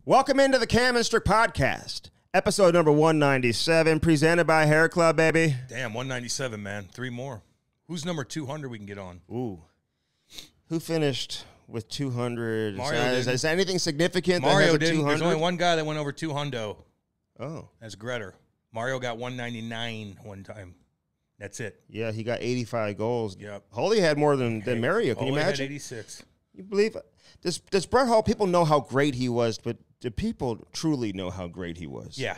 Welcome into the Cam and Strick podcast, episode number 197, presented by Hair Club, baby. Damn, 197, man. 3 more. Who's number 200 we can get on? Ooh. Who finished with 200? Mario is anything significant? Mario that has a didn't. 200? There's only one guy that went over 200. Oh. That's Gretter. Mario got 199 one time. That's it. Yeah, he got 85 goals. Yep. Holy had more than Mario. Can you Holy imagine? had 86. You believe it? Does Brett Hall, people know how great he was, but do people truly know how great he was? Yeah.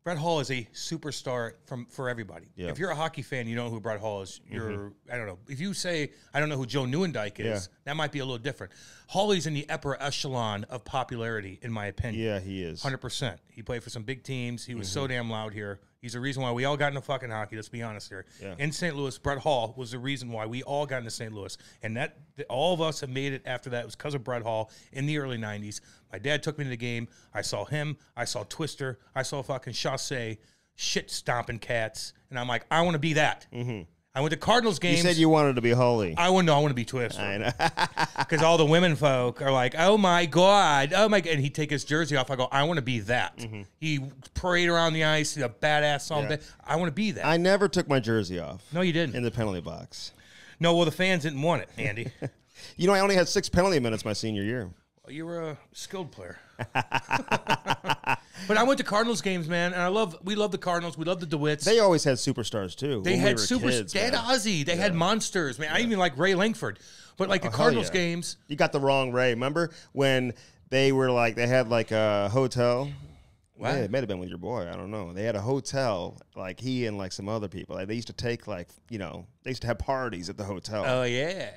Brett Hall is a superstar for everybody. Yeah. If you're a hockey fan, you know who Brett Hall is. I don't know. If you say, I don't know who Joe Nieuwendyk is, that might be a little different. Hawley's in the upper echelon of popularity, in my opinion. Yeah, he is. 100%. He played for some big teams. He was so damn loud here. He's the reason why we all got into fucking hockey, let's be honest here. Yeah. In St. Louis, Brett Hall was the reason why we all got into St. Louis. And that all of us have made it after that. It was because of Brett Hall in the early 90s. My dad took me to the game. I saw him. I saw Twister. I saw fucking Chassé, shit-stomping cats. And I'm like, I want to be that. I went to Cardinals games. You said you wanted to be Holy. I want to be Twister. I know. Because all the women folk are like, oh my God, oh my God. And he'd take his jersey off. I go, I want to be that. He parade around the ice, a badass song. Yeah. I want to be that. I never took my jersey off. No, you didn't. In the penalty box. No, well, the fans didn't want it, Andy. You know, I only had 6 penalty minutes my senior year. Well, you were a skilled player. But I went to Cardinals games, man, and we love the Cardinals. We love the DeWitts. They always had superstars, too. They had superstars. They had Ozzy. They had monsters, man. I even like Ray Langford. But like the Cardinals games. You got the wrong Ray. Remember when they were like, they had like a hotel? What? Yeah, it might have been with your boy. I don't know. They had a hotel, like he and like some other people. Like, they used to take like, you know, they used to have parties at the hotel. Oh, yeah.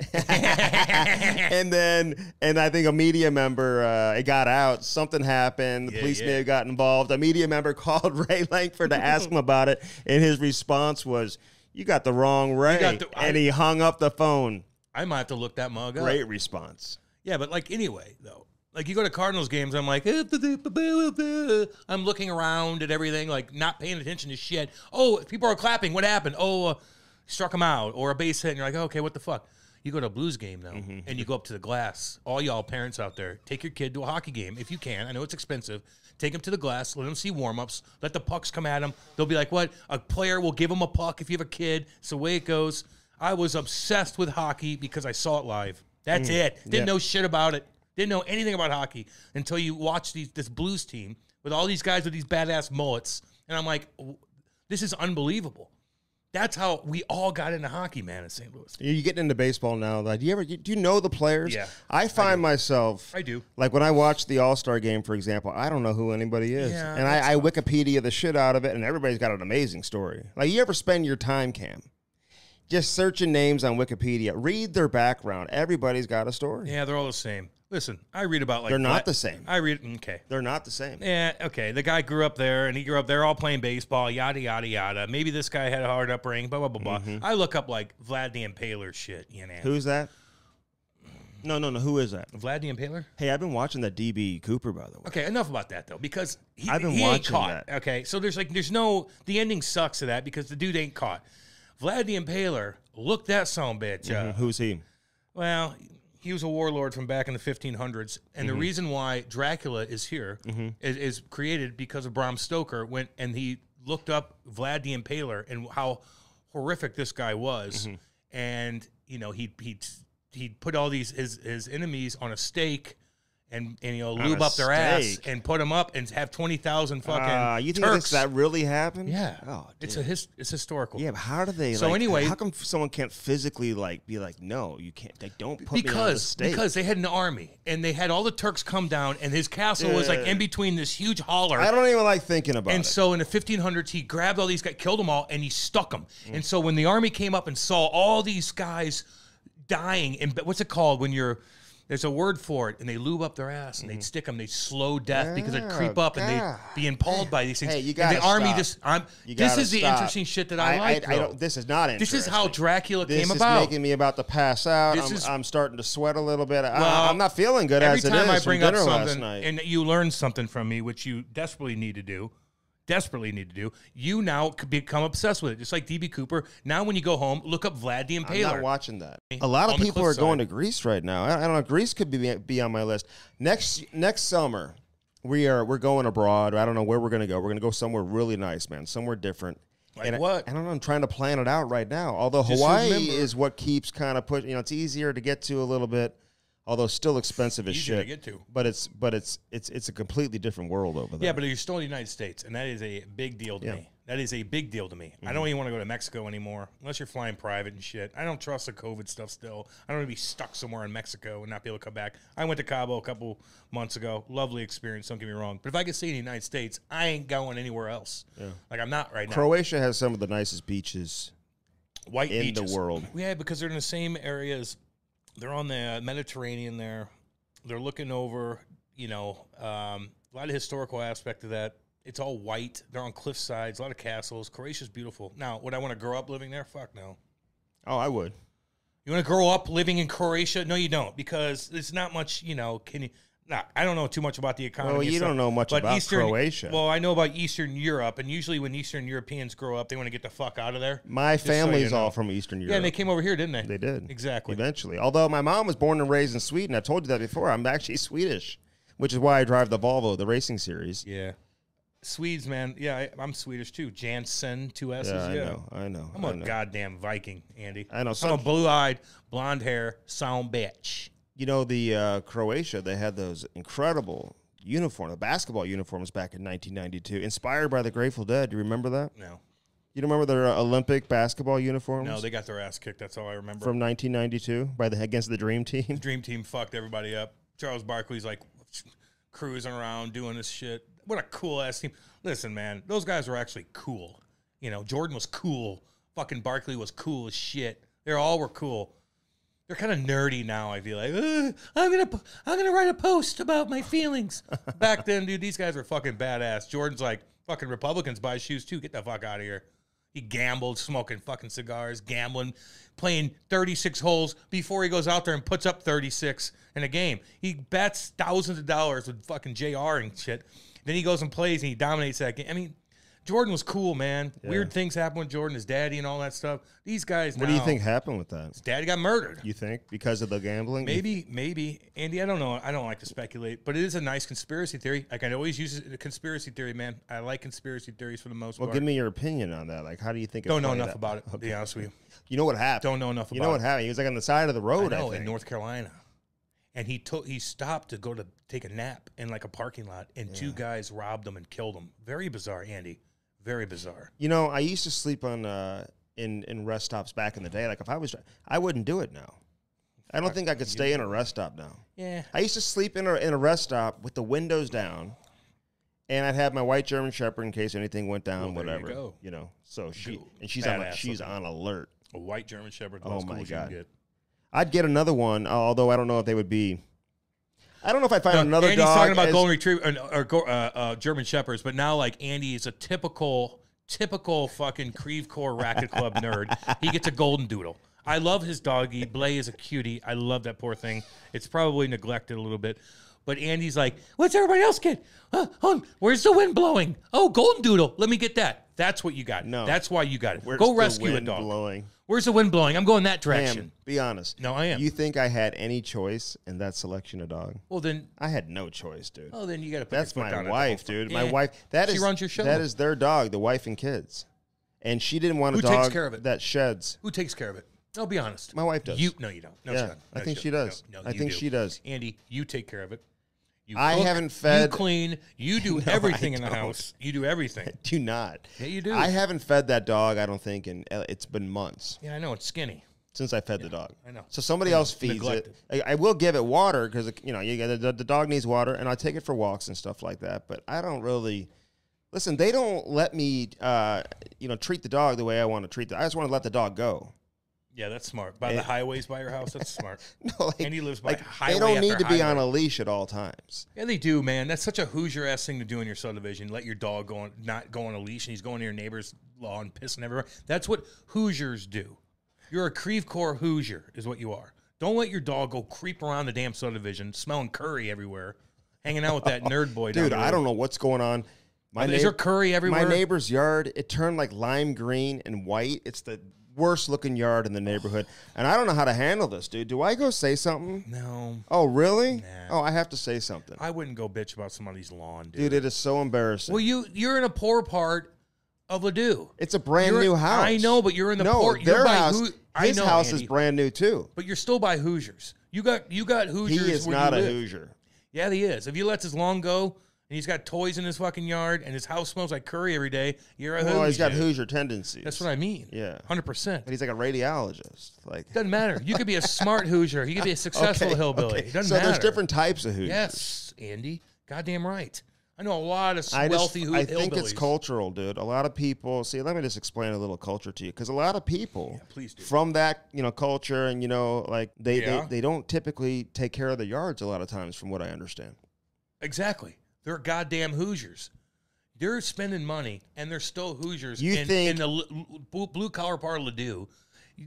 and I think a media member, it got out. Something happened. The police may have gotten involved. A media member called Ray Langford to ask him about it. And his response was, you got the wrong Ray. And he hung up the phone. I might have to look that mug up. Great response. Yeah, but like anyway, though. Like, you go to Cardinals games, I'm like, I'm looking around at everything, like, not paying attention to shit. Oh, people are clapping. What happened? Oh, struck him out. Or a base hit, and you're like, okay, what the fuck? You go to a Blues game, though, and you go up to the glass. All y'all parents out there, take your kid to a hockey game if you can. I know it's expensive. Take him to the glass. Let him see warm-ups. Let the pucks come at him. They'll be like, what? A player will give him a puck if you have a kid. It's the way it goes. I was obsessed with hockey because I saw it live. That's it. Didn't know shit about it. Didn't know anything about hockey until you watch this Blues team with all these guys with these badass mullets. And I'm like, this is unbelievable. That's how we all got into hockey, man, in St. Louis. You're getting into baseball now. Like, do you know the players? Yeah. I find myself. I do. Like, when I watch the All-Star game, for example, I don't know who anybody is. Yeah, and I Wikipedia the shit out of it, and everybody's got an amazing story. Like, you ever spend your time, Cam, just searching names on Wikipedia? Read their background. Everybody's got a story. Yeah, they're all the same. Listen, I read about like... They're not the same. Okay. They're not the same. Yeah, okay. The guy grew up there, and he grew up there all playing baseball, yada, yada, yada. Maybe this guy had a hard upbringing, blah, blah, blah, blah. I look up, like, Vlad the Impaler shit, you know. Who's that? No. Who is that? Vlad the Impaler? Hey, I've been watching that DB Cooper, by the way. Okay, enough about that, though, because I've been he watching ain't caught. that. Okay, so there's no... The ending sucks to that because the dude ain't caught. Vlad the Impaler, look that son bitch up. Who's he? Well... He was a warlord from back in the 1500s, and the reason why Dracula is here is created because of Bram Stoker went and he looked up Vlad the Impaler and how horrific this guy was, and you know he'd put all these his enemies on a stake. And you know, lube up their ass and put them up and have 20,000 fucking you think Turks. that really happened? Yeah. Oh, it's historical. Yeah, but how do they? So like, anyway, how come someone can't physically like be like, no, you can't? They don't put me on the stake. Because they had an army and they had all the Turks come down and his castle was like in between this huge holler. I don't even like thinking about it. And so in the 1500s, he grabbed all these guys, killed them all, and he stuck them. And so when the army came up and saw all these guys dying, and what's it called when you're there's a word for it, and they lube up their ass, and they'd stick them. They'd slow death because they'd creep up, and they'd be impaled by these things. Hey, you got the army stop. This is the interesting shit that I like. This is not interesting. This is how Dracula came about. This is making me about to pass out. I'm starting to sweat a little bit. I'm not feeling good as it is. Every time I bring up something, something, and you learn something from me, which you desperately need to do, you now could become obsessed with it, just like DB Cooper. Now when you go home, look up Vlad the Impaler. I'm not watching that. A lot of people are going to Greece right now. I don't know. Greece could be on my list. Next summer, we're going abroad. I don't know where we're going to go. We're going to go somewhere really nice, man. Somewhere different. Like what? I don't know. I'm trying to plan it out right now. Although Just Hawaii remember, is what keeps kind of pushing. It's easier to get to a little bit, although still expensive as easier shit. to get to. But it's a completely different world over there. Yeah, but you're still in the United States, and that is a big deal to me. That is a big deal to me. I don't even want to go to Mexico anymore, unless you're flying private and shit. I don't trust the COVID stuff still. I don't want to be stuck somewhere in Mexico and not be able to come back. I went to Cabo a couple months ago. Lovely experience, don't get me wrong. But if I could stay in the United States, I ain't going anywhere else. Yeah. Like, I'm not right now. Croatia has some of the nicest beaches White in beaches. the world. Yeah, because they're in the same areas. They're on the Mediterranean there. They're looking over, a lot of historical aspect of that. It's all white. They're on cliff sides, a lot of castles. Croatia's beautiful. Now, would I want to grow up living there? Fuck no. Oh, I would. You want to grow up living in Croatia? No, you don't, because there's not much, can you... Nah, I don't know too much about the economy. Well, you don't know much about Croatia. Well, I know about Eastern Europe, and usually when Eastern Europeans grow up, they want to get the fuck out of there. My family's all from Eastern Europe. Yeah, and they came over here, didn't they? They did. Exactly. Eventually. Although my mom was born and raised in Sweden. I told you that before. I'm actually Swedish, which is why I drive the Volvo, the racing series. Yeah. Swedes, man. Yeah, I'm Swedish, too. Jansen, 2 S's. Yeah, I know. I'm a goddamn Viking, Andy. I know. I'm a blue-eyed, blonde hair, sound bitch. The Croatia, they had those incredible uniforms, the basketball uniforms back in 1992, inspired by the Grateful Dead. Do you remember that? No. You don't remember their Olympic basketball uniforms? No, they got their ass kicked. That's all I remember. From 1992 against the Dream Team? The Dream Team fucked everybody up. Charles Barkley's like cruising around doing this shit. What a cool-ass team. Listen, man, those guys were actually cool. Jordan was cool. Fucking Barkley was cool as shit. They all were cool. They're kind of nerdy now, I feel like. I'm gonna write a post about my feelings. Back then, dude, these guys were fucking badass. Jordan's like, fucking Republicans buy shoes too. Get the fuck out of here. He gambled, smoking fucking cigars, gambling, playing 36 holes before he goes out there and puts up 36 in a game. He bets thousands of dollars with fucking JR and shit. Then he goes and plays and he dominates that game. I mean, Jordan was cool, man. Yeah. Weird things happened with Jordan, his daddy and all that stuff. These guys now... What do you think happened with that? His daddy got murdered. You think? Because of the gambling? Maybe. Andy, I don't know. I don't like to speculate, but it is a nice conspiracy theory. I can always use a conspiracy theory, man. I like conspiracy theories for the most part. Well, give me your opinion on that. Like, how do you think... Don't know enough about it, to be honest with you. You know what happened? Don't know enough about it. You know what happened? He was like on the side of the road, I think. In North Carolina. And he stopped to go to take a nap in like a parking lot, and two guys robbed him and killed him. Very bizarre, Andy. Very bizarre. I used to sleep on in rest stops back in the day. Like if I wouldn't do it now. I don't think I could stay in a rest stop now. Yeah. I used to sleep in a rest stop with the windows down, and I'd have my white German Shepherd in case anything went down, whatever. You go. So she's on alert. A white German Shepherd. Oh my God. I'd get another one, although I don't know if they would be. I don't know if I'd find another dog. Andy's talking about golden retriever or German Shepherds, but now like Andy is a typical fucking Creve Coeur Racket Club nerd. He gets a golden doodle. I love his doggy. Blay is a cutie. I love that poor thing. It's probably neglected a little bit. But Andy's like, what's everybody else get? Where's the wind blowing? Oh, golden doodle. Let me get that. That's what you got. No. That's why you got it. Where's Go rescue the a dog. Blowing? Where's the wind blowing? I'm going that direction. Sam, be honest. No, I am. You think I had any choice in that selection of dog? Well, then. I had no choice, dude. Oh, then you got to put That's your foot down. my wife, dude. Yeah. My wife. She runs your show. That is their dog, the wife and kids. And she didn't want a dog takes care of it? that sheds. Who takes care of it? I'll be honest. My wife does. No, you don't. No, yeah, she doesn't. I think she does. No, I think she does. Andy, you take care of it. You I cook, haven't fed. You clean. You do everything in the don't. house. You do everything. Do not. Yeah, you do. I haven't fed that dog, I don't think, and it's been months. Yeah, I know. It's skinny. Since I fed the dog. I know. So somebody else feeds it. I will give it water because, the dog needs water, and I take it for walks and stuff like that. But I don't really... Listen, they don't let me, treat the dog the way I want to treat it. I just want to let the dog go. Yeah, that's smart. By the highways by your house, that's smart. No, and he lives by highway. They don't need to be highway. on a leash at all times. Yeah, they do, man. That's such a Hoosier-ass thing to do in your subdivision. Let your dog not go on a leash, and he's going to your neighbor's lawn, pissing everywhere. That's what Hoosiers do. You're a Creve Coeur Hoosier is what you are. Don't let your dog go creep around the damn subdivision, smelling curry everywhere, hanging out with that nerd boy down Dude, the road. I don't know what's going on. Is there curry everywhere? My neighbor's yard, it turned like lime green and white. It's the worst looking yard in the neighborhood, and I don't know how to handle this, dude. Do I go say something? No. Oh, really? Nah. Oh, I have to say something. I wouldn't go bitch about somebody's lawn, dude. Dude, it is so embarrassing. Well, you're in a poor part of Ladue. It's a brand new house. I know, but you're in the poor. Their house. His house Andy, is brand new too. But you're still by Hoosiers. You got Hoosiers. He is where not you a live. Hoosier. Yeah, he is. If he lets his lawn go and he's got toys in his fucking yard and his house smells like curry every day, you're a Hoosier. Well, he's got Hoosier tendencies. That's what I mean. Yeah. 100%. But he's like a radiologist. Like, doesn't matter. You could be a smart Hoosier. You could be a successful hillbilly. It doesn't matter. So there's different types of Hoosiers. Yes, Andy. Goddamn right. I know a lot of wealthy hillbillies. I think it's cultural, dude. A lot of people, see, let me just explain a little culture to you. Because a lot of people from that, culture and, like they don't typically take care of the yards a lot of times from what I understand. Exactly. They're goddamn Hoosiers. They're spending money, and they're still Hoosiers in the blue-collar part of Ladue.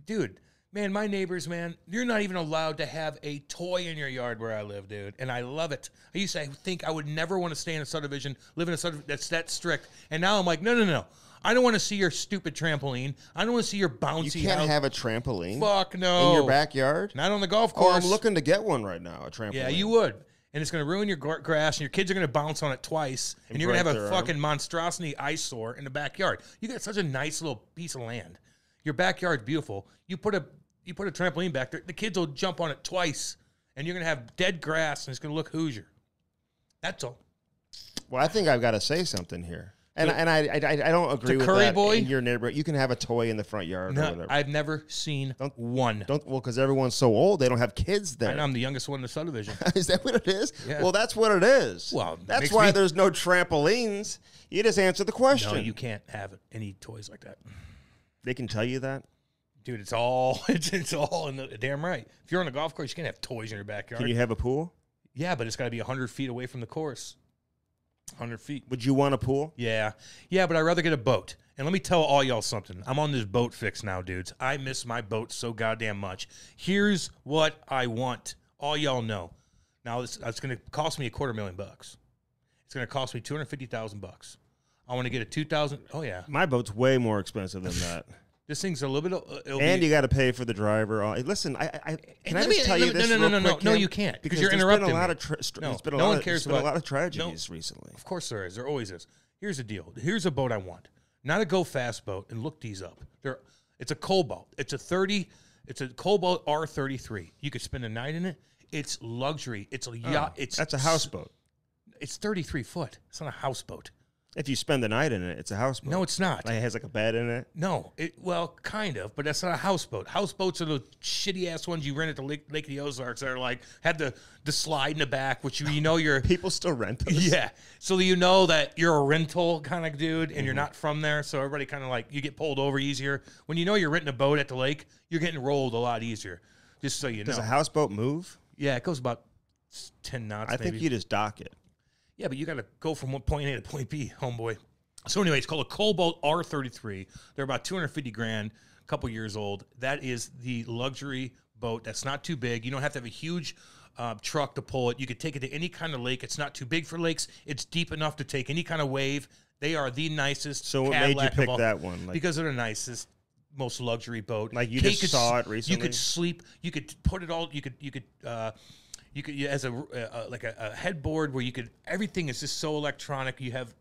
Dude, man, my neighbors, man, you're not even allowed to have a toy in your yard where I live, dude, and I love it. I used to think I would never want to stay in a subdivision, live in a subdivision that's that strict, and now I'm like, no. I don't want to see your stupid trampoline. I don't want to see your bouncy You can't house. have a trampoline? Fuck no. In your backyard? Not on the golf course. Oh, I'm looking to get one right now, a trampoline. Yeah, you would. And it's going to ruin your grass, and your kids are going to bounce on it twice, and you're going to have a fucking monstrosity eyesore in the backyard. You got such a nice little piece of land. Your backyard's beautiful. You put a trampoline back there, the kids will jump on it twice, and you're going to have dead grass, and it's going to look Hoosier. That's all. Well, I think I've got to say something here. And I don't agree with Curry that boy? in your neighborhood. You can have a toy in the front yard or whatever. I've never seen one. Because everyone's so old, they don't have kids there. I know I'm the youngest one in the subdivision. Is that what it is? Yeah. Well, that's what it is. Well, that's why there's no trampolines. You just answer the question. No, you can't have any toys like that. They can tell you that? Dude, it's all in the damn right. If you're on a golf course, you can't have toys in your backyard. Can you have a pool? Yeah, but it's got to be 100 feet away from the course. 100 feet. Would you want a pool? Yeah, but I'd rather get a boat. And let me tell all y'all something. I'm on this boat fix now, dudes. I miss my boat so goddamn much. Here's what I want. All y'all know. Now, it's going to cost me $250,000. It's going to cost me $250,000. I want to get a 2,000. Oh, yeah. My boat's way more expensive than that. This thing's a little bit. And you got to pay for the driver. Listen, can I just tell you this? No, you can't because you're interrupting me. No one cares about a lot of tragedies recently. Of course there is. There always is. Here's the deal. Here's a boat I want. Not a go fast boat. And look these up. It's a Cobalt. It's a Cobalt R33. You could spend a night in it. It's luxury. It's a yacht. That's a houseboat. It's 33 foot. It's not a houseboat. If you spend the night in it, it's a houseboat. No, it's not. Like it has like a bed in it? No. Well, kind of, but that's not a houseboat. Houseboats are the shitty-ass ones you rent at the Lake of the Ozarks that are like, have the slide in the back, which you're... People still rent those? Yeah. So you know that you're a rental kind of dude and you're not from there, so everybody kind of like, you get pulled over easier. When you know you're renting a boat at the lake, you're getting rolled a lot easier, just so you know. Does a houseboat move? Yeah, it goes about 10 knots, I think you just dock it. Yeah, but you got to go from point A to point B, homeboy. So anyway, it's called a Cobalt R33. They're about $250,000, a couple years old. That is the luxury boat. That's not too big. You don't have to have a huge truck to pull it. You could take it to any kind of lake. It's not too big for lakes. It's deep enough to take any kind of wave. They are the nicest. So what made you pick that one? Because they're the nicest, most luxury boat. Like you just saw it recently? You could sleep. You could put it all. You could as a headboard where you could, everything is just so electronic. You have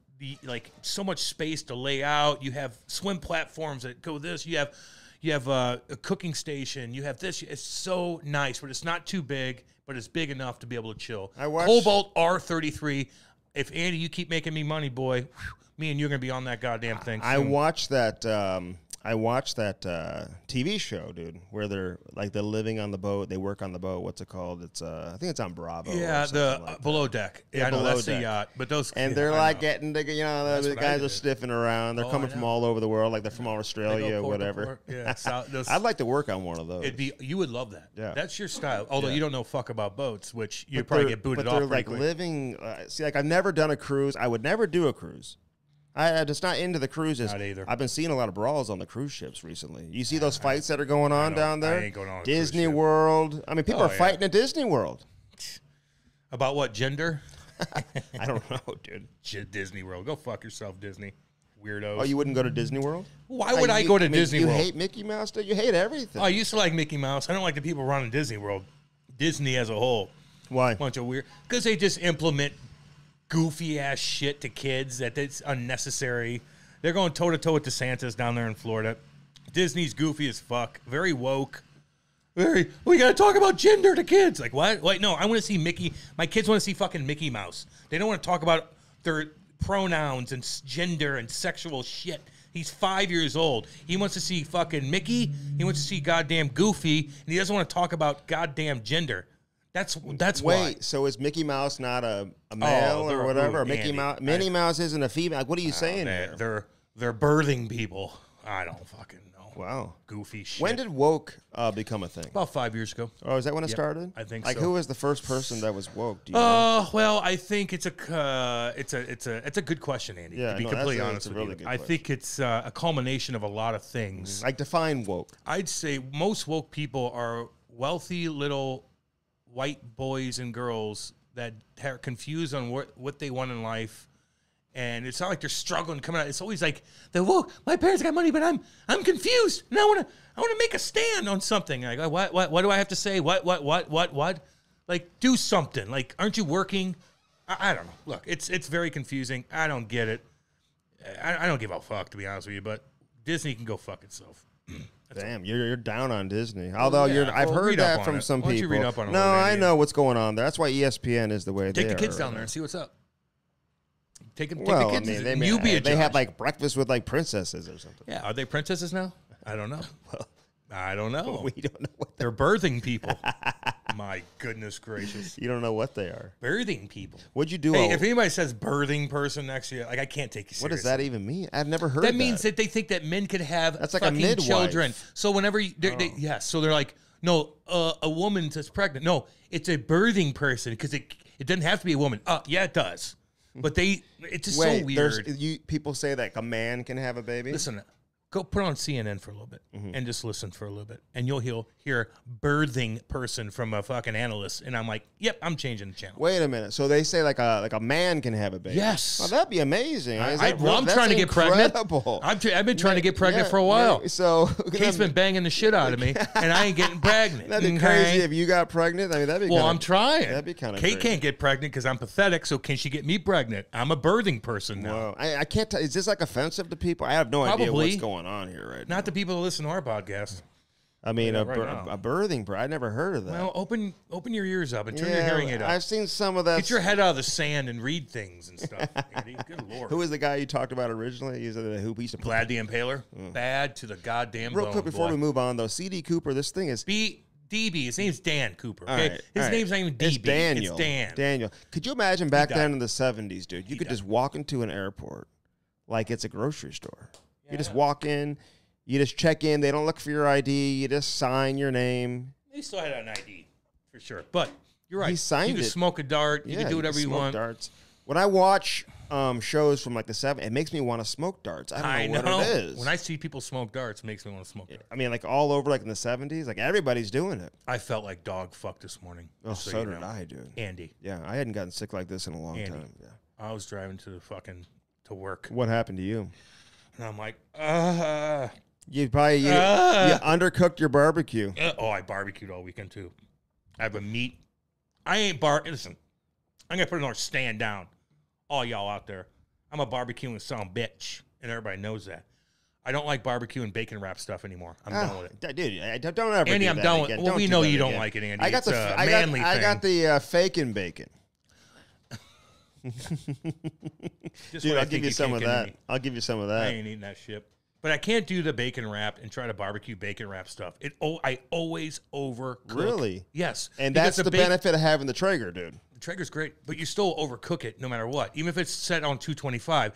so much space to lay out. You have swim platforms that go this. You have a cooking station. You have this. It's so nice, but it's not too big, but it's big enough to be able to chill. Cobalt R33. If Andy, you keep making me money, boy, me and you're gonna be on that goddamn thing soon. I watched that TV show, dude, where they're living on the boat. They work on the boat. What's it called? It's I think it's on Bravo. Yeah, the below deck. Yeah, I know that's the yacht. But those they're getting the the guys are sniffing around. They're coming from all over the world, like they're from Australia or whatever. Yeah, I'd like to work on one of those. You would love that. Yeah, that's your style. Although you don't know fuck about boats, which you probably get booted off. But they're living. I've never done a cruise. I would never do a cruise. I'm just not into the cruises. Not either. I've been seeing a lot of brawls on the cruise ships recently. You see those fights that are going on down there? I ain't going on Disney World. I mean, people are fighting at Disney World. About what, gender? I don't know, dude. Disney World. Go fuck yourself, Disney. weirdos. Oh, you wouldn't go to Disney World? Why would I go to Disney World? You hate Mickey Mouse? You hate everything. Oh, I used to like Mickey Mouse. I don't like the people running Disney World. Disney as a whole. Why? Bunch of weird. Because they just implement goofy ass shit to kids that's unnecessary. They're going toe to toe with DeSantis down there in Florida. Disney's goofy as fuck. Very woke. We got to talk about gender to kids. Like, what? Wait, no, I want to see Mickey. My kids want to see fucking Mickey Mouse. They don't want to talk about their pronouns and gender and sexual shit. He's 5 years old. He wants to see fucking Mickey. He wants to see goddamn Goofy, and he doesn't want to talk about goddamn gender. That's why. Wait, so is Mickey Mouse not a male or whatever? Or Minnie Mouse isn't a female. Like, what are you saying here? They're birthing people. I don't fucking know. Wow. Goofy shit. When did woke become a thing? About 5 years ago. Oh, is that when it started? I think so. Like, who was the first person that was woke? Do you know? Well, I think it's a good question, Andy. Yeah, to be completely honest with you. I think it's a culmination of a lot of things. Like, define woke. I'd say most woke people are wealthy little white boys and girls that are confused on what they want in life. And it's not like they're struggling coming out. It's always like, whoa, my parents got money, but I'm confused. And I want to make a stand on something. Like, what do I have to say? What? Like, do something. Like, aren't you working? I don't know. Look, it's very confusing. I don't get it. I don't give a fuck, to be honest with you. But Disney can go fuck itself. Damn, you're down on Disney. Although I've heard that from some people. Why don't you read up on it? No, I know what's going on there. That's why ESPN is the way they are. Take the kids down there and see what's up. Take the kids. I mean, they have like breakfast with like princesses or something. Yeah, are they princesses now? I don't know. Well, I don't know. We don't know what they're birthing people. My goodness gracious! You don't know what they are. Birthing people. What'd you do? Hey, if anybody says birthing person next to you, like, I can't take you seriously. What does that even mean? I've never heard. That means that they think that men could have that's like fucking a midwife. Children. So whenever so they're like, no, a woman that's pregnant. No, it's a birthing person because it doesn't have to be a woman. Yeah, it does. But it's just so weird. People say that a man can have a baby. Listen, go put on CNN for a little bit and just listen for a little bit, and you'll hear birthing person from a fucking analyst, and I'm like, yep, I'm changing the channel. Wait a minute. So they say like a man can have a baby. Yes. Well, that'd be amazing. I'm trying to get pregnant. I've been trying to get pregnant for a while. So Kate's been banging the shit out of me, and I ain't getting pregnant. That'd be crazy if you got pregnant. I mean, that'd be. Well, I'm trying. That'd be kind of. Kate can't get pregnant because I'm pathetic. So can she get me pregnant? I'm a birthing person now. Whoa. I can't tell. Is this like offensive to people? I have no idea what's going on here right now. Not the people who listen to our podcast. I mean, a birthing. I never heard of that. Well, open your ears up and turn your hearing aid up. I've seen some of that. Get your head out of the sand and read things and stuff. Andy. Good Lord. Who was the guy you talked about originally? He's who used to Vlad the Impaler. Bad to the goddamn bone. Real quick before we move on, though, CD Cooper. This thing is DB. His name's Dan Cooper. Okay, his name's not even DB. It's Daniel. It's Dan. Daniel. Could you imagine back then in the 70s, dude? You could just walk into an airport like it's a grocery store. You just walk in. You just check in. They don't look for your ID. You just sign your name. They still had an ID, for sure. But you're right. He signed it. You can smoke a dart. You can do whatever you want. Darts. When I watch shows from like the 70s, it makes me want to smoke darts. I don't know what it is. When I see people smoke darts, it makes me want to smoke darts. I mean, like all over, like in the 70s, like everybody's doing it. I felt like dog fuck this morning. Oh, so did I, dude. Andy. Yeah, I hadn't gotten sick like this in a long time. Yeah. I was driving to work. What happened to you? And I'm like, You undercooked your barbecue. I barbecued all weekend too. I have a meat. I ain't Listen, I'm gonna put another stand down. All y'all out there, I'm a barbecuing son bitch, and everybody knows that. I don't like barbecue and bacon wrap stuff anymore. I'm done with it, dude. Don't ever. Andy, do I'm that done again. with. Well, we know you don't like it, Andy. I got I got the faking bacon. Dude, I'll give you some of that. I'll give you some of that. I ain't eating that shit. But I can't do the bacon wrap and try to barbecue bacon wrap stuff. I always overcook. Really? Yes. And that's the benefit of having the Traeger, dude. The Traeger's great, but you still overcook it no matter what. Even if it's set on 225,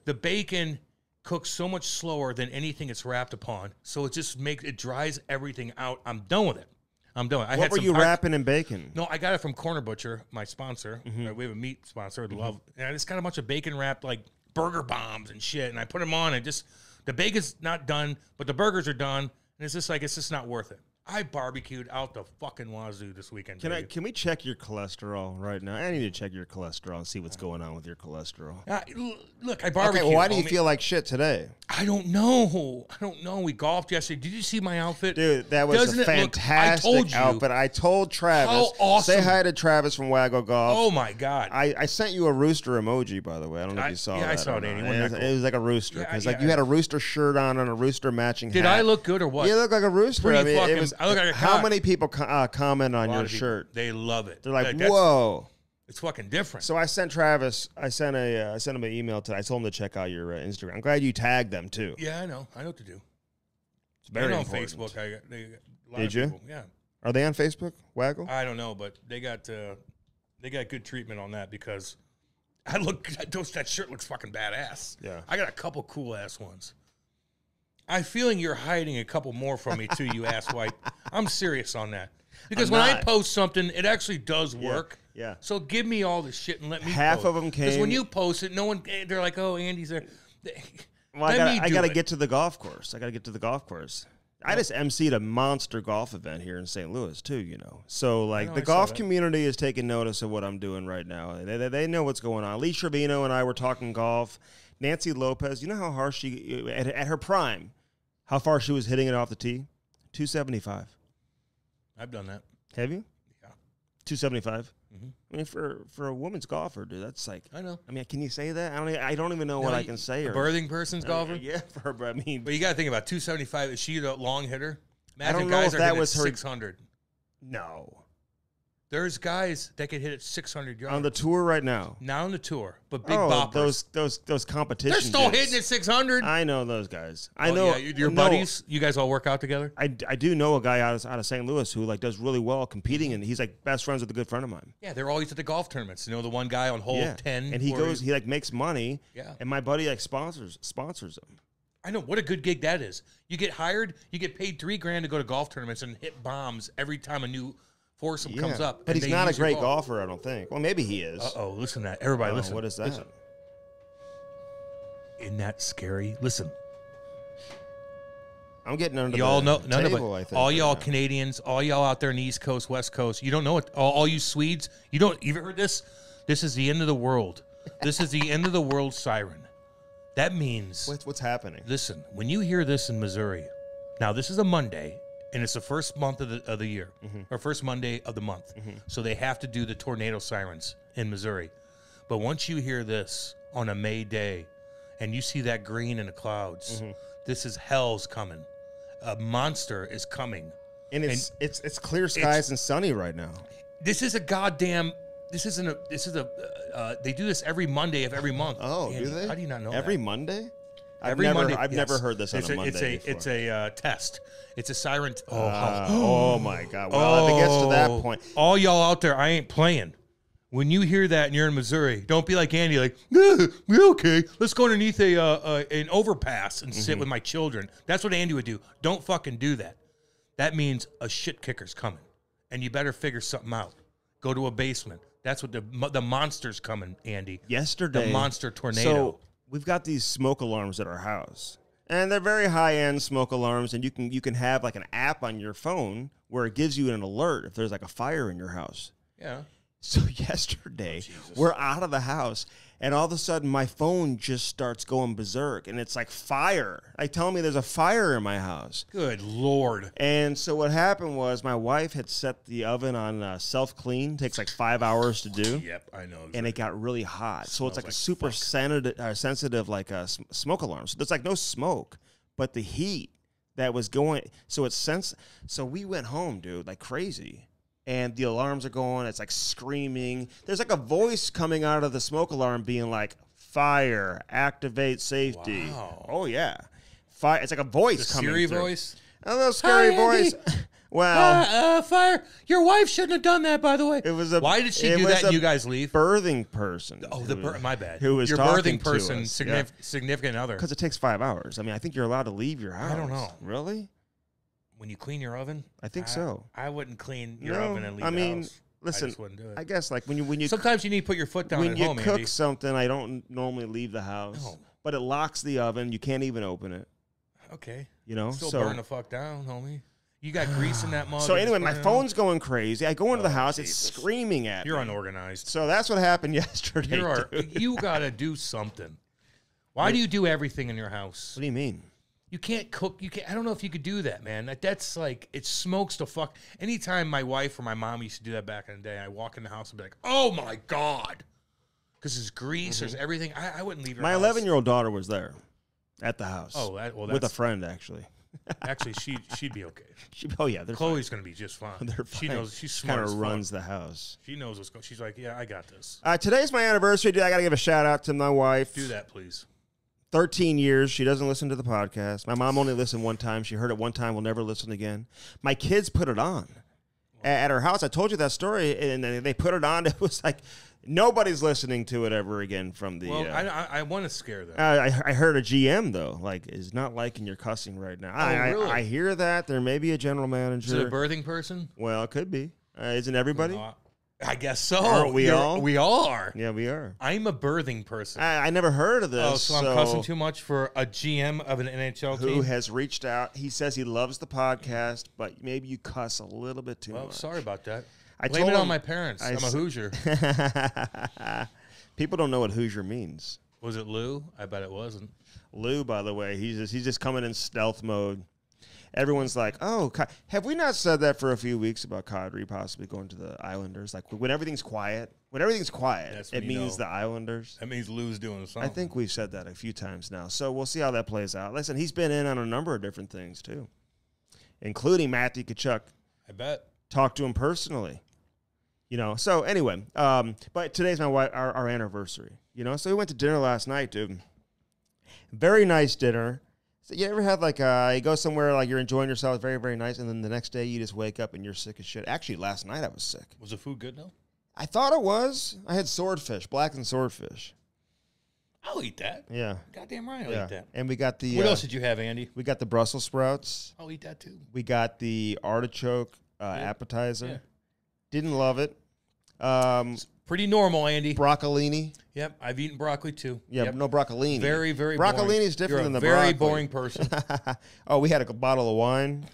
the bacon cooks so much slower than anything it's wrapped upon. So it just dries everything out. I'm done with it. I'm done. What were you wrapping in bacon? No, I got it from Corner Butcher, my sponsor. We have a meat sponsor. Love. And I just got a bunch of bacon wrapped like burger bombs and shit, and I put them on and just. The bacon's not done, but the burgers are done, and it's just not worth it. I barbecued out the fucking wazoo this weekend. Can we check your cholesterol right now? I need to check your cholesterol and see what's going on with your cholesterol. Look, I barbecued. Okay, well, why do you feel like shit today? I don't know. We golfed yesterday. Did you see my outfit? Dude, that was a fantastic outfit. I told Travis. How awesome. Say hi to Travis from Waggle Golf. Oh, my God. I sent you a rooster emoji, by the way. I don't know if you saw that. Yeah, I saw it, Andy. It was like a rooster. Because you had a rooster shirt on and a rooster matching hat. Did I look good or what? You look like a rooster. I look like a cock. How many people comment on your shirt? They love it. They're like, whoa. It's fucking different. So I sent Travis, I sent him an email today. I told him to check out your Instagram. I'm glad you tagged them, too. Yeah, I know. I know what to do. It's very on important. Facebook. Did you? People, yeah. Are they on Facebook, Waggle? I don't know, but they got good treatment on that because that shirt looks fucking badass. Yeah. I got a couple cool ass ones. I'm feeling you're hiding a couple more from me too, you ass white. I'm serious on that. Because when I post something, it actually does work. Yeah. So give me all the shit and let me Half post. of them came. Because when you post it, no one, they're like, oh, Andy's there. Well, I got to get to the golf course. I just emceed a monster golf event here in St. Louis, too, you know. So, like, the golf community is taking notice of what I'm doing right now. They know what's going on. Lee Trevino and I were talking golf. Nancy Lopez, you know how harsh she, at her prime, how far she was hitting it off the tee? 275. I've done that. Have you? Yeah. 275? Mm-hmm. I mean, for a woman's golfer, dude, that's like. I know. I mean, can you say that? I don't even know what I can say. A birthing person's golfer? Yeah, for her, but I mean. But you got to think about 275. Is she a long hitter? Imagine I don't know guys if that was her. 600. No. There's guys that can hit it 600 yards. On the tour right now. Not on the tour, but big boppers. Those competitions. They're still hitting at 600. I know those guys. I know. Yeah, your buddies? You guys all work out together? I do know a guy out of St. Louis who like does really well competing, and he's like best friends with a good friend of mine. Yeah, they're always at the golf tournaments. You know, the one guy on hole 10. And he like makes money. Yeah. And my buddy like sponsors him. I know. What a good gig that is. You get hired, you get paid $3,000 to go to golf tournaments and hit bombs every time a new foursome comes up. But he's not a great golfer, I don't think. Well, maybe he is. Uh-oh, listen to that. Everybody listen. What is that? Listen. Isn't that scary? Listen. I'm getting under y'all the know, table, I think. All y'all Canadians, all y'all out there in the East Coast, West Coast, you don't know it. All you Swedes, you ever heard this? This is the end of the world. This is the end of the world siren. That means... What's happening? Listen, when you hear this in Missouri, now this is a Monday, and it's the first month of the year, or first Monday of the month. So they have to do the tornado sirens in Missouri. But once you hear this on a May day, and you see that green in the clouds, this is hell's coming. A monster is coming. And it's clear skies and sunny right now. This is a goddamn... This is they do this every Monday of every month. Oh, Andy, do they? How do you not know every that? Monday? Every Monday. I've never heard this on a Monday before. It's a test. It's a siren. Oh my God! Well, if it gets to that point, all y'all out there, I ain't playing. When you hear that and you're in Missouri, don't be like Andy, like, we're okay. Let's go underneath an overpass and sit with my children. That's what Andy would do. Don't fucking do that. That means a shit kicker's coming, and you better figure something out. Go to a basement. That's what the monster's coming, Andy. Yesterday, the monster tornado. So we've got these smoke alarms at our house, and they're very high-end smoke alarms, and you can have like an app on your phone where it gives you an alert if there's like a fire in your house. Yeah. So yesterday, we're out of the house, and all of a sudden, my phone just starts going berserk, and it's like fire. Like telling me there's a fire in my house. Good Lord. And so what happened was my wife had set the oven on self-clean. Takes like 5 hours to do. Yep, I know. Exactly. And it got really hot. So it's like a super sensitive like a smoke alarm. So there's like no smoke, but the heat that was going. So it's So we went home, dude, like crazy. And the alarms are going. It's like screaming. There's like a voice coming out of the smoke alarm being like, fire, activate safety. Wow. Oh, yeah. Fire. It's like a voice coming Siri through. voice? A little scary voice. Well. Fire. Your wife shouldn't have done that, by the way. It was Why did she do that and you guys leave? Birthing person. Oh, my bad. Who was your talking birthing person, to us. significant other. Because it takes 5 hours. I mean, I think you're allowed to leave your house. I don't know. Really? When you clean your oven? I think so. I wouldn't clean your oven and leave I mean, the house. listen, I just wouldn't do it. I guess like when you sometimes you need to put your foot down when at you home, cook Andy. something, I don't normally leave the house. No. But it locks the oven. You can't even open it. Okay. You know? Still so burn the fuck down, homie. You got grease in that mug. So anyway, my phone's going crazy. I go into the house. Jesus. It's screaming at me. You're unorganized. So that's what happened yesterday. You got to do something. Why do you do everything in your house? What do you mean? You can't cook. You can't. I don't know if you could do that, man. That's like, it smokes the fuck. Anytime my wife or my mom used to do that back in the day, I walk in the house and be like, oh my God. Because there's grease, there's everything. I wouldn't leave her My house. 11-year-old daughter was there at the house. Oh, well, with a friend, actually. Actually, she'd be okay. Chloe's going to be just fine. They're fine. She knows. She's smart. Kind of runs the house. She knows what's going. She's like, yeah, I got this. Today's my anniversary, dude. I got to give a shout out to my wife. Do that, please. 13 years. She doesn't listen to the podcast. My mom only listened one time. She heard it one time. Will never listen again. My kids put it on at her house. I told you that story, and they put it on. It was like nobody's listening to it ever again from the. Well, I want to scare them. I heard a GM though, like, is not liking your cussing right now. Really? I hear that. There may be a general manager. Is it a birthing person? Well, it could be. Isn't everybody? I guess so. Aren't we all? We all are. Yeah, we are. I'm a birthing person. I never heard of this. Oh, so I'm cussing too much for a GM of an NHL team? Who has reached out. He says he loves the podcast, but maybe you cuss a little bit too much. Well, sorry about that. I Blame told it him, on my parents. I'm a Hoosier. People don't know what Hoosier means. Was it Lou? I bet it wasn't. Lou, by the way, he's just coming in stealth mode. Everyone's like, oh, have we not said that for a few weeks about Kadri possibly going to the Islanders? Like, when everything's quiet, it means the Islanders. That means Lou's doing something. I think we've said that a few times now. So we'll see how that plays out. Listen, he's been in on a number of different things, too, including Matthew Tkachuk. I bet. Talked to him personally. So anyway, but today's our anniversary, so we went to dinner last night, dude. Very nice dinner. So you ever have you go somewhere, like you're enjoying yourself, very, very nice, and then the next day you just wake up and you're sick as shit? Actually, last night I was sick. Was the food good, though? I thought it was. I had swordfish, blackened swordfish. I'll eat that. Yeah. Goddamn right I'll eat that. And we got the... What else did you have, Andy? We got the Brussels sprouts. I'll eat that, too. We got the artichoke appetizer. Yeah. Didn't love it. Pretty normal, Andy. Broccolini. Yep, I've eaten broccoli too. Yeah, yep. No broccolini. Very, very boring. Broccolini is different than the very broccoli. boring person. Oh, we had a bottle of wine,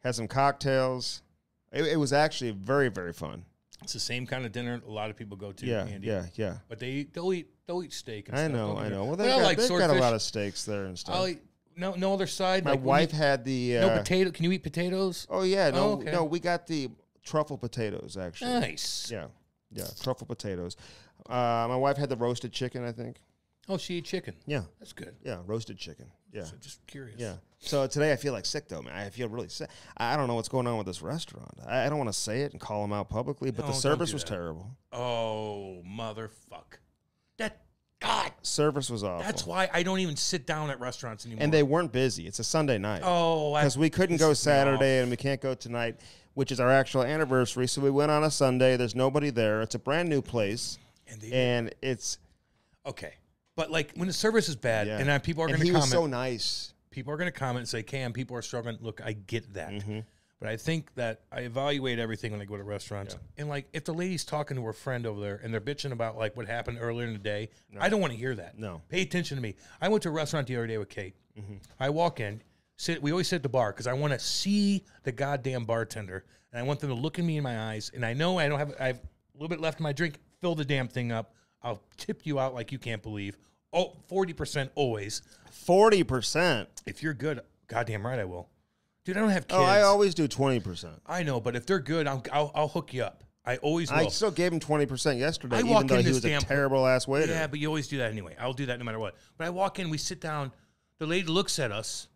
had some cocktails. It was actually very, very fun. It's the same kind of dinner a lot of people go to, Andy. Yeah. But they'll eat steak and I stuff. I know. Well, they've got a lot of steaks there and stuff. I'll eat, no other side. My wife had the... no potato. Can you eat potatoes? Oh, yeah. No, okay. No, we got the truffle potatoes, actually. Nice. Yeah, truffle potatoes. My wife had the roasted chicken, I think. Oh, she ate chicken. Yeah. That's good. Yeah, roasted chicken. Yeah. So just curious. Yeah. So today I feel like sick, though, man. I feel really sick. I don't know what's going on with this restaurant. I don't want to say it and call them out publicly, but the service was terrible. Oh, motherfuck. God. Service was awful. That's why I don't even sit down at restaurants anymore. And they weren't busy. It's a Sunday night. Oh, because we couldn't go Saturday and we can't go tonight, which is our actual anniversary. So we went on a Sunday. There's nobody there. It's a brand new place, and it's okay. But like when the service is bad, and people are going to comment. He was so nice. People are going to comment and say, "Cam, people are struggling." Look, I get that. But I think that I evaluate everything when I go to restaurants. Yeah. And, like, if the lady's talking to her friend over there and they're bitching about, like, what happened earlier in the day, I don't want to hear that. No. Pay attention to me. I went to a restaurant the other day with Kate. I walk in. We always sit at the bar because I want to see the goddamn bartender. And I want them to look at me in my eyes. And I know I have a little bit left in my drink. Fill the damn thing up. I'll tip you out like you can't believe. Oh, 40% always. 40%? If you're good, goddamn right I will. Dude, I don't have kids. Oh, I always do 20%. I know, but if they're good, I'll hook you up. I always will. I still gave him 20% yesterday, even though he was a terrible-ass waiter. Yeah, but you always do that anyway. I'll do that no matter what. But I walk in, we sit down. The lady looks at us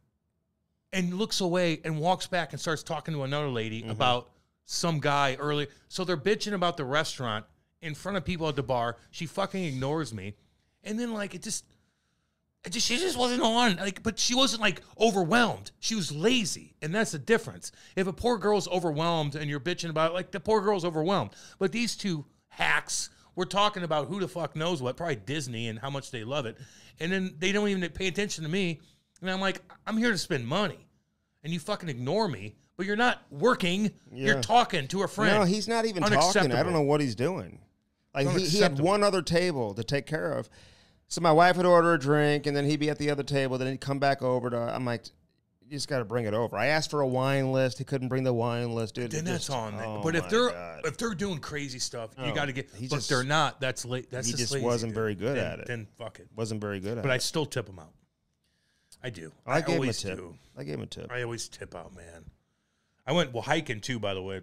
and looks away and walks back and starts talking to another lady about some guy earlier. So they're bitching about the restaurant in front of people at the bar. She fucking ignores me. And then, like, she just wasn't on, like, but she wasn't, like, overwhelmed. She was lazy, and that's the difference. If a poor girl's overwhelmed and you're bitching about it, like, the poor girl's overwhelmed. But these two hacks were talking about who the fuck knows what, probably Disney and how much they love it, and then they don't even pay attention to me, and I'm like, I'm here to spend money, and you fucking ignore me, but you're not working. Yeah. You're talking to a friend. No, he's not even talking. I don't know what he's doing. Like, he had one other table to take care of. So my wife would order a drink, and then he'd be at the other table. Then he'd come back over to. I'm like, You just got to bring it over. I asked for a wine list. He couldn't bring the wine list, dude. Then that's on there. Oh but if they're doing crazy stuff, you got to get. But just, they're not. That's late. That's he just just wasn't very good then, at it. Then fuck it. Wasn't very good at it. But I still tip them out. I do. I gave him a always tip. do. I gave him a tip. I always tip out, man. I went hiking too, by the way.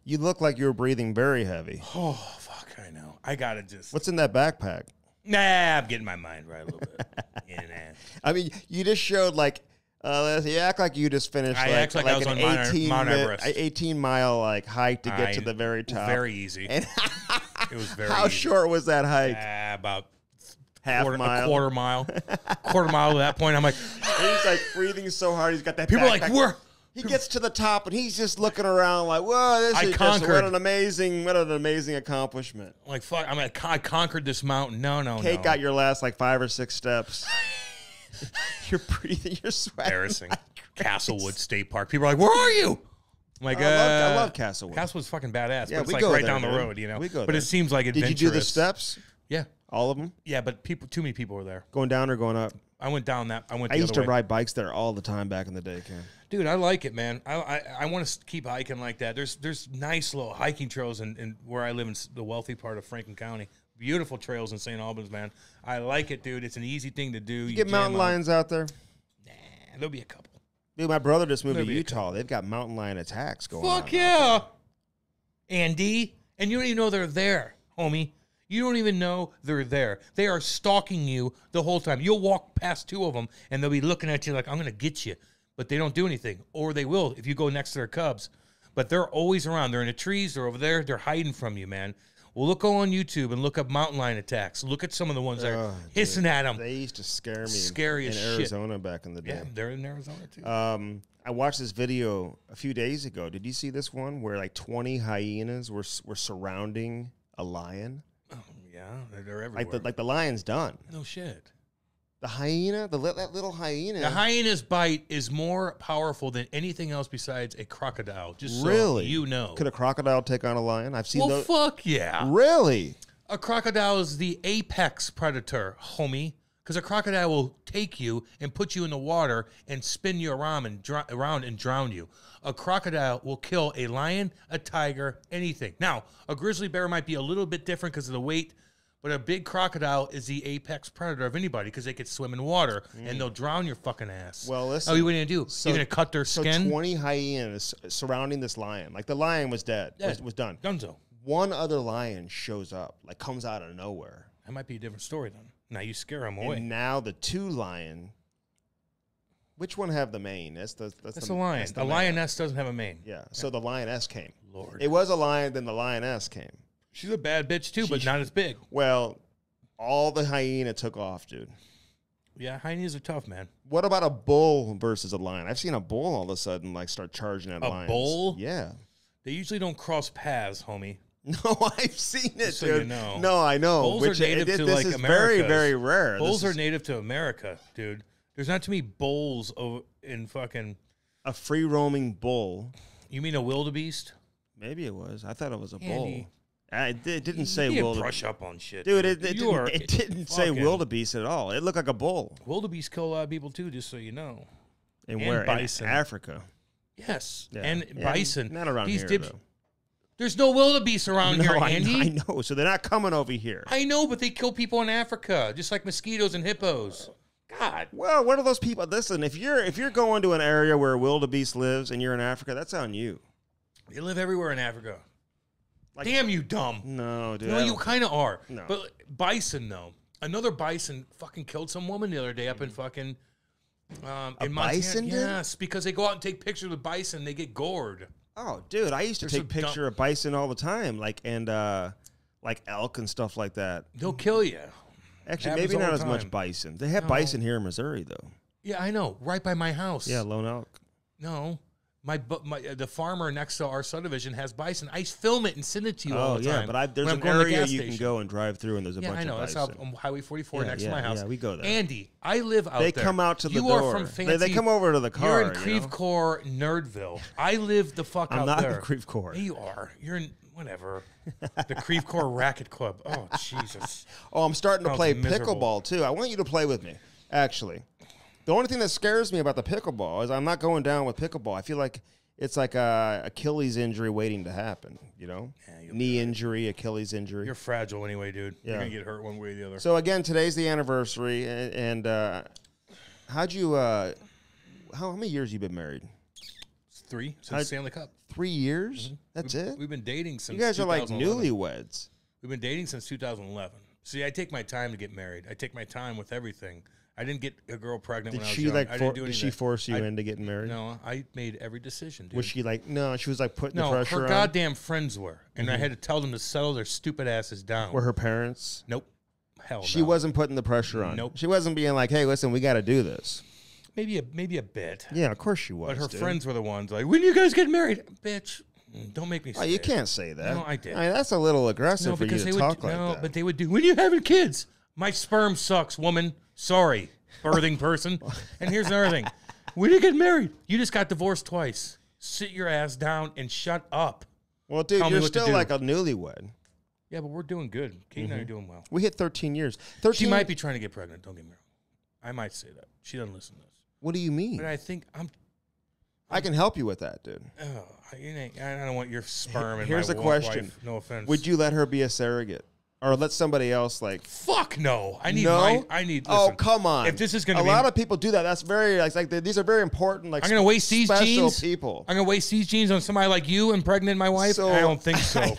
You look like you were breathing very heavy. Oh fuck! I know. I gotta just. What's in that backpack? Nah, I'm getting my mind right a little bit. Yeah, nah. I mean, you just showed like. You act like you just finished. I act like I was an on Mount Everest. 18-mile hike to get to the very top. Very easy. And it was very. How easy. short was that hike? About Half mile. A quarter mile. Quarter mile at that point. I'm like, he's like breathing so hard. He's got that. People are backpack. like, where? He gets to the top and he's just looking around like, whoa, this is just what an amazing accomplishment. Like, fuck, I conquered this mountain. No. Kate got your last like 5 or 6 steps. You're breathing, you're sweating. Embarrassing. Like Castlewood State Park. People are like, where are you? I'm like, I love Castlewood. Castlewood's fucking badass. Yeah, but it's we like go right there, down the dude. road, you know. We go but there. it seems like adventurous. Did you do the steps? Yeah. All of them? Yeah, but too many people were there. Going down or going up? I went down that. I used to ride bikes there all the time back in the day, Ken. Dude, I like it, man. I want to keep hiking like that. There's nice little hiking trails in where I live in the wealthy part of Franklin County. Beautiful trails in St. Albans, man. I like it, dude. It's an easy thing to do. You get mountain lions out there? Nah, there'll be a couple. Dude, my brother just moved to Utah. They've got mountain lion attacks going on. Fuck yeah. Andy. And you don't even know they're there, homie. You don't even know they're there. They are stalking you the whole time. You'll walk past 2 of them, and they'll be looking at you like, I'm going to get you. But they don't do anything. Or they will if you go next to their cubs. But they're always around. They're in the trees. They're over there. They're hiding from you, man. Well, go on YouTube and look up mountain lion attacks. Look at some of the ones that are hissing at them. They used to scare me Scary as shit. Arizona back in the day. Yeah, they're in Arizona, too. I watched this video a few days ago. Did you see this one where like 20 hyenas were surrounding a lion? Oh, yeah, they're everywhere. Like the lion's done. No shit. The hyena, that little hyena. The hyena's bite is more powerful than anything else besides a crocodile. Just really, so you know. Could a crocodile take on a lion? I've seen those. Well, fuck yeah. Really? A crocodile is the apex predator, homie. Because a crocodile will take you and put you in the water and spin you around and drown you. A crocodile will kill a lion, a tiger, anything. Now, a grizzly bear might be a little bit different because of the weight, but a big crocodile is the apex predator of anybody because they could swim in water and they'll drown your fucking ass. Well, listen. Oh, what are you going to do? You're going to cut their skin? So 20 hyenas surrounding this lion. Like the lion was dead. Was done. Dunzo. One other lion shows up, like comes out of nowhere. That might be a different story then. Now you scare them away. And now the 2 lion. Which one have the mane? That's the lion. That's the lioness doesn't have a mane. Yeah. So the lioness came. Lord. It was a lion, then the lioness came. She's a bad bitch too, but not as big. Well, all the hyena took off, dude. Yeah, hyenas are tough, man. What about a bull versus a lion? I've seen a bull all of a sudden like start charging at lions. A bull? Yeah. They usually don't cross paths, homie. No, I've seen it, so dude. You know. No, I know. Bulls are native to this like is America. very, very rare. Bulls are native to America, dude. There's not too many bulls in fucking... A free-roaming bull. You mean a wildebeest? Maybe it was. I thought it was a Andy. bull. It didn't say wildebeest. wildebeest. Brush up on shit. Dude, it didn't say fucking... wildebeest at all. It looked like a bull. Wildebeest kill a lot of people too, just so you know. And where? Bison. In Africa. Yes. Yeah. And bison. Not around here, though. There's no wildebeest around here, Andy. I know. So they're not coming over here. I know, but they kill people in Africa, just like mosquitoes and hippos. God. Well, what are those people? Listen, if you're going to an area where a wildebeest lives and you're in Africa, that's on you. They live everywhere in Africa. Like, damn you, dumb. No, dude. No, you kind of are. No. But bison, though. Another bison fucking killed some woman the other day up in fucking... in Montana. Bison did? Yes, because they go out and take pictures with bison, they get gored. Oh, dude, I used to take picture of bison all the time, like elk and stuff like that. They'll kill you. Actually, maybe not as much bison. They have bison here in Missouri, though. Yeah, I know. Right by my house. Yeah, Lone Elk. No. The farmer next to our subdivision has bison. I film it and send it to you all the time. Yeah, but there's an area you can go and drive through, and there's a bunch of bison. That's out on Highway 44 next to my house. Yeah, we go there. Andy, I live out there. They come out to the door. You are from fancy. They come over to the car. You're in Creve Coeur, Nerdville. I live the fuck out there. I'm not in Creve Coeur. You are. You're in, whatever. The Creve Coeur Racket Club. Oh, Jesus. Oh, I'm starting to play pickleball, too. I want you to play with me, actually. The only thing that scares me about the pickleball is I'm not going down with pickleball. I feel like it's like a Achilles injury waiting to happen, you know? Yeah, knee injury, Achilles injury. You're fragile anyway, dude. Yeah. You're going to get hurt one way or the other. So, again, today's the anniversary. And how'd you how many years you been married? 3 since Stanley Cup. 3 years? Mm-hmm. That's it? We've been dating since 2011. You guys are like newlyweds. We've been dating since 2011. See, I take my time to get married. I take my time with everything. I didn't get a girl pregnant when I was young. Did she force you into getting married? No, I made every decision, dude. Was she like, no, she was like putting the pressure on? No, her goddamn friends were. And I had to tell them to settle their stupid asses down. Were her parents? Nope. Hell She wasn't putting the pressure on. Nope. She wasn't being like, hey, listen, we got to do this. Maybe a bit. Yeah, of course she was. But her friends were the ones like, when you guys get married? Bitch, don't make me say you can't say that. No, I did. I mean, that's a little aggressive for you to talk like that. No, but they would do, when you having kids? My sperm sucks, woman. Sorry, birthing person. And here's another thing. When you get married, you just got divorced twice. Sit your ass down and shut up. Well, dude, you're still like a newlywed. Yeah, but we're doing good. Kate and I are doing well. We hit 13 years. She might be trying to get pregnant. Don't get me wrong. I might say that. She doesn't listen to this. What do you mean? But I think I can help you with that, dude. Oh, I don't want your sperm in Here's my the question. wife. No offense. Would you let her be a surrogate? Or let somebody else like? Fuck no! I need. Listen, oh, come on! If this is going to be a lot of people do that. That's very these are very important. Like I'm going to waste these genes. People. I'm going to waste these genes on somebody like you impregnate my wife. I don't think so.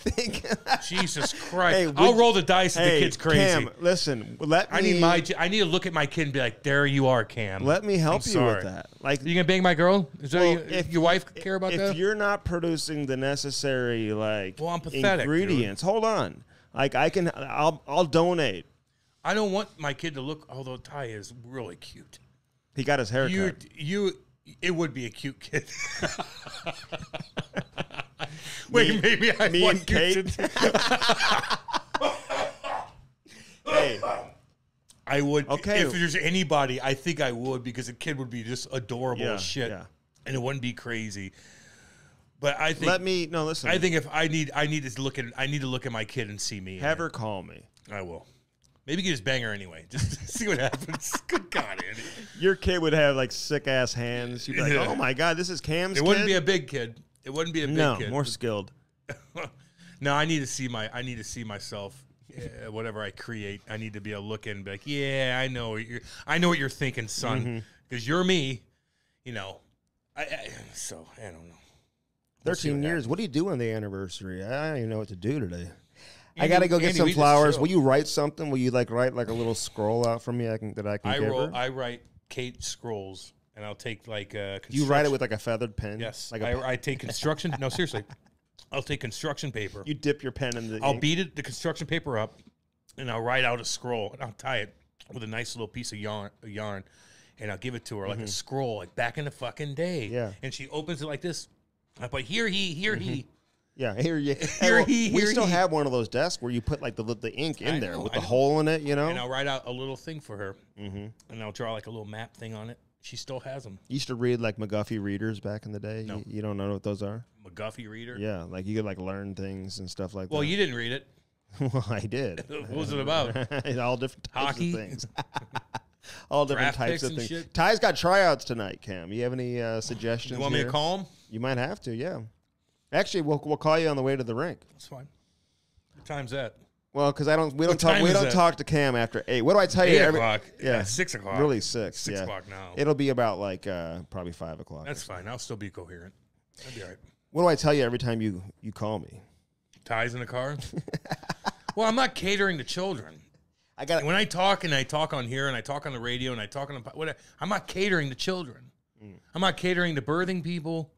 Jesus Christ! Hey, I'll roll the dice if the kid's crazy. Cam, listen. I need to look at my kid and be like, "There you are, Cam." Let me help you with that. Like, are you going to bang my girl? Is if your wife care about that? If you're not producing the necessary I'm pathetic, ingredients, hold on. Like I'll donate. I don't want my kid to look. Although Ty is really cute. He got his hair cut. It would be a cute kid. Wait, maybe I want Kate. Hey, I would. Okay, if there's anybody, I think I would because the kid would be just adorable as shit, and it wouldn't be crazy. But I think listen. I think if I need to look at my kid and see me. Have her call me. I will. Maybe you can just bang her anyway. Just see what happens. Good God, Andy. Your kid would have like sick ass hands. You'd be like, oh my God, this is Cam's kid. It wouldn't be a big kid. It wouldn't be a big kid. No, more skilled. No, I need to see myself. Whatever I create, I need to be able to look in and be like, yeah, I know what you're thinking, son. Because you're me. You know. So I don't know. 13 years. What do you do on the anniversary? I don't even know what to do today. I got to go get some flowers. Will you write something? Will you write like a little scroll out for me that I can give her? I write Kate scrolls, and I'll take like you write it with like a feathered pen? Yes. I take construction. No, seriously. I'll take construction paper. You dip your pen in the I'll beat the construction paper up, and I'll write out a scroll, and I'll tie it with a nice little piece of yarn, and I'll give it to her like a scroll, like back in the fucking day. Yeah. And she opens it like this. But here he. Yeah, we still have one of those desks where you put like the ink in there with the hole in it, you know? And I'll write out a little thing for her, and I'll draw like a little map thing on it. She still has them. You used to read like McGuffey readers back in the day? No. You don't know what those are? McGuffey reader? Yeah, like you could like learn things and stuff like that. Well, you didn't read it. Well, I did. What was it about? All different types Hockey? of things. All different types of things. Shit? Ty's got tryouts tonight, Cam. You have any suggestions? You want me to call him? You might have to, yeah. Actually, we'll call you on the way to the rink. That's fine. What time's that? Well, because we don't talk to Cam after 8. What do I tell you? 8 o'clock. Yeah, 6 o'clock. Really 6. 6 o'clock now. It'll be about like probably 5 o'clock. That's fine. I'll still be coherent. That'll be all right. What do I tell you every time you call me? Ty's in the car. Well, I'm not catering to children. When I talk on here and I talk on the radio and I talk on the I'm not catering to children. I'm not catering to birthing people.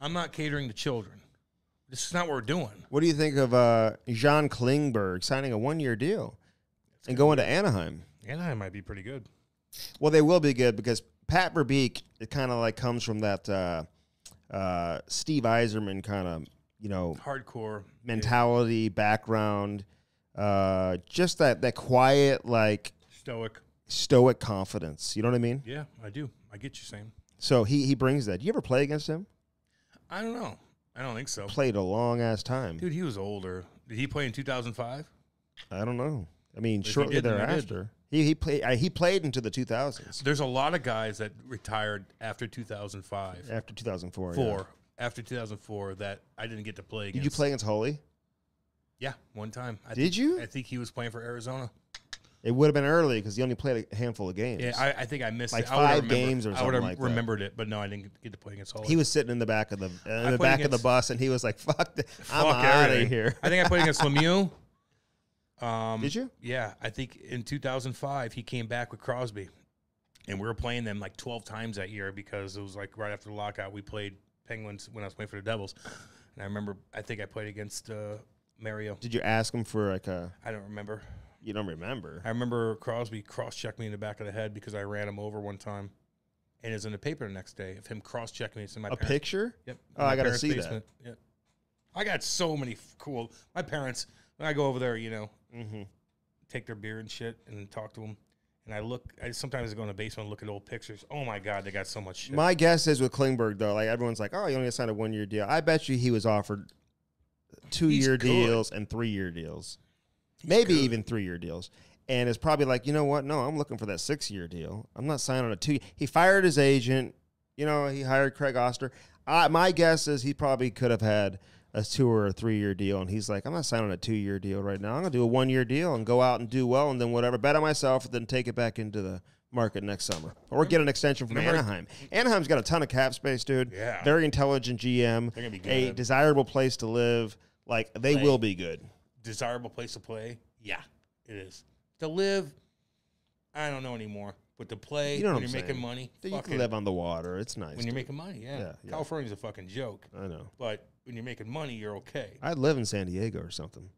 I'm not catering to children. This is not what we're doing. What do you think of John Klingberg signing a 1-year deal and going to Anaheim? Anaheim might be pretty good. Well, they will be good because Pat Verbeek, it kind of like comes from that Steve Yzerman kind of, hardcore mentality, background, just that quiet, like stoic confidence. You know what I mean? Yeah, I do. I get you saying. So he brings that. Do you ever play against him? I don't know. I don't think so. Played a long-ass time. Dude, he was older. Did he play in 2005? I don't know. I mean, shortly thereafter. He played into the 2000s. There's a lot of guys that retired after 2005. After 2004. After 2004 that I didn't get to play against. Did you play against Holy? Yeah, one time. I think he was playing for Arizona. It would have been early because he only played a handful of games. Yeah, I think I missed like it. 5 games or something like that. I would have remembered it, but no, I didn't get to play against Holy. He was sitting in the back of the bus, and he was like, "Fuck, I'm out of here." I think I played against Lemieux. Did you? Yeah, I think in 2005 he came back with Crosby, and we were playing them like 12 times that year because it was like right after the lockout. We played Penguins when I was playing for the Devils, and I remember I think I played against Mario. Did you ask him for like a? I don't remember. You don't remember? I remember Crosby cross-checked me in the back of the head because I ran him over one time, and it's in the paper the next day of him cross-checking me. It's in my parents' picture. Yep. Oh, I gotta see that. Yep. I got so many cool. My parents, when I go over there, take their beer and shit and talk to them. And I sometimes go in the basement and look at old pictures. Oh my God, they got so much shit. My guess is with Klingberg though, like everyone's like, oh, you only signed a 1-year deal. I bet you he was offered 2-year deals and 3-year deals, maybe even 3-year deals. And it's probably like, you know what? No, I'm looking for that 6-year deal. I'm not signing on a 2. He fired his agent. He hired Craig Oster. My guess is he probably could have had a 2 or a 3-year deal, and he's like, I'm not signing a 2-year deal right now. I'm going to do a 1-year deal and go out and do well, and then whatever, bet on myself, and then take it back into the market next summer. Or get an extension from Anaheim. Anaheim's got a ton of cap space, dude. Yeah. Very intelligent GM. They're going to be good. A desirable place to live. Like, they will be good. Desirable place to play? Yeah, it is. To live, I don't know anymore. But to play, when you're making money, you can live on the water. It's nice. When you're making money, yeah. California's a fucking joke. I know. But when you're making money, you're okay. I'd live in San Diego or something.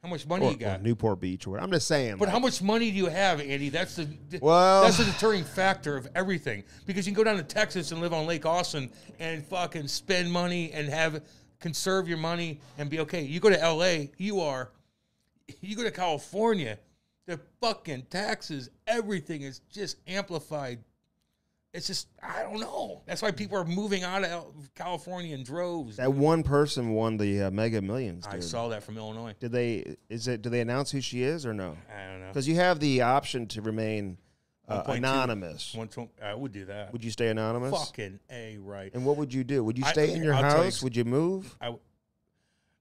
How much money you got? Or Newport Beach or what? I'm just saying. But how much money do you have, Andy? That's the deterring factor of everything. Because you can go down to Texas and live on Lake Austin and fucking spend money and conserve your money and be okay. You go to L.A., you go to California, the fucking taxes, everything is just amplified. It's just, I don't know. That's why people are moving out of California in droves. That one person won the Mega Millions, dude. I saw that from Illinois. Do they announce who she is or no? I don't know. Because you have the option to remain anonymous. I would do that. Would you stay anonymous? Fucking A, right. And what would you do? Would you stay in your house? Would you move?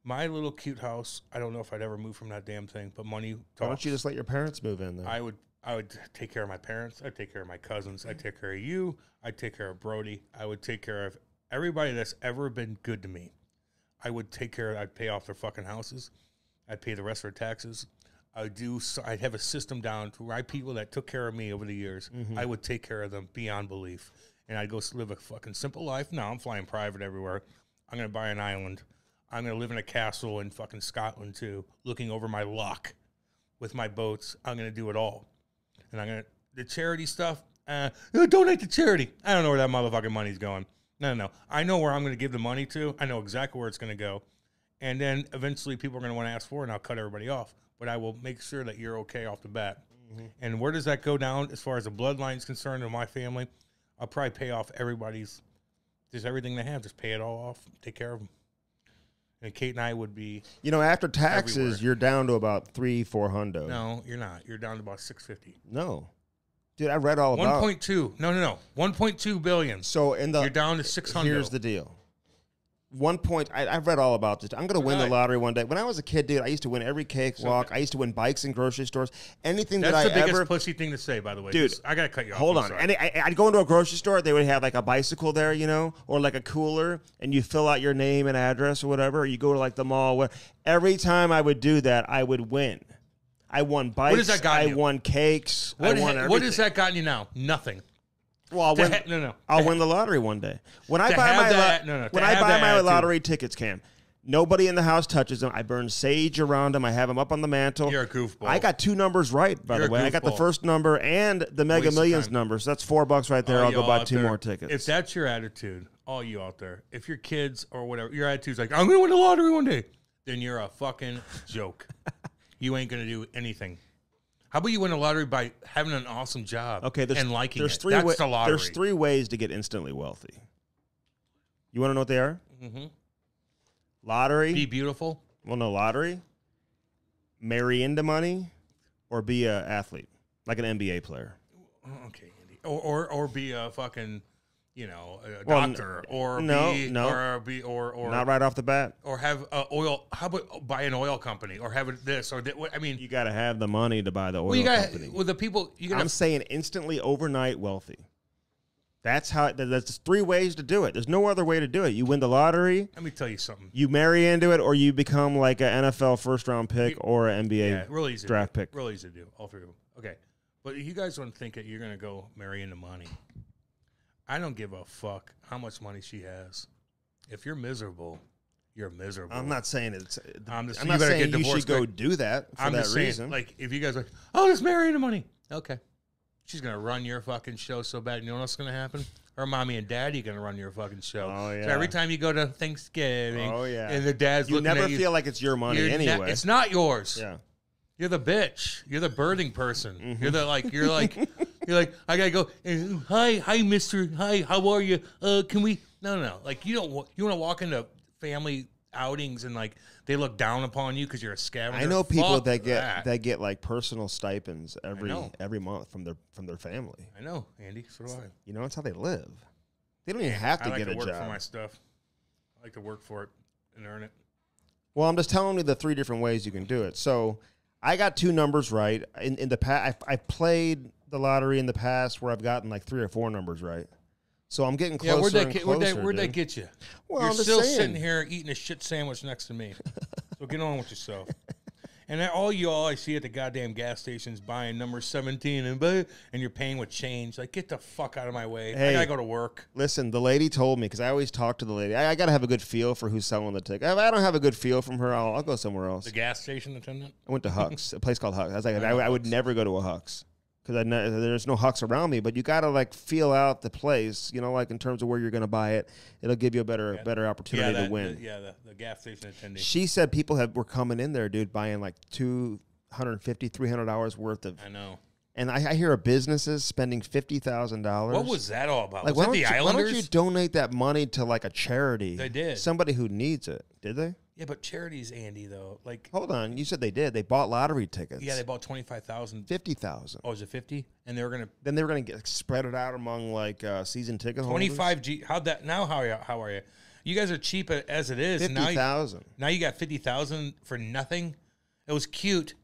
My little cute house, I don't know if I'd ever move from that damn thing, but money talks. Why don't you just let your parents move in there? I would take care of my parents. I'd take care of my cousins. I'd take care of you. I'd take care of Brody. I would take care of everybody that's ever been good to me. I'd pay off their fucking houses. I'd pay the rest of their taxes. I'd have a system down to where people that took care of me over the years, I would take care of them beyond belief. And I'd go live a fucking simple life. No, I'm flying private everywhere. I'm going to buy an island. I'm going to live in a castle in fucking Scotland, too, looking over my loch with my boats. I'm going to do it all. And the charity stuff, donate to charity. I don't know where that motherfucking money's going. No. I know where I'm going to give the money to. I know exactly where it's going to go. And then eventually people are going to want to ask for it, and I'll cut everybody off. But I will make sure that you're okay off the bat. Mm-hmm. And where does that go down as far as the bloodline is concerned in my family? I'll probably pay off just everything they have. Just pay it all off. Take care of them. And Kate and I would be after taxes, everywhere. You're down to about $300-400. No, you're not. You're down to about $650. No. Dude, I read all about 1.2. No. 1.2 billion. So you're down to 600. Here's the deal. I've read all about this. I'm going to win the lottery one day. When I was a kid, dude, I used to win every cakewalk. I used to win bikes in grocery stores. Anything That's that the biggest pussy thing to say, by the way. Dude, I got to cut you off. Hold on. And I'd go into a grocery store. They would have like a bicycle there, or like a cooler, and you fill out your name and address or whatever. Or you go to like the mall. Every time I would do that, I would win. I won bikes. What has that gotten you? I won cakes. I won everything. What has that gotten you now? Nothing. Well, I'll win the lottery one day. When I buy my lottery tickets, Cam, nobody in the house touches them. I burn sage around them. I have them up on the mantle. You're a goofball. I got 2 numbers right, by the way. I got the first number and the Mega Millions number. So that's $4 right there. I'll go buy 2 more tickets. If that's your attitude, all you out there, if your kids or whatever, your attitude's like, I'm going to win the lottery one day, then you're a fucking joke. You ain't going to do anything. How about you win the lottery by having an awesome job and liking it? That's the lottery. There's 3 ways to get instantly wealthy. You want to know what they are? Mm-hmm. Lottery. Be beautiful. Well, no, lottery. Marry into money or be an athlete. Like an NBA player. Okay, Andy. Or be a fucking, a doctor, or not right off the bat, or have oil. How about buy an oil company, or have this or that? I mean, you got to have the money to buy the oil company. Well, the people I'm saying instantly overnight wealthy. That's how. That's 3 ways to do it. There's no other way to do it. You win the lottery. Let me tell you something. You marry into it, or you become like an NFL first-round pick or an NBA real easy draft pick. Real easy to do. All 3 of them. Okay, but you guys don't think that you're gonna go marry into money. I don't give a fuck how much money she has. If you're miserable, you're miserable. I'm not saying it's. I'm not saying you should go do that for that reason. Like, if you guys are like, oh, just marry into money. Okay. She's going to run your fucking show so bad. You know what's going to happen? Her mommy and daddy going to run your fucking show. Oh, yeah. So every time you go to Thanksgiving, and the dad's looking at you, feel like it's your money anyway. It's not yours. Yeah. You're the bitch. You're the birthing person. Mm-hmm. You're like, I gotta go. Hi, Mister. Hi, how are you? Can we? No. Like, you want to walk into family outings and like they look down upon you because you're a scavenger. I know people that get like personal stipends every month from their family. I know, Andy. So do I. You know, that's how they live. They don't even have to get a job. I like to work for my stuff. I like to work for it and earn it. Well, I'm just telling you the 3 different ways you can do it. So I got 2 numbers right in the past. I played the lottery in the past where I've gotten like 3 or 4 numbers right. So I'm getting closer and closer. Where'd that get you? Well, you're still sitting here eating a shit sandwich next to me. So get on with yourself. And all I see at the goddamn gas stations buying number 17 and you're paying with change. Like, get the fuck out of my way. Hey, I gotta go to work. Listen, the lady told me, because I always talk to the lady. I gotta have a good feel for who's selling the ticket. If I don't have a good feel from her, I'll go somewhere else. The gas station attendant? I went to Huck's, a place called Huck's. I was like, I would never go to a Huck's. Because there's no Hucks around me, but you got to like feel out the place, like in terms of where you're going to buy it. It'll give you a better opportunity to win. The gas station attendant. She said people were coming in there, dude, buying like $250, $300 worth of. I know. And I hear of businesses spending $50,000. What was that all about? Like, was it the Islanders? Why don't you donate that money to like a charity? They did. Somebody who needs it. Did they? Yeah, but charities, Andy, though, like, hold on, you said they did. They bought lottery tickets. Yeah, they bought 25,000, 50,000. Oh, is it 50? And they were gonna get spread it out among like season ticket 25 G. How'd that? Now how are you? You guys are cheap as it is. 50,000. Now you got 50,000 for nothing. It was cute.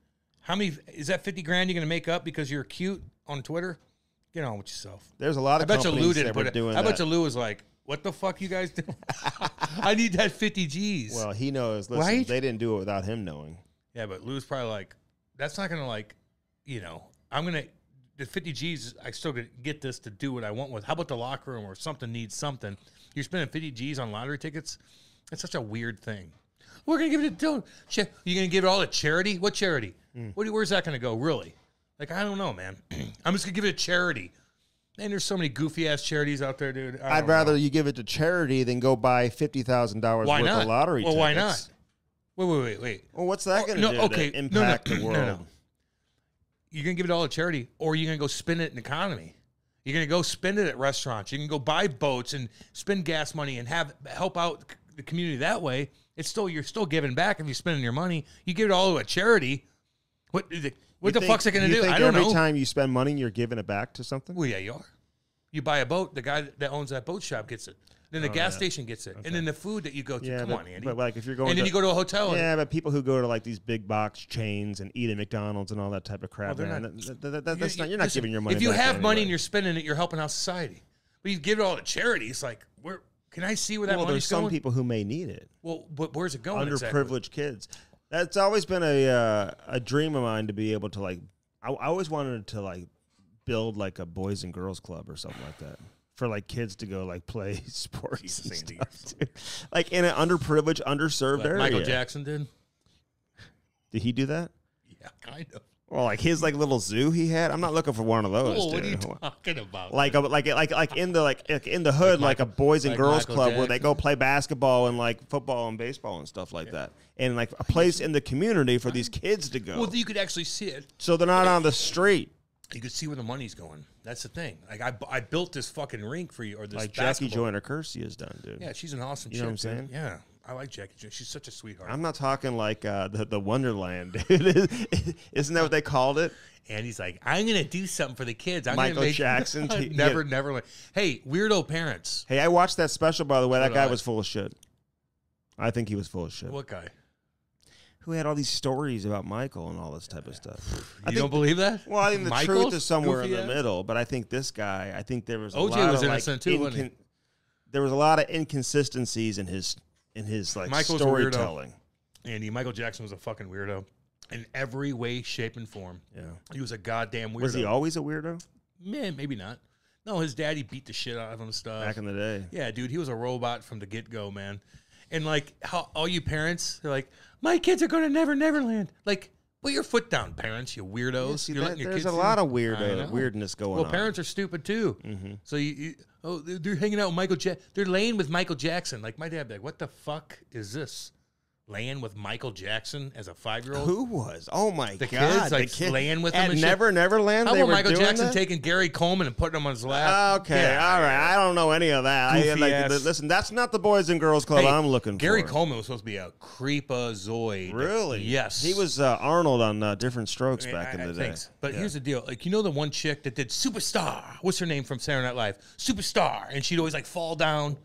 How many is that? 50 grand you're gonna make up because you're cute on Twitter? Get on with yourself. There's a lot of companies that were doing that. I bet you Lou was like, what the fuck you guys doing? I need that 50 G's. Well, he knows. Listen, right? They didn't do it without him knowing. Yeah, but Lou's probably like, that's not going to I'm going to, the 50 G's, I still get this to do what I want with. How about the locker room or something needs something? You're spending 50 G's on lottery tickets? That's such a weird thing. We're going to give it to, you're going to give it all to charity? What charity? Where's that going to go, really? Like, I don't know, man. I'm just going to give it to charity. And there's so many goofy-ass charities out there, dude. I'd rather you give it to charity than go buy $50,000 worth of lottery tickets. Well, why not? Wait. Well, what's that going to do to impact the world? No. You're going to give it all to charity, or you're going to go spend it in the economy. You're going to go spend it at restaurants. You can go buy boats and spend gas money and help out the community that way. You're still giving back if you're spending your money. You give it all to a charity. What the fuck's it going to do? I don't know. Every time you spend money, you're giving it back to something? Well, yeah, you are. You buy a boat, the guy that owns that boat shop gets it. Then the gas station gets it. Okay. And then the food that you go to. Yeah, Come on, Andy. But like if you're going and then you go to a hotel. Yeah, but people who go to like these big box chains and eat at McDonald's and all that type of crap, you're not giving your money back. If you have money and you're spending it, you're helping out society. But you give it all to charity, it's like, can I see where that money's going? Well, there's some people who may need it. Well, but where's it going? Underprivileged kids. That's always been a dream of mine to be able to like. I always wanted to like build like a boys and girls club or something like that for like kids to go like play sports and stuff, dude. Like in an underprivileged, underserved area. Michael Jackson did. Did he do that? Yeah, kind of. Well, like his like little zoo he had. I'm not looking for one of those. Oh, what are you talking about? Like in the hood, like a boys and girls club where they go play basketball and like football and baseball and stuff like that, and like a place in the community for these kids to go. Well, you could actually see it, so they're not on the street. You could see where the money's going. That's the thing. Like I built this fucking rink for you, or this like basketball. Jackie Joyner Kersey has done, dude. Yeah, she's an awesome. You know what I'm saying? Yeah, I like Jackie Jones. She's such a sweetheart. I'm not talking like the Wonderland, dude. Isn't that what they called it? And he's like, I'm going to do something for the kids. I'm Michael gonna make Jackson. never. Hey, weirdo parents. Hey, I watched that special, by the way. That guy was full of shit. I think he was full of shit. What guy? Who had all these stories about Michael and all this type of stuff. You don't believe that? Well, I think the truth is somewhere in the middle, but I think this guy, I think there was a lot was of innocent too, wasn't he? There was a lot of inconsistencies in his like Michael's storytelling. Andy, Michael Jackson was a fucking weirdo in every way, shape, and form. Yeah. He was a goddamn weirdo. Was he always a weirdo? Man, maybe not. No, his daddy beat the shit out of him and stuff. Back in the day. Yeah, dude, he was a robot from the get-go, man. And, like, how all you parents, they're like, my kids are going to Neverland. Like, put your foot down, parents, you weirdos. Yeah, see, You're letting your there's kids a lot of weirdness going on. Well, parents are stupid, too. Mm-hmm. So, they're hanging out with Michael Jackson. They're laying with Michael Jackson. Like, my dad would be like, what the fuck is this? Laying with Michael Jackson as a 5-year-old? Who was? Oh, my the God. Kids, like, the kids laying with him at and Neverland? How they about were Michael doing Jackson that? taking Gary Coleman and putting him on his lap? Okay, all right. I don't know any of that. Listen, that's not the Boys and Girls Club I'm looking Gary for. Coleman was supposed to be a creepazoid. Really? Yes. He was Arnold on Different Strokes back in the day. Thanks. But here's the deal. Like, you know the one chick that did Superstar? What's her name from Saturday Night Live? Superstar. And she'd always, like, fall down.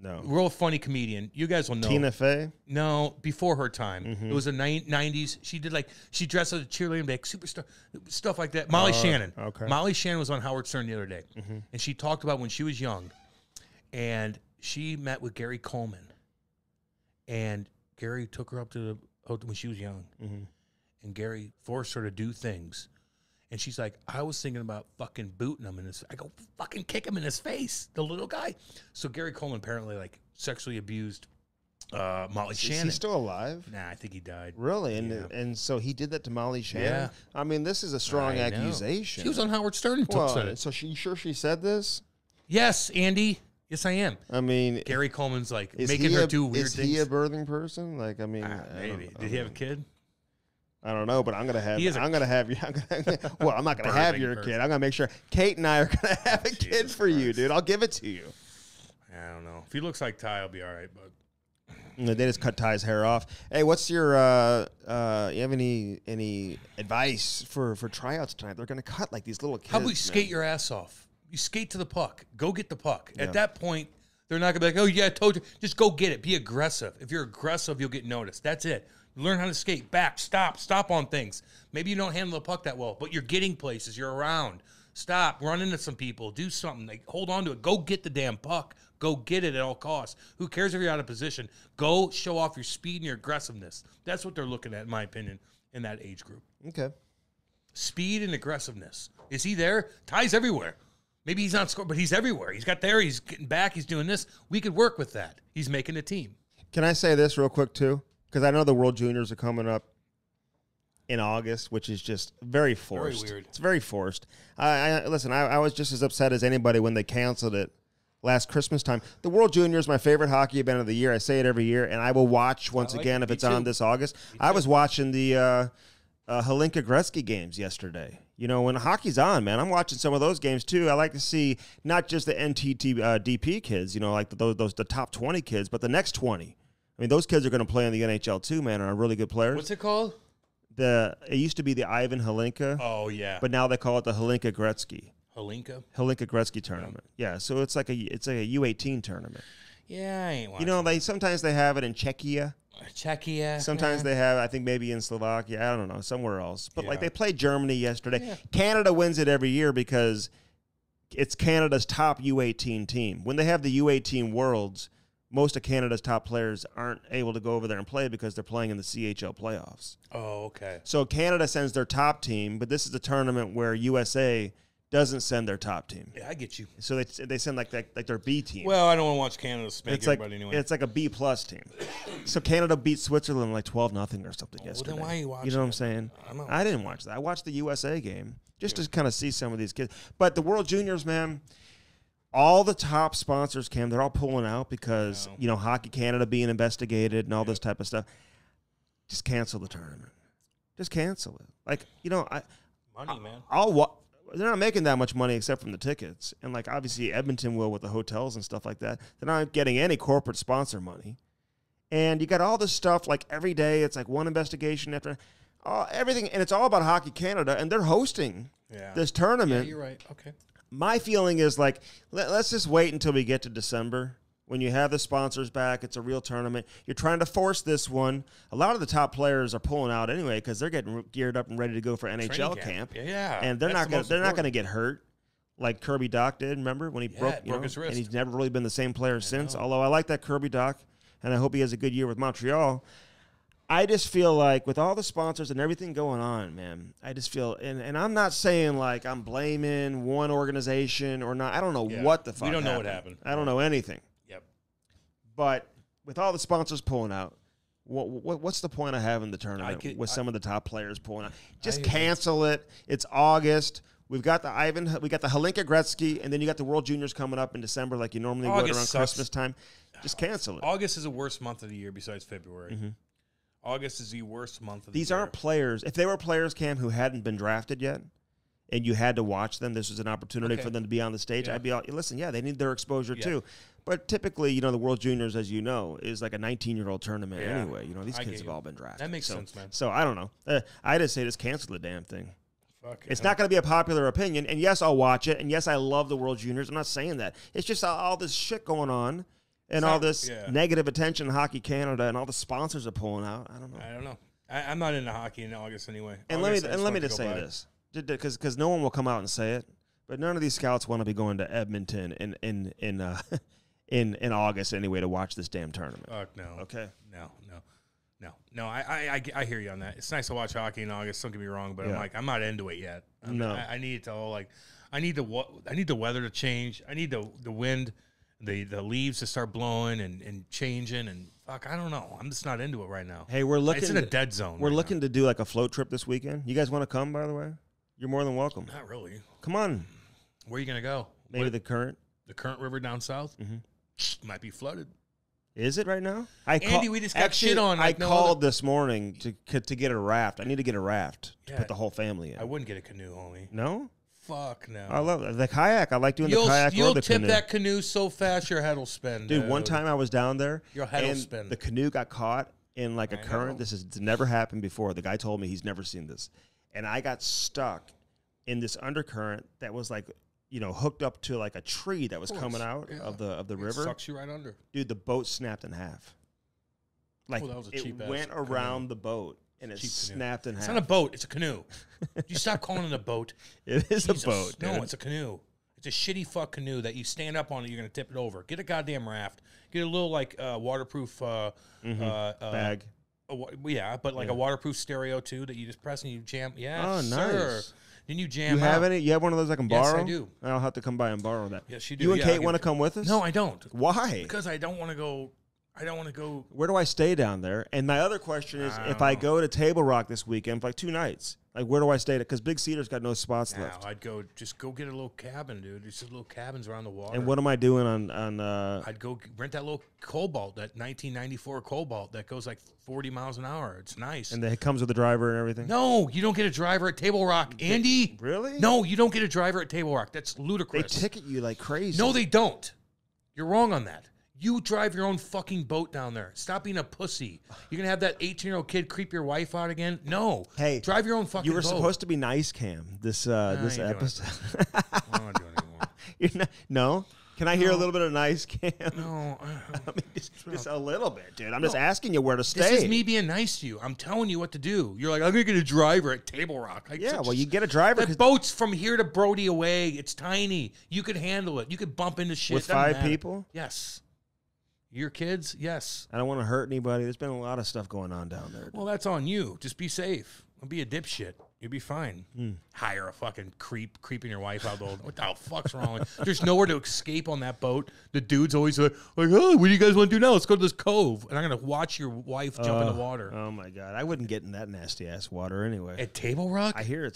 No. Real funny comedian. You guys will know. Tina Fey? No, before her time. Mm-hmm. It was the 90s. She did she dressed as a cheerleader, like Superstar, stuff like that. Molly Shannon. Okay. Molly Shannon was on Howard Stern the other day. Mm-hmm. And she talked about when she was young. And she met with Gary Coleman. And Gary took her up to the hotel when she was young. Mm-hmm. And Gary forced her to do things. And she's like, I was thinking about fucking booting him in his. I go, fucking kick him in his face, the little guy. So Gary Coleman apparently sexually abused Molly Shannon. Is he still alive? Nah, I think he died. Really? And so he did that to Molly Shannon? Yeah. I mean, this is a strong accusation. She was on Howard Stern and said it. So she said this? Yes, Andy. Yes, I am. I mean, Gary Coleman's making her do weird things. Is he a birthing person? Like, I mean, maybe. Did he have a kid? I don't know, but I'm gonna have. I'm not gonna have your person. kid. I'm gonna make sure Kate and I are gonna have a kid for you, dude. I'll give it to you. I don't know. If he looks like Ty, I'll be all right. But they just cut Ty's hair off. Hey, what's your? You have any advice for tryouts tonight? They're gonna cut like these little kids. How about you skate your ass off? You skate to the puck. Go get the puck. At that point, they're not gonna be like, oh yeah, I told you. Just go get it. Be aggressive. If you're aggressive, you'll get noticed. That's it. Learn how to skate back, stop on things. Maybe you don't handle the puck that well, but you're getting places, you're around. Stop, run into some people, do something. Hold on to it. Go get the damn puck. Go get it at all costs. Who cares if you're out of position? Go show off your speed and your aggressiveness. That's what they're looking at, in my opinion, in that age group. Okay. Speed and aggressiveness. Is he there? Ty's everywhere. Maybe he's not scoring, but he's everywhere. He's got there, he's getting back, he's doing this. We could work with that. He's making a team. Can I say this real quick, too? Because I know the World Juniors are coming up in August, which is just very forced. Very weird. It's very forced. Listen, I was just as upset as anybody when they canceled it last Christmas time. The World Juniors, my favorite hockey event of the year. I say it every year, and I will watch once again if it's on this August. I was watching the Hlinka Gretzky games yesterday. You know, when hockey's on, man, I'm watching some of those games too. I like to see not just the NTT DP kids, you know, like the top 20 kids, but the next 20. I mean, those kids are going to play in the NHL too, man, and are really good players. What's it called? It used to be the Ivan Hlinka. Oh, yeah. But now they call it the Hlinka Gretzky. Hlinka Gretzky tournament. Yeah, so it's like a U18 tournament. Yeah, I ain't watching. You know, sometimes they have it in Czechia. Sometimes they have, I think maybe in Slovakia. I don't know, somewhere else. But they played Germany yesterday. Yeah. Canada wins it every year because it's Canada's top U18 team. When they have the U18 Worlds, most of Canada's top players aren't able to go over there and play because they're playing in the CHL playoffs. Oh, okay. So Canada sends their top team, but this is a tournament where USA doesn't send their top team. Yeah, I get you. So they send like their B team. Well, I don't want to watch Canada spank everybody anyway. It's like a B+ team. So Canada beat Switzerland like 12-0 or something yesterday. Well, then why are you watching? You know what I'm saying? I didn't watch that. I watched the USA game just to kind of see some of these kids. But the World Juniors, man, all the top sponsors they're all pulling out because, you know, Hockey Canada being investigated and all this type of stuff. Just cancel the tournament. Just cancel it. Like, you know, money, man. They're not making that much money except from the tickets. And, like, obviously Edmonton will with the hotels and stuff like that. They're not getting any corporate sponsor money. And you got all this stuff, like every day, it's like one investigation after everything. And it's all about Hockey Canada, and they're hosting this tournament. Yeah, you're right. Okay. My feeling is like, let's just wait until we get to December. When you have the sponsors back, it's a real tournament. You're trying to force this one. A lot of the top players are pulling out anyway because they're getting geared up and ready to go for NHL camp. Yeah, and they're not going to get hurt like Kirby Dach did. Remember when he broke his wrist, and he's never really been the same player since. Although I like that Kirby Dach, and I hope he has a good year with Montreal. I just feel like with all the sponsors and everything going on, man, I just feel, and I'm not saying like I'm blaming one organization or not. I don't know what the fuck. We don't know what happened. I don't know anything. Yep. But with all the sponsors pulling out, what's the point of having the tournament with some of the top players pulling out? Just cancel it. It's August. We've got the Hlinka Gretzky, and then you got the World Juniors coming up in December like you normally would around Christmas time. Just cancel it. August is the worst month of the year besides February. Mm-hmm. August is the worst month of the year. These aren't players. If they were players, Cam, who hadn't been drafted yet, and you had to watch them, this was an opportunity for them to be on the stage, I'd be all, listen, they need their exposure too. But typically, the World Juniors, as you know, is like a 19-year-old tournament anyway. These kids have all been drafted. That makes sense, man. So I don't know. I just say just cancel the damn thing. It's not going to be a popular opinion. And yes, I'll watch it. And yes, I love the World Juniors. I'm not saying that. It's just all this shit going on. And all this negative attention in Hockey Canada, and all the sponsors are pulling out. I don't know. I'm not into hockey in August anyway. And let me just say this, because no one will come out and say it, but none of these scouts want to be going to Edmonton in August anyway to watch this damn tournament. No. Okay. No. I hear you on that. It's nice to watch hockey in August. Don't get me wrong, but I'm not into it yet. I need to I need the weather to change. I need the wind. The leaves to start blowing and changing, and fuck, I don't know. I'm just not into it right now. Hey, we're looking. It's in a dead zone. We're looking to do like a float trip this weekend. You guys want to come? By the way, you're more than welcome. Not really. Come on. Where are you gonna go? Maybe the Current. The Current River down south might be flooded. Is it right now? Andy, we just got shit on. I called this morning to get a raft. I need to get a raft to put the whole family in. I wouldn't get a canoe, homie. No. Fuck no. I love it. The kayak. I like doing the kayak or the canoe. You'll tip that canoe so fast your head will spin. Dude, one time I was down there, your head will spin. The canoe got caught in like a current. This has never happened before. The guy told me he's never seen this. And I got stuck in this undercurrent that was like, hooked up to like a tree that was coming out of the river. It sucks you right under. Dude, the boat snapped in half. Like, that was a cheap went around the boat. And it snapped in half. It's not a boat. It's a canoe. You stop calling it a boat. It is a boat. No, it's a canoe. It's a shitty fuck canoe that you stand up on it. You're going to tip it over. Get a goddamn raft. Get a little like waterproof bag. A waterproof stereo too that you just press and you jam. Yeah, oh, nice. Sir. Then you jam. You have any? You have one of those I can borrow? Yes, I do. I'll have to come by and borrow that. Yes, you do. You and Kate want to come with us? No, I don't. Why? Because I don't want to go. Where do I stay down there? And my other question is, if I go to Table Rock this weekend for like 2 nights, like where do I stay? Because Big Cedar's got no spots left. I'd go get a little cabin, dude. There's just little cabins around the water. And what am I doing on? I'd go rent that little Cobalt, that 1994 Cobalt that goes like 40 miles an hour. It's nice. And it comes with a driver and everything. No, you don't get a driver at Table Rock, Andy. Really? No, you don't get a driver at Table Rock. That's ludicrous. They ticket you like crazy. No, they don't. You're wrong on that. You drive your own fucking boat down there. Stop being a pussy. You're going to have that 18-year-old kid creep your wife out again? No. Hey. Drive your own fucking boat. You were supposed to be nice, Cam, this episode. I don't want to do it anymore. You're not, no? Can I hear a little bit of nice, Cam? No. I mean, just a little bit, dude. I'm just asking you where to stay. This is me being nice to you. I'm telling you what to do. You're like, I'm going to get a driver at Table Rock. You get a driver. That boat's from here to Brody away. It's tiny. You could handle it. You could bump into shit. With 5 people? Yes. Your kids? Yes. I don't want to hurt anybody. There's been a lot of stuff going on down there. Well, that's on you. Just be safe. Don't be a dipshit. You'll be fine. Hire a fucking creeping your wife out. What the fuck's wrong? There's nowhere to escape on that boat. The dude's always like, oh, what do you guys want to do now? Let's go to this cove. And I'm going to watch your wife jump in the water. Oh, my God. I wouldn't get in that nasty-ass water anyway. At Table Rock? I hear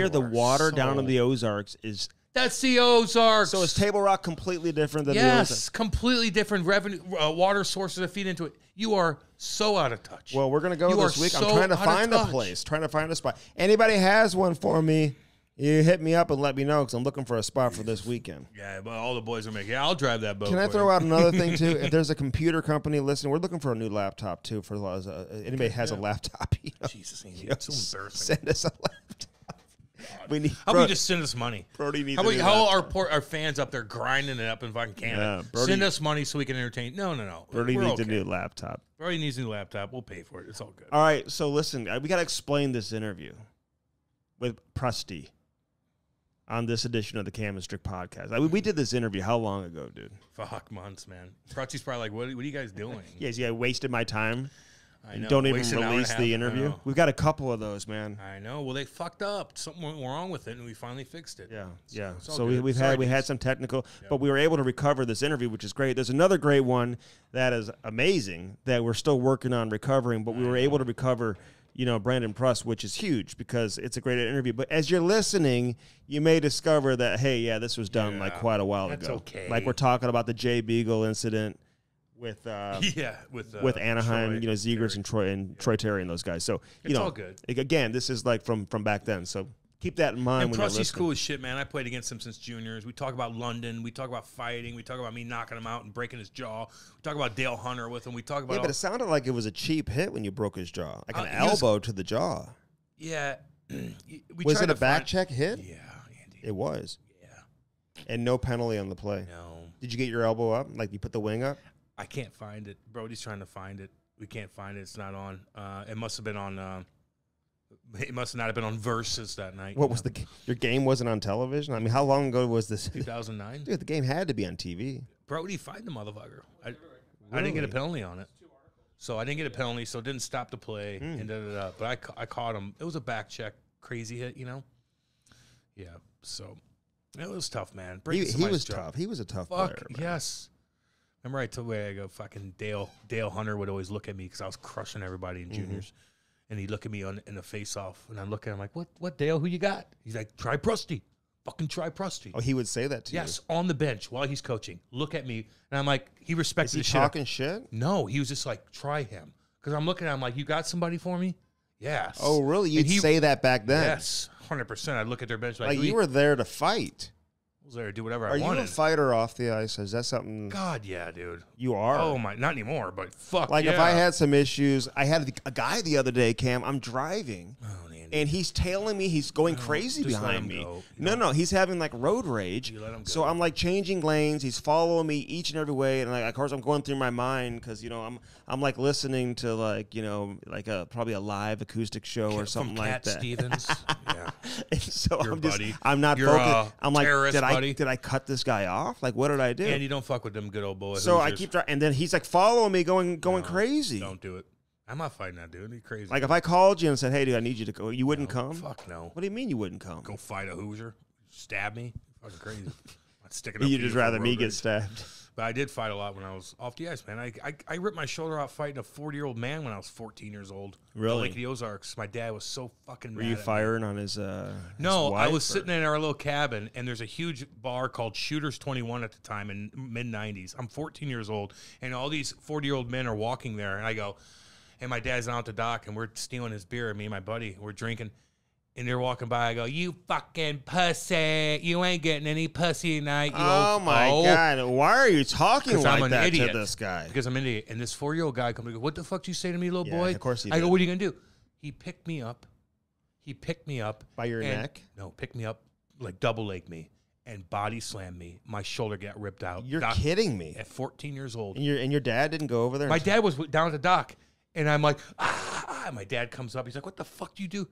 the water down in the Ozarks is... That's the Ozarks. So is Table Rock completely different than the Ozarks? Yes, completely different revenue, water sources that feed into it. You are so out of touch. Well, we're going to go this week. I'm trying to find a place, trying to find a spot. Anybody has one for me, You hit me up and let me know because I'm looking for a spot for this weekend. Yeah, but all the boys are making. Yeah, I'll drive that boat. Can I throw out another thing too? If there's a computer company listening, we're looking for a new laptop too. For anybody has a laptop, Jesus, it's so embarrassing. Send us a laptop. We need. How about you just send us money? Brody needs. How our fans up there grinding it up in fucking Canada? Yeah, send us money so we can entertain. No. Brody needs a new laptop. Brody needs a new laptop. We'll pay for it. It's all good. All right. So listen, we got to explain this interview with Prusty on this edition of the Cam and Strick podcast. We did this interview how long ago, dude? Fuck, months, man. Prusty's probably like, what are you guys doing? Yeah, wasted my time. I know. Don't even release the interview. We've got a couple of those, man. I know. Well, they fucked up. Something went wrong with it, and we finally fixed it. Yeah. So we had some technical, but we were able to recover this interview, which is great. There's another great one that is amazing that we're still working on recovering, but we were able to recover, Brandon Prust, which is huge because it's a great interview. But as you're listening, you may discover that, hey, this was done like quite a while ago. Okay. Like we're talking about the Jay Beagle incident. With Anaheim, Troy, Zegers and Troy Terry and those guys. So it's all good. Again, this is like from back then. So keep that in mind. And Prusty's cool as shit, man. I played against him since juniors. We talk about London. We talk about fighting. We talk about me knocking him out and breaking his jaw. We talk about Dale Hunter with him. We talk about but it sounded like it was a cheap hit when you broke his jaw, like an elbow to the jaw. Yeah. Was it a back check hit? Yeah, Andy. It was. Yeah. And no penalty on the play. No. Did you get your elbow up? Like you put the wing up? I can't find it. Brody's trying to find it. We can't find it. It's not on. It must have been on. It must not have been on Versus that night. What was your game wasn't on television? I mean, how long ago was this? 2009. Dude, the game had to be on TV. Brody fight the motherfucker. I didn't get a penalty on it, so I didn't get a penalty. So it didn't stop the play. And But I caught him. It was a back check, crazy hit. Yeah. So it was tough, man. He was tough. He was a tough player. Man. Yes. Remember I told you I go fucking Dale Hunter would always look at me because I was crushing everybody in juniors, and he'd look at me in the face off, and I look at him like, what Dale? Who you got? He's like, try Prusty, fucking try Prusty. Oh, he would say that to you? Yes, on the bench while he's coaching. Look at me, and I'm like, he respected the shit. Talking shit? No, he was just like, try him, because I'm looking at him like, you got somebody for me? Yes. Oh, really? You'd say that back then? Yes, 100%. I'd look at their bench like you were there to fight. Was there to do whatever I wanted. Are you a fighter off the ice? Is that something? God, yeah, dude. You are? Oh, my. Not anymore, but fuck Like, if I had some issues, I had a guy the other day, Cam, I'm driving, and he's tailing me. He's going crazy behind me. No, he's having, like, road rage. So I'm, like, changing lanes. He's following me each and every way. And, like, of course, I'm going through my mind because, I'm like, listening to, like, probably a live acoustic show or something like that. Stevens. Yeah. And so buddy. I'm not focused. I'm like, did I cut this guy off? Like, what did I do? And you don't fuck with them good old boys. So I keep trying, and then he's like following me, going crazy. Don't do it. I'm not fighting that dude. He's crazy. Like if I called you and said, "Hey, dude, I need you to go," you wouldn't come. Fuck no. What do you mean you wouldn't come? Go fight a Hoosier? Stab me? Fucking crazy. I'd stick it up. You'd just rather me get stabbed. But I did fight a lot when I was off the ice, man. I ripped my shoulder out fighting a 40-year-old man when I was 14 years old. Really? Lake of the Ozarks. My dad was so fucking mad. Were you firing on his No, his wife, I was sitting in our little cabin, and there's a huge bar called Shooters 21 at the time in mid-90s. I'm 14 years old, and all these 40-year-old men are walking there, and I go, and my dad's out at the dock, and we're stealing his beer, and me and my buddy, we're drinking. And they're walking by. I go, you fucking pussy. You ain't getting any pussy tonight. Oh, my God. Why are you talking like that to this guy? Because I'm an idiot. And this 4-year-old guy comes and goes, what the fuck did you say to me, little boy? Of course he did. I go, what are you going to do? He picked me up. By your neck? No, picked me up, like double legged me, and body slammed me. My shoulder got ripped out. You're kidding me. At 14 years old. And your dad didn't go over there? My dad was down at the dock. And I'm like, My dad comes up. He's like, what the fuck do you do?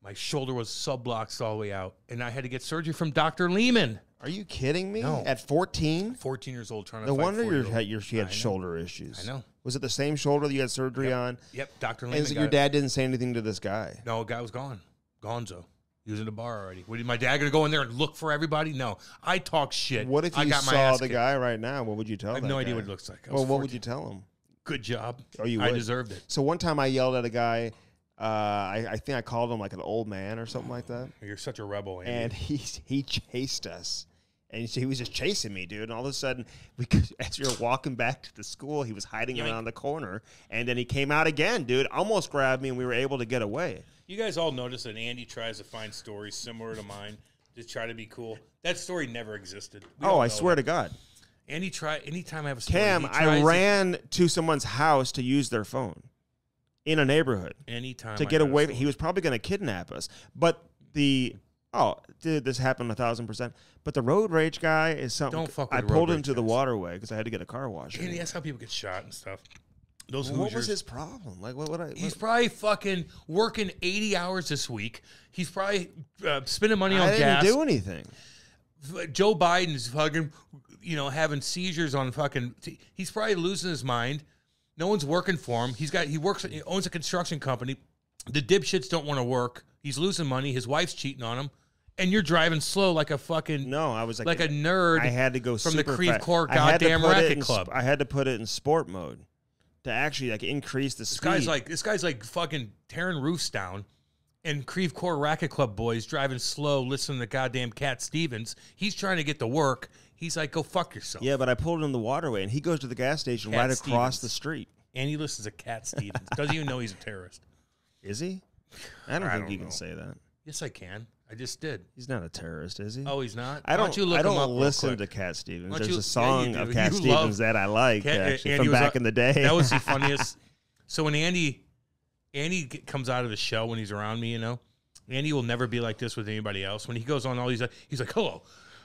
My shoulder was subluxed all the way out, and I had to get surgery from Dr. Lehman. Are you kidding me? No. At 14? 14 years old, trying to No fight wonder she had shoulder issues. I know. Was it the same shoulder that you had surgery on? Yep, Dr. Lehman. And your dad didn't say anything to this guy? No, the guy was gone. Gonzo. He was in the bar already. My dad going to go in there and look for everybody? No. I talk shit. What if you saw the guy right now? What would you tell him? I have no idea what it looks like. Well, what would you tell him? Good job. Oh, you would? I deserved it. So one time I yelled at a guy. I think I called him like an old man or something like that. You're such a rebel, Andy. And he chased us. And he was just chasing me, dude. And all of a sudden, as we were walking back to the school, he was hiding around the corner. And then he came out again, dude. Almost grabbed me, and we were able to get away. You guys all notice that Andy tries to find stories similar to mine to try to be cool. That story never existed. I swear to God. Andy anytime I have a story, Cam, I ran to someone's house to use their phone in a neighborhood. Anytime to get away. He was probably going to kidnap us. But dude, this happened 1,000%. But the road rage guy is something. Don't fuck with I pulled him to the waterway because I had to get a car wash. Andy, that's how people get shot and stuff. What was his problem? Like, he's probably fucking working 80 hours this week. He's probably spending money on gas. I didn't do anything. Joe Biden's fucking, having seizures on fucking. He's probably losing his mind. No one's working for him. He owns a construction company. The dipshits don't want to work. He's losing money. His wife's cheating on him. And you're driving slow like a fucking... No, I was like a nerd. I had to go from the Creve fast. Coeur goddamn racket club. I had to put it in sport mode to actually increase the speed. This guy's like fucking tearing roofs down, and Creve Coeur racket club boys driving slow, listening to goddamn Cat Stevens. He's trying to get to work. He's like, go fuck yourself. Yeah, but I pulled him in the waterway, and he goes to the gas station right across the street. And he listens to Cat Stevens. Doesn't even know he's a terrorist. Is he? I don't think you can say that. Yes, I can. I just did. He's not a terrorist, is he? Oh, he's not? I don't listen to Cat Stevens. There's a song of Cat Stevens that I like, actually, from back in the day. That was the funniest. So when Andy comes out of the show when he's around me, Andy will never be like this with anybody else. When he goes on all these, he's like, hello.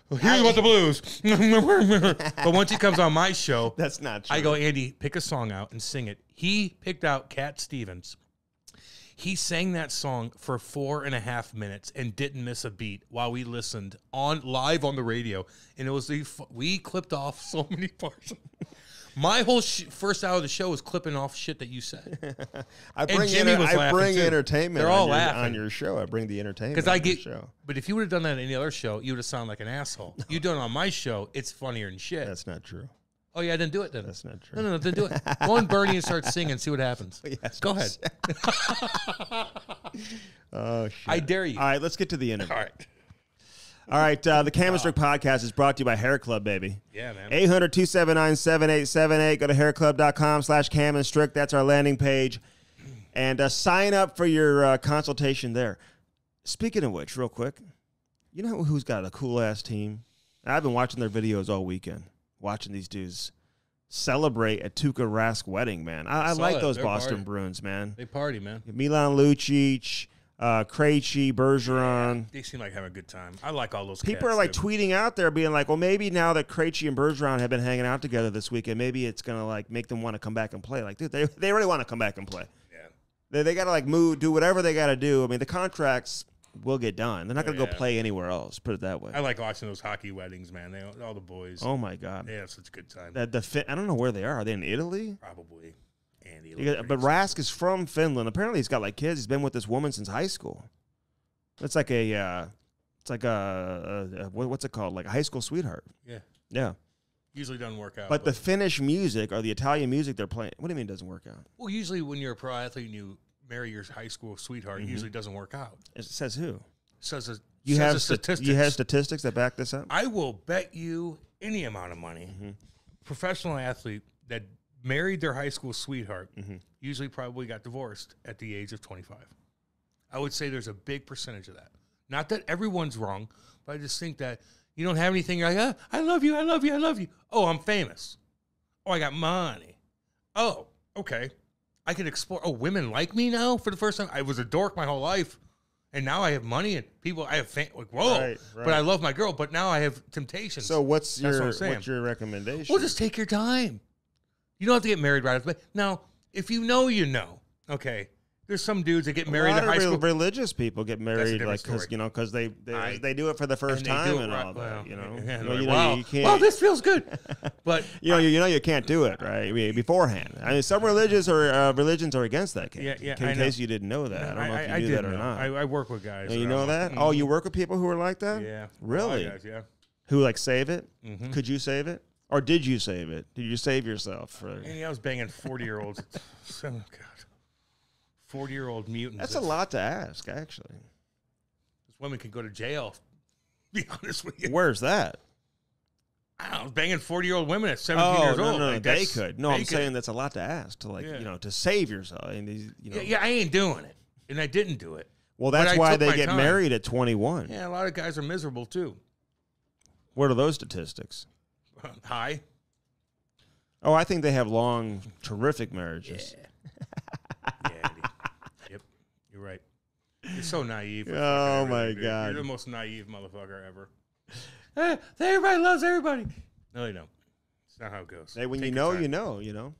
Here's about the blues. But once he comes on my show, that's not true. I go, Andy, pick a song out and sing it. He picked out Cat Stevens. He sang that song for 4.5 minutes and didn't miss a beat while we listened live on the radio. And it was we clipped off so many parts. My whole first hour of the show was clipping off shit that you said. I bring entertainment. They're all laughing on your show. I bring the entertainment. Show. But if you would have done that on any other show, you would have sounded like an asshole. You do it on my show, it's funnier than shit. That's not true. Oh, yeah, I didn't do it then. That's not true. No, then do it. Go on Bernie and start singing, see what happens. Yes, go ahead. Oh, shit. I dare you. All right, let's get to the interview. All right. The Cam and Strick podcast is brought to you by Hair Club, baby. Yeah, man. 800-279-7878. Go to hairclub.com/Cam and Strick. That's our landing page. And sign up for your consultation there. Speaking of which, real quick, you know who's got a cool-ass team? I've been watching their videos all weekend. Watching these dudes celebrate a Tuukka Rask wedding, man. I like those Boston Bruins, man. They party, man. Milan Lucic, Krejci, Bergeron. Yeah, they seem like having a good time. I like all those people are like tweeting out there being like, well, maybe now that Krejci and Bergeron have been hanging out together this weekend, maybe it's going to like make them want to come back and play. Like, dude, they really want to come back and play. Yeah. They got to like move, do whatever they got to do. I mean, the contracts will get done. They're not going to go play anywhere else, put it that way. I like watching those hockey weddings, man. All the boys. Oh, my God. They have such a good time. I don't know where they are. Are they in Italy? Probably. But Rask is from Finland. Apparently, he's got like kids. He's been with this woman since high school. It's like what's it called? Like a high school sweetheart. Yeah. Yeah. Usually doesn't work out. But the Finnish music or the Italian music they're playing, what do you mean it doesn't work out? Well, usually when you're a pro athlete and you marry your high school sweetheart, it usually doesn't work out. It says who? You have statistics. You have statistics that back this up? I will bet you any amount of money. Professional athlete that married their high school sweetheart usually probably got divorced at the age of 25. I would say there's a big percentage of that. Not that everyone's wrong, but I just think that you don't have anything. You're like, I love you, I love you, I love you. Oh, I'm famous. Oh, I got money. Oh, okay. I can explore. Oh, women like me now for the first time. I was a dork my whole life. And now I have money and people. I have like whoa, right. But I love my girl. But now I have temptations. So what's your recommendation? Well, just take your time. You don't have to get married right away. Now, if you know, okay. There's some dudes that get married in high school. Religious people get married like because they do it for the first time and all that. You can't. Well, this feels good, but you can't do it right beforehand. I mean, some religions are against that. In case you didn't know that, I don't know if you knew that or not. I work with guys. You know that? Oh, you work with people who are like that? Yeah, really? Guys, yeah. Who like save it? Could you save it? Or did you save it? Did you save yourself? I was banging 40-year-olds. Oh, God. 40-year-old mutants. That's a lot to ask, actually. This women can go to jail, to be honest with you. Where's that? I was banging 40-year-old women at 17 years old. No, like, they could. No, they I'm could. saying that's a lot to ask to to save yourself. And Yeah, I ain't doing it, and I didn't do it. Well, that's why they get married at 21. Yeah, a lot of guys are miserable too. What are those statistics? High. Oh, I think they have long, terrific marriages. Yeah, Andy. Yep, you're right. You're so naive. Oh my dude. God, you're the most naive motherfucker ever. Everybody loves everybody. No, they don't. It's not how it goes. Hey, when you know, you know.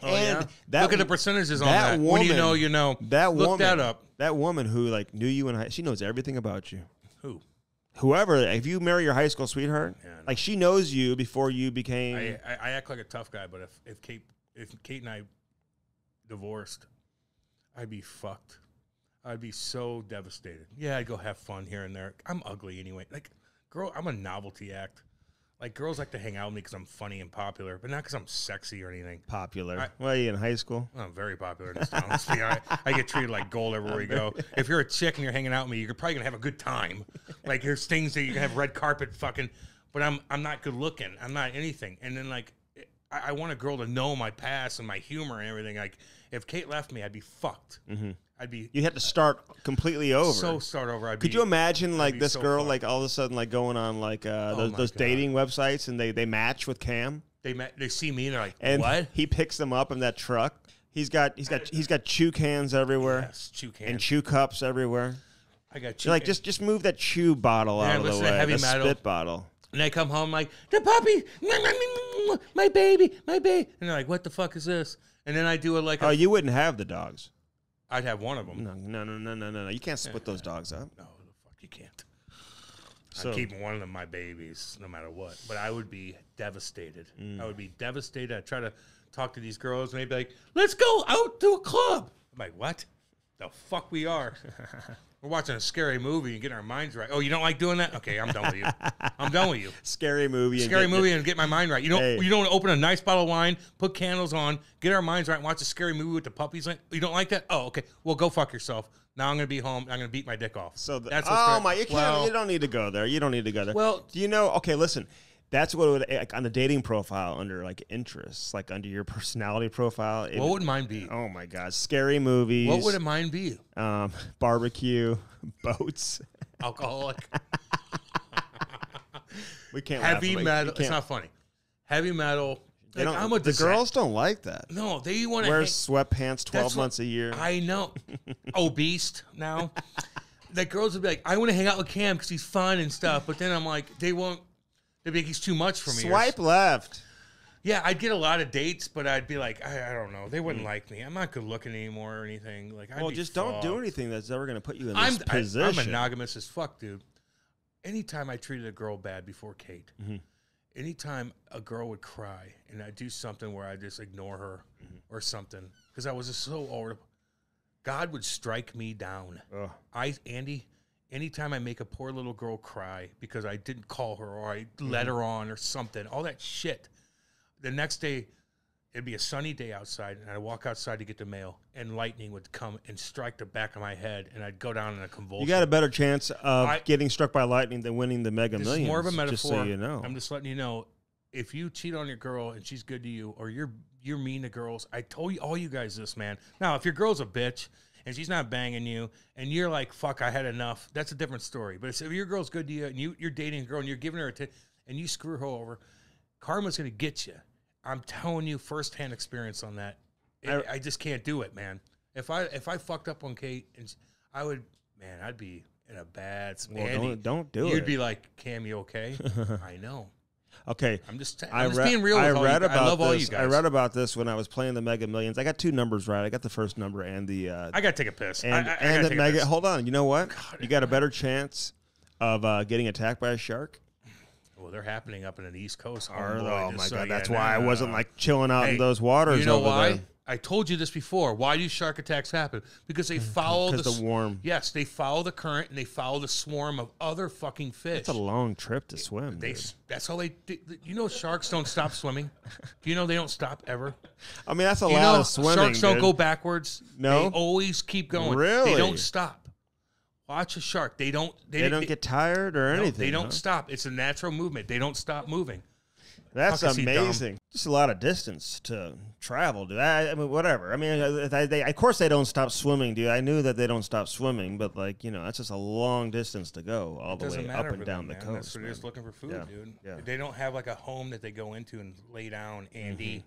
Oh, and look at the percentages on that. Woman, when you know, you know. Look that up. That woman who knew you in high, she knows everything about you. Who? Whoever. If you marry your high school sweetheart, she knows you before you became. I act like a tough guy, but if Kate and I divorced, I'd be fucked. I'd be so devastated. Yeah, I'd go have fun here and there. I'm ugly anyway. Like, girl, I'm a novelty act. Like, girls like to hang out with me because I'm funny and popular, but not because I'm sexy or anything. Popular. Well, you in high school? Well, I'm very popular in this town. I get treated like gold everywhere we go. If you're a chick and you're hanging out with me, you're probably going to have a good time. Like, there's things that you can have red carpet fucking, but I'm not good looking. I'm not anything. And then, like, I want a girl to know my past and my humor and everything. Like, if Kate left me, I'd be fucked. Mm-hmm. You had to start completely over. So start over. Could you imagine like this girl like all of a sudden like going on like those dating websites and they match with Cam? They see me and they're like, and what? He picks them up in that truck. He's got chew cans everywhere. Yes, chew cans and chew cups everywhere. I got chew. You're like just move that chew bottle out of the way. Heavy metal spit bottle. And I come home like the puppy, my baby, And they're like, what the fuck is this? And then I do it like, you wouldn't have the dogs. I'd have one of them. No. You can't split those dogs up. No, the fuck you can't. I'm keeping one of them my babies, no matter what. But I would be devastated. I would be devastated. I'd try to talk to these girls, and they'd be like, let's go out to a club. I'm like, what? The fuck we are? We're watching a scary movie and getting our minds right. Oh, you don't like doing that? Okay, I'm done with you. I'm done with you. Scary movie. And get my mind right. You don't open a nice bottle of wine, put candles on, get our minds right, and watch a scary movie with the puppies. You don't like that? Oh, okay. Well, go fuck yourself. Now I'm going to be home. I'm going to beat my dick off. So that's what's you can't. You don't need to go there. You don't need to go there. Well, do you know? Okay, listen. That's what it would like on the dating profile under like interests, like under your personality profile. What would mine be? Oh my God, scary movies. What would mine be? Barbecue, boats, alcoholic. We can't. Heavy metal. It's not funny. Heavy metal. Like, the girls don't like that. No, they want to wear sweatpants 12 months a year. I know. Obese now. The girls would be like, I want to hang out with Cam because he's fun and stuff. But then I'm like, they won't. They'd be like, he's too much for me. Swipe left. Yeah, I'd get a lot of dates, but I'd be like, I don't know. They wouldn't like me. I'm not good looking anymore or anything. Like, just don't do anything that's ever going to put you in this position. I'm monogamous as fuck, dude. Anytime I treated a girl bad before Kate, anytime a girl would cry and I'd do something where I just ignore her or something, because I was just so old, God would strike me down. Andy, anytime I make a poor little girl cry because I didn't call her or I let her on or something, all that shit. The next day, it'd be a sunny day outside, and I'd walk outside to get the mail, and lightning would come and strike the back of my head, and I'd go down in a convulsion. You got a better chance of getting struck by lightning than winning the Mega Millions. This is more of a metaphor. Just so you know. I'm just letting you know, if you cheat on your girl and she's good to you, or you're mean to girls, I told you all you guys this, man. Now, if your girl's a bitch and she's not banging you, and you're like, fuck, I had enough, that's a different story. But if your girl's good to you, and you're dating a girl, and you're giving her and you screw her over, karma's going to get you. I'm telling you firsthand experience on that. I just can't do it, man. If I fucked up on Kate, and I'd be in a bad spot. Well, don't do it. You'd be like, Cam, you okay? I know. Okay. I'm just being real with all you guys. I love all you guys. I read about this when I was playing the Mega Millions. I got two numbers right. I got the first number and the... I got to take a piss. And the Mega... Hold on. You know what? You got a better chance of getting attacked by a shark. Well, they're happening up in the East Coast. Oh, my God. That's why I wasn't like chilling out in those waters. You know why? There. I told you this before. Why do shark attacks happen? Because they follow the warm. Yes, they follow the current and they follow the swarm of other fucking fish. It's a long trip to swim. That's how they do. You know, sharks don't stop swimming. Do you know they don't stop ever? I mean, that's a lot of swimming. Sharks don't go backwards. No, they always keep going. Really? They don't stop. Watch a shark. They don't get tired or anything. They don't stop. It's a natural movement. They don't stop moving. That's amazing. Just a lot of distance to travel, dude. I mean, whatever. I mean, of course they don't stop swimming, dude. I knew that they don't stop swimming, but like, you know, that's just a long distance to go all the way up and down the coast. That's what they're just looking for food, dude. Yeah. They don't have like a home that they go into and lay down and eat.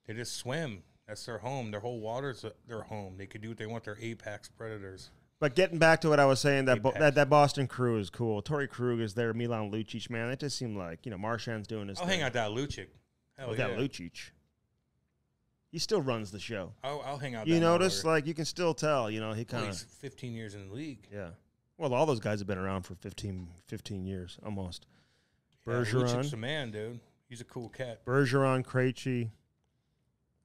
They just swim. That's their home. Their whole water's their home. They could do what they want. They're apex predators. But getting back to what I was saying, that Boston crew is cool. Torrey Krug is there. Milan Lucic, man. It just seemed like, you know, Marchand's doing his thing. I'll hang out that Lucic. That Lucic. He still runs the show. I'll hang out. You notice, like, you can still tell, you know, he kind of. He's 15 years in the league. Yeah. Well, all those guys have been around for 15 years, almost. Yeah, Bergeron. Lucic's a man, dude. He's a cool cat. Bergeron, Krejci,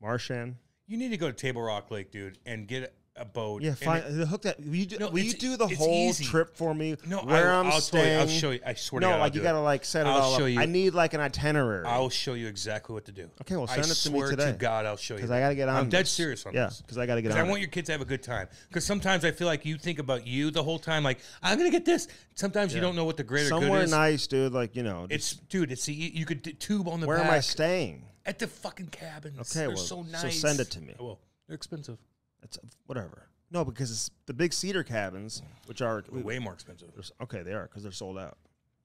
Marchand. You need to go to Table Rock Lake, dude, and get a boat. Yeah, fine. Hook that. Will you do the whole trip for me? No, I'm staying. I'll show you. I swear to God. No, like you gotta like set it all up. I need like an itinerary. I'll show you exactly what to do. Okay, well send it to me today. I swear to God, I'll show you. Because I gotta get on. I'm dead serious on this. Yeah, because I gotta get on. I want your kids to have a good time. Because sometimes I feel like you think about you the whole time. Like I'm gonna get this. Sometimes you don't know what the greater good is. Somewhere nice, dude. Like you know. It's you could tube on the. Where back. am I staying? At the fucking cabins. Okay, they're so nice. So send it to me. Well, they're expensive. That's whatever. No, because it's the big cedar cabins, which are way more expensive. Okay, they are because they're sold out.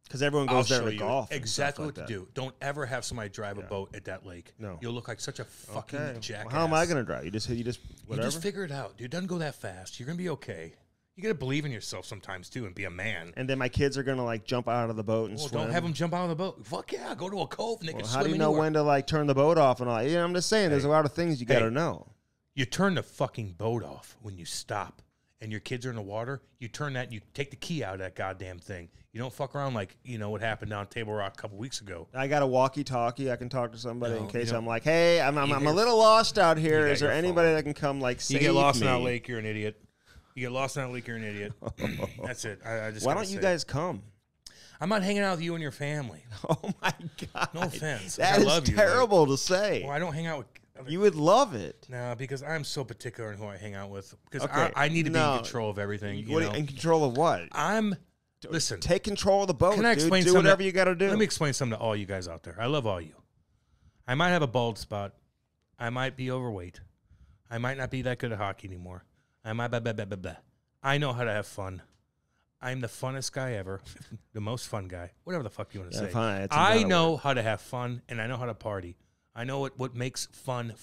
Because everyone goes there to golf. Exactly what to do. Don't ever have somebody drive a boat at that lake. No, you'll look like such a fucking jackass. Well, how am I going to drive? You just whatever. You just figure it out, dude. It doesn't go that fast. You're gonna be okay. You gotta believe in yourself sometimes too, and be a man. And then my kids are gonna like jump out of the boat and swim. Don't have them jump out of the boat. Fuck yeah, go to a cove and they can swim. How do you know when to like turn the boat off and all? You know, I'm just saying, there's a lot of things you gotta know. You turn the fucking boat off when you stop. And your kids are in the water, you turn that, and you take the key out of that goddamn thing. You don't fuck around like, you know, what happened down Table Rock a couple weeks ago. I got a walkie-talkie. I can talk to somebody in case I'm like, hey, I'm a little lost out here. Is there anybody that can come, like, save me? You get lost in that lake, you're an idiot. You get lost in that lake, you're an idiot. That's it. I just Why don't you guys come? I'm not hanging out with you and your family. Oh, my God. No offense. That is terrible to say. Well, I don't hang out with... You would love it. No, because I'm so particular in who I hang out with. Because I need to be in control of everything. In control of what? Listen. Take control of the boat, Can I explain Do whatever you got to do. Let me explain something to all you guys out there. I love all you. I might have a bald spot. I might be overweight. I might not be that good at hockey anymore. I might blah. I know how to have fun. I'm the funnest guy ever. The most fun guy. Whatever the fuck you want to say. Fine. I know how to have fun, and I know how to party. I know what makes fun.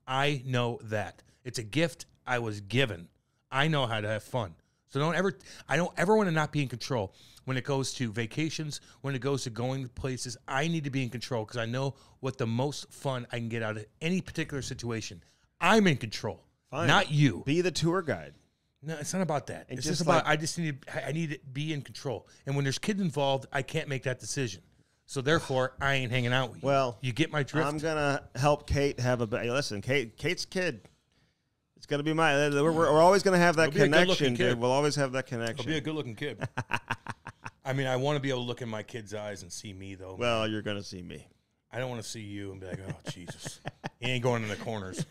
I know that. It's a gift I was given. I know how to have fun. So I don't ever want to not be in control. When it goes to vacations, when it goes to going to places, I need to be in control because I know what the most fun I can get out of any particular situation. I'm in control, not you. Be the tour guide. No, it's not about that. It's just about I need to be in control. And when there's kids involved, I can't make that decision. So therefore, I ain't hanging out with you. Well, you get my drift. I'm gonna help Kate have a. Listen, Kate's kid. It's gonna be mine. We're always gonna have that connection, dude. We'll always have that connection. He'll be a good-looking kid. I mean, I want to be able to look in my kid's eyes and see me, though. Well, you're gonna see me. I don't want to see you and be like, oh, Jesus. He ain't going in the corners.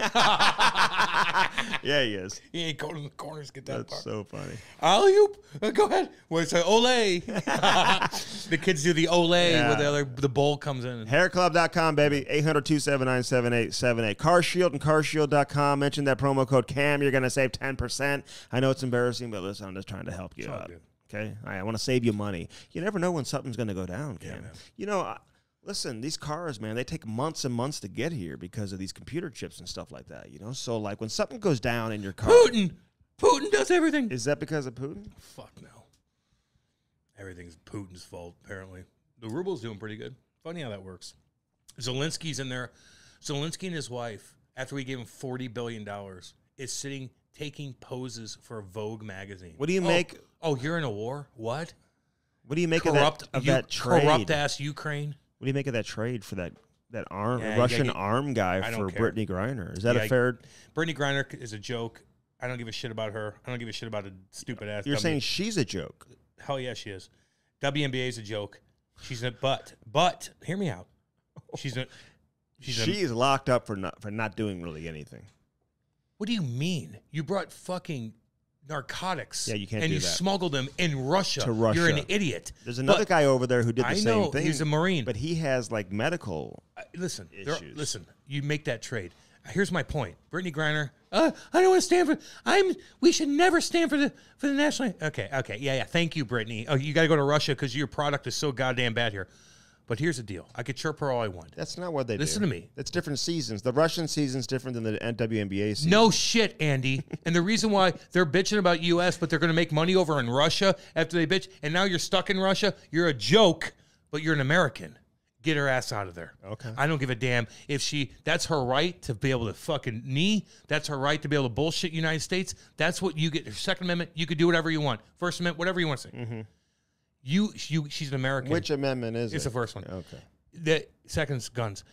Yeah, he is. He ain't going in the corners. Get that That's part. so funny. Alley-oop. Go ahead. Well, it's like, ole. The kids do the ole where the bowl comes in. Hairclub.com, baby. 800-279-7878. CarShield and CarShield.com. Mention that promo code CAM. You're going to save 10%. I know it's embarrassing, but listen, I'm just trying to help you out. Good. Okay? I want to save you money. You never know when something's going to go down, Cam. Yeah, you know, listen, these cars, man, they take months and months to get here because of these computer chips and stuff like that, you know? So, like, when something goes down in your car... Putin does everything. Is that because of Putin? Fuck no. Everything's Putin's fault, apparently. The ruble's doing pretty good. Funny how that works. Zelensky's in there. Zelensky and his wife, after we gave him $40 billion, is sitting, taking poses for Vogue magazine. What do you make... Oh, you're in a war? What? What do you make of that trade? Corrupt-ass Ukraine? What do you make of that trade for that Russian arm guy for Brittany Griner? Is that a fair... Brittany Griner is a joke. I don't give a shit about her. I don't give a shit about a stupid ass. You're saying she's a joke? Hell yeah, she is. WNBA is a joke. She's a but hear me out. She's locked up for not doing really anything. What do you mean? You brought fucking narcotics. Yeah, you can't and do you that. smuggle them in Russia. To Russia. You're an idiot. There's another guy over there who did the same thing. He's a Marine. But he has, like, medical issues. Listen, you make that trade. Here's my point. Brittany Griner, I don't want to stand for, we should never stand for the national. Okay. Yeah. Thank you, Brittany. Oh, you got to go to Russia because your product is so goddamn bad here. But here's the deal. I could chirp her all I want. That's not what they do. Listen to me. It's different seasons. The Russian season's different than the WNBA season. No shit, Andy. And the reason why they're bitching about U.S., but they're going to make money over in Russia after they bitch, and now you're stuck in Russia, you're a joke, but you're an American. Get her ass out of there. Okay. I don't give a damn if that's her right to be able to fucking knee. That's her right to be able to bullshit United States. That's what you get. Your Second Amendment, you could do whatever you want. First Amendment, whatever you want to say. Mm-hmm. She's an American. Which amendment is it? It's the first one. Okay. The second's guns.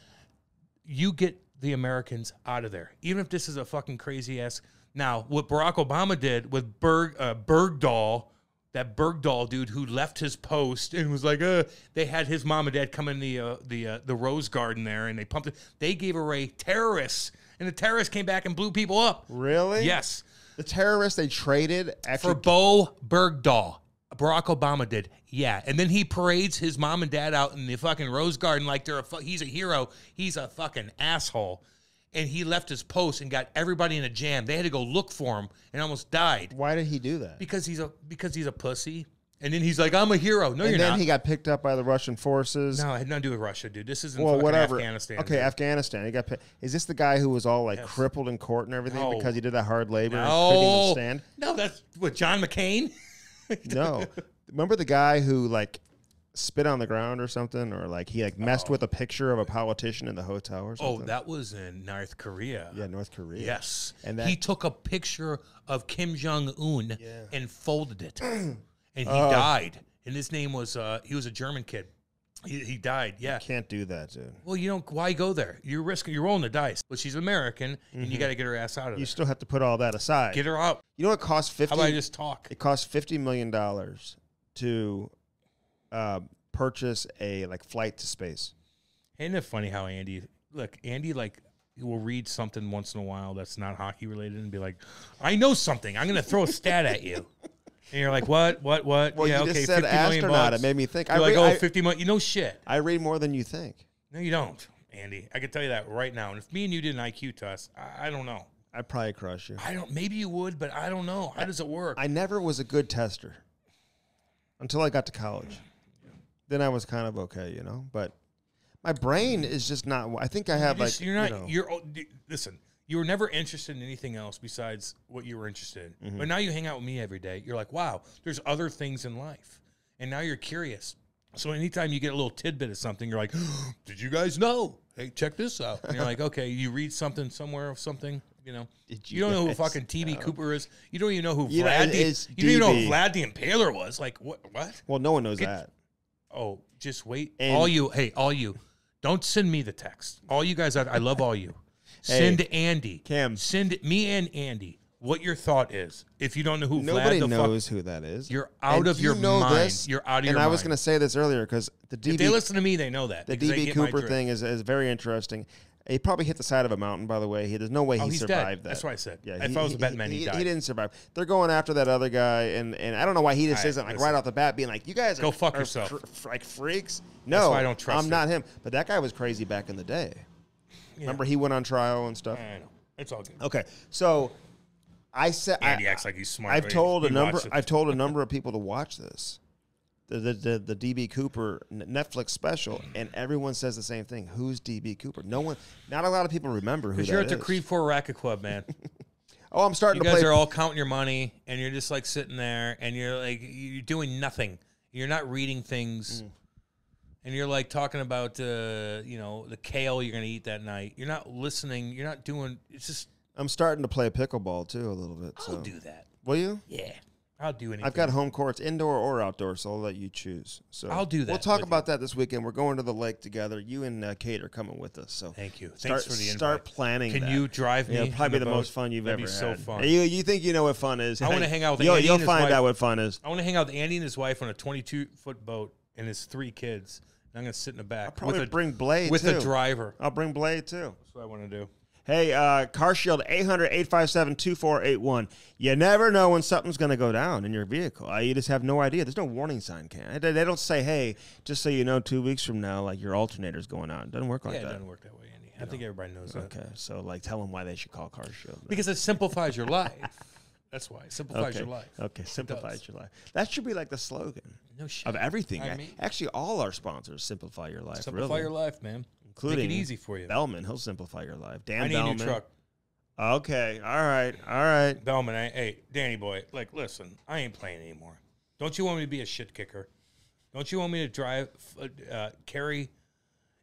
You get the Americans out of there. Even if this is a fucking crazy ass. Now, what Barack Obama did with Bergdahl, that Bergdahl dude who left his post and was like, they had his mom and dad come in the Rose Garden there and they pumped it. They gave away terrorists, and the terrorists came back and blew people up. Really? Yes. The terrorists they traded for Bo Bergdahl. Barack Obama did, yeah. And then he parades his mom and dad out in the fucking Rose Garden like he's a hero. He's a fucking asshole. And he left his post and got everybody in a jam. They had to go look for him and almost died. Why did he do that? Because he's a pussy. And then he's like, I'm a hero. No, you're not. And then he got picked up by the Russian forces. No, it had nothing to do with Russia, dude. This isn't Afghanistan. Okay, dude. Afghanistan. He got picked. Is this the guy who was all like crippled in court and everything because he did that hard labor and couldn't even stand? No, that's what, John McCain? No. Remember the guy who like spit on the ground or something, or like he like messed with a picture of a politician in the hotel or something? Oh, that was in North Korea. Yeah, North Korea. Yes. And he took a picture of Kim Jong-un and folded it. And he died. And his name was, he was a German kid. He died, yeah. You can't do that, dude. Well, you don't, why go there? You're rolling the dice. But she's American, and you got to get her ass out of there. You still have to put all that aside. Get her out. You know what costs 50? How about I just talk? It costs $50 million to purchase a like flight to space. Isn't it funny how Andy like will read something once in a while that's not hockey related and be like, I know something. I'm going to throw a stat at you. And you're like, what? Well, yeah, you okay, just said 50 million astronaut. bucks. It made me think. You're like, 50 million. You know shit. I read more than you think. No, you don't, Andy. I can tell you that right now. And if me and you did an IQ test, I don't know. I'd probably crush you. Maybe you would, but I don't know. How does it work? I never was a good tester until I got to college. Then I was kind of okay, you know. But my brain is just not. I think I have Listen. You were never interested in anything else besides what you were interested in. Mm-hmm. But now you hang out with me every day. You're like, wow, there's other things in life. And now you're curious. So anytime you get a little tidbit of something, you're like, did you guys know? Hey, check this out. And you're like, okay, you read something somewhere of something, you know. You don't know who fucking T.B. Cooper is. You don't even know who Vlad the Impaler was. Like, what? Well, no one knows that. Oh, just wait. All you. Don't send me the text. All you guys, I love all you. Send Andy. Cam. Send me and Andy what your thought is. If you don't know who Nobody Vlad knows who that is. You're out of your mind. You're out of your mind. And I was going to say this earlier because if they listen to me, they know that. The DB Cooper thing is very interesting. He probably hit the side of a mountain, by the way. There's no way he survived that. That's what I said. Yeah, if I was a betting man, he died. He didn't survive. They're going after that other guy, and I don't know why he just isn't like right off the bat being like, you guys go fuck yourself. Like freaks. No, that's why I don't trust I'm not him. But that guy was crazy back in the day. Yeah. Remember he went on trial and stuff? I know. It's all good. Okay, so I said Andy acts like he's smart. I've told a number of people to watch this, the DB Cooper Netflix special, and everyone says the same thing. Who's DB Cooper? Not a lot of people remember who that is. Because you're at the Creed 4 Racket Club, man. Oh, I'm starting to play. You guys are all counting your money, and you're just like sitting there, and you're like you're doing nothing. You're not reading things. And you're like talking about, the kale you're going to eat that night. You're not listening. You're not doing. It's just. I'm starting to play pickleball too a little bit. I'll do that. Will you? Yeah, I'll do anything. I've got home courts, indoor or outdoor, so I'll let you choose. So I'll do that. We'll talk about that this weekend. We're going to the lake together. You and Kate are coming with us. So thank you. Thanks for the invite. Start planning. Can you drive me? Yeah, probably the most fun you've ever had. That'd be so fun. You think you know what fun is? I want to hang out with Andy. You'll find out what fun is. I want to hang out with Andy and his wife on a 22-foot boat and his 3 kids. I'm going to sit in the back. I'll probably bring Blade, with a driver. I'll bring Blade, too. That's what I want to do. Hey, Car Shield 800-857-2481. You never know when something's going to go down in your vehicle. You just have no idea. There's no warning sign, They don't say, hey, just so you know, 2 weeks from now, like your alternator's going on. It doesn't work like that. Yeah, it doesn't work that way, Andy. I think everybody knows that. Okay, so like tell them why they should call Car Shield. Because it simplifies your life. That's why. It simplifies your life. Okay, simplifies your life. That should be like the slogan of everything. Actually, all our sponsors simplify your life. Simplify your life, man. Including make it easy for you. Bellman, he'll simplify your life. Dan I need Bellman. a new truck. Okay, all right. Bellman, hey, Danny boy, like, listen, I ain't playing anymore. Don't you want me to be a shit kicker? Don't you want me to drive, carry,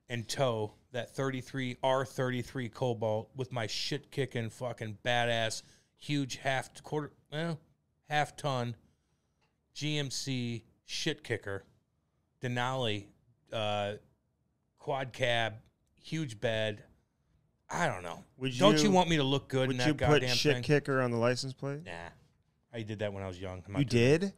and tow that R33 Cobalt with my shit kicking fucking badass huge half ton GMC shit kicker Denali quad cab, huge bed? I don't know. Don't you want me to look good in that goddamn thing? Would you put shit kicker on the license plate? Nah. I did that when I was young. You did?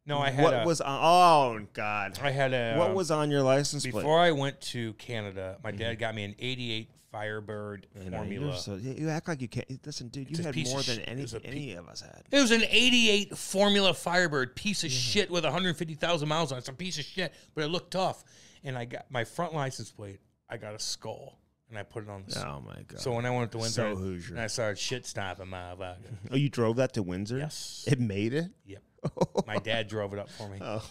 No, I had oh, God. I had a... What was on your license plate? Before I went to Canada, my dad got me an 88 Firebird Formula. You act like you can't... Listen, dude, you had more than any of us had. It was an 88 Formula Firebird, piece of shit with 150,000 miles on it. It's a piece of shit, but it looked tough. And I got my front license plate, I got a skull. And I put it on the... Oh, my God. So when I went to Windsor, so Hoosier. And I started shit-stopping my... Oh, you drove that to Windsor? Yes. It made it? Yep. My dad drove it up for me. Oh,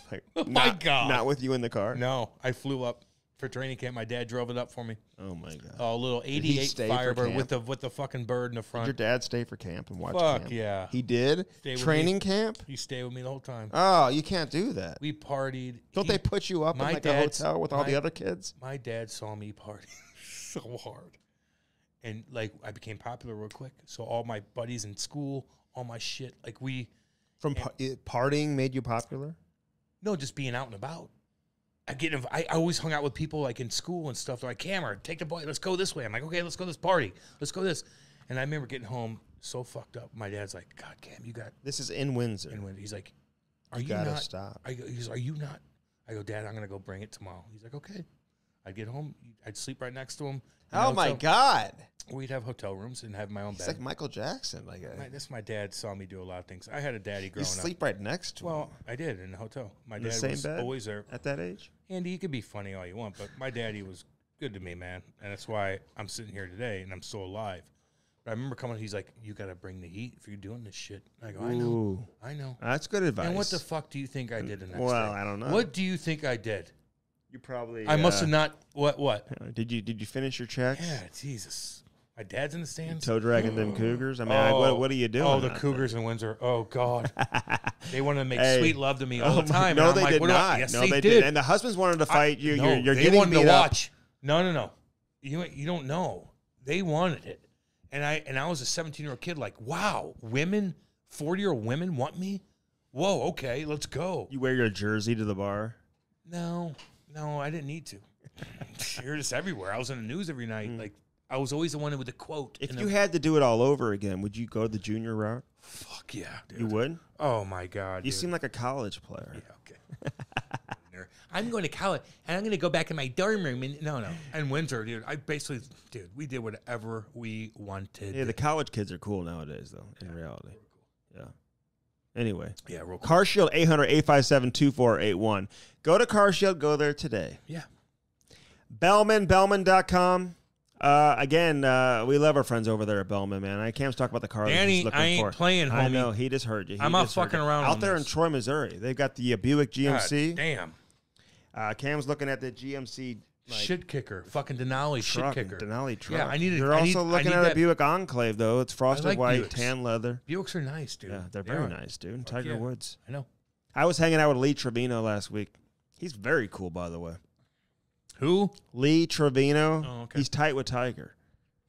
my God. Not with you in the car? No. I flew up for training camp. My dad drove it up for me. Oh, my God. A little 88 Firebird with the fucking bird in the front. Did your dad stay for camp and watch camp? Fuck, yeah. He did? Training camp? He stayed with me the whole time. Oh, you can't do that. We partied. Don't they put you up in like a hotel with all the other kids? My dad saw me party so hard. And, like, I became popular real quick. So all my buddies in school, all my shit, like From partying made you popular? No, just being out and about. I always hung out with people, like, in school and stuff. They're like, Cameron, take the boy. Let's go this way. I'm like, okay, let's go this party. Let's go this. And I remember getting home so fucked up. My dad's like, God, Cam, you got... This is in Windsor. He's like, are you not... gotta stop. He's like, are you not... I go, Dad, I'm going to go bring it tomorrow. He's like, okay. I'd get home. I'd sleep right next to him. Oh, my God. We'd have hotel rooms and have my own bed. It's like Michael Jackson. That's my dad saw me do a lot of things. I had a daddy growing up. You sleep right next to him? Well, I did in the hotel. My dad was bed always there. At that age? Andy, you can be funny all you want, but my daddy was good to me, man. And that's why I'm sitting here today and I'm still alive. But I remember coming, he's like, you got to bring the heat if you're doing this shit. I go, I know. That's good advice. And what the fuck do you think I did the next day? Well, I don't know. What do you think I did? You probably... I must have not... What? Did you finish your checks? Yeah, Jesus. My dad's in the stands. Toe dragging them Cougars? I mean, what are you doing? Oh, the Cougars in Windsor. Oh, God. They wanted to make sweet love to me all the time. No, they did not. Yes, they did. And the husbands wanted to fight you. No, you're they getting wanted beat to up. watch. No. You don't know. They wanted it. And I was a 17-year-old kid like, wow, 40-year-old women want me? Whoa, okay, let's go. You wear your jersey to the bar? No, I didn't need to. You're just everywhere. I was in the news every night. Like, I was always the one with the quote. If you had to do it all over again, would you go the junior route? Fuck yeah, dude. You would? Oh, my God, You seem like a college player. Yeah, okay. I'm going to college, and I'm going to go back in my dorm room. And no. And Windsor, dude, we did whatever we wanted. Yeah, the college kids are cool nowadays, though, in reality. Cool. Yeah. Anyway. Yeah, real cool. Car Shield 800-857-2481. Go to Car Shield. Go there today. Yeah. Bellman.com. Again, we love our friends over there at Bellman, man. I can't talk about the car Danny, he's looking I ain't for. playing, homie. I know, he just heard you. I'm not fucking around out there this. in Troy, Missouri. They've got the Buick GMC. God damn. Cam's looking at the GMC shit kicker, fucking Denali shit kicker. Denali truck. Yeah, You're also looking at a Buick Enclave, though. It's frosted white, Buicks. tan leather. Buicks are nice, dude. Yeah, they're very nice, dude. Tiger Woods. I know. I was hanging out with Lee Trevino last week. He's very cool, by the way. Who? Lee Trevino. Oh, okay. He's tight with Tiger.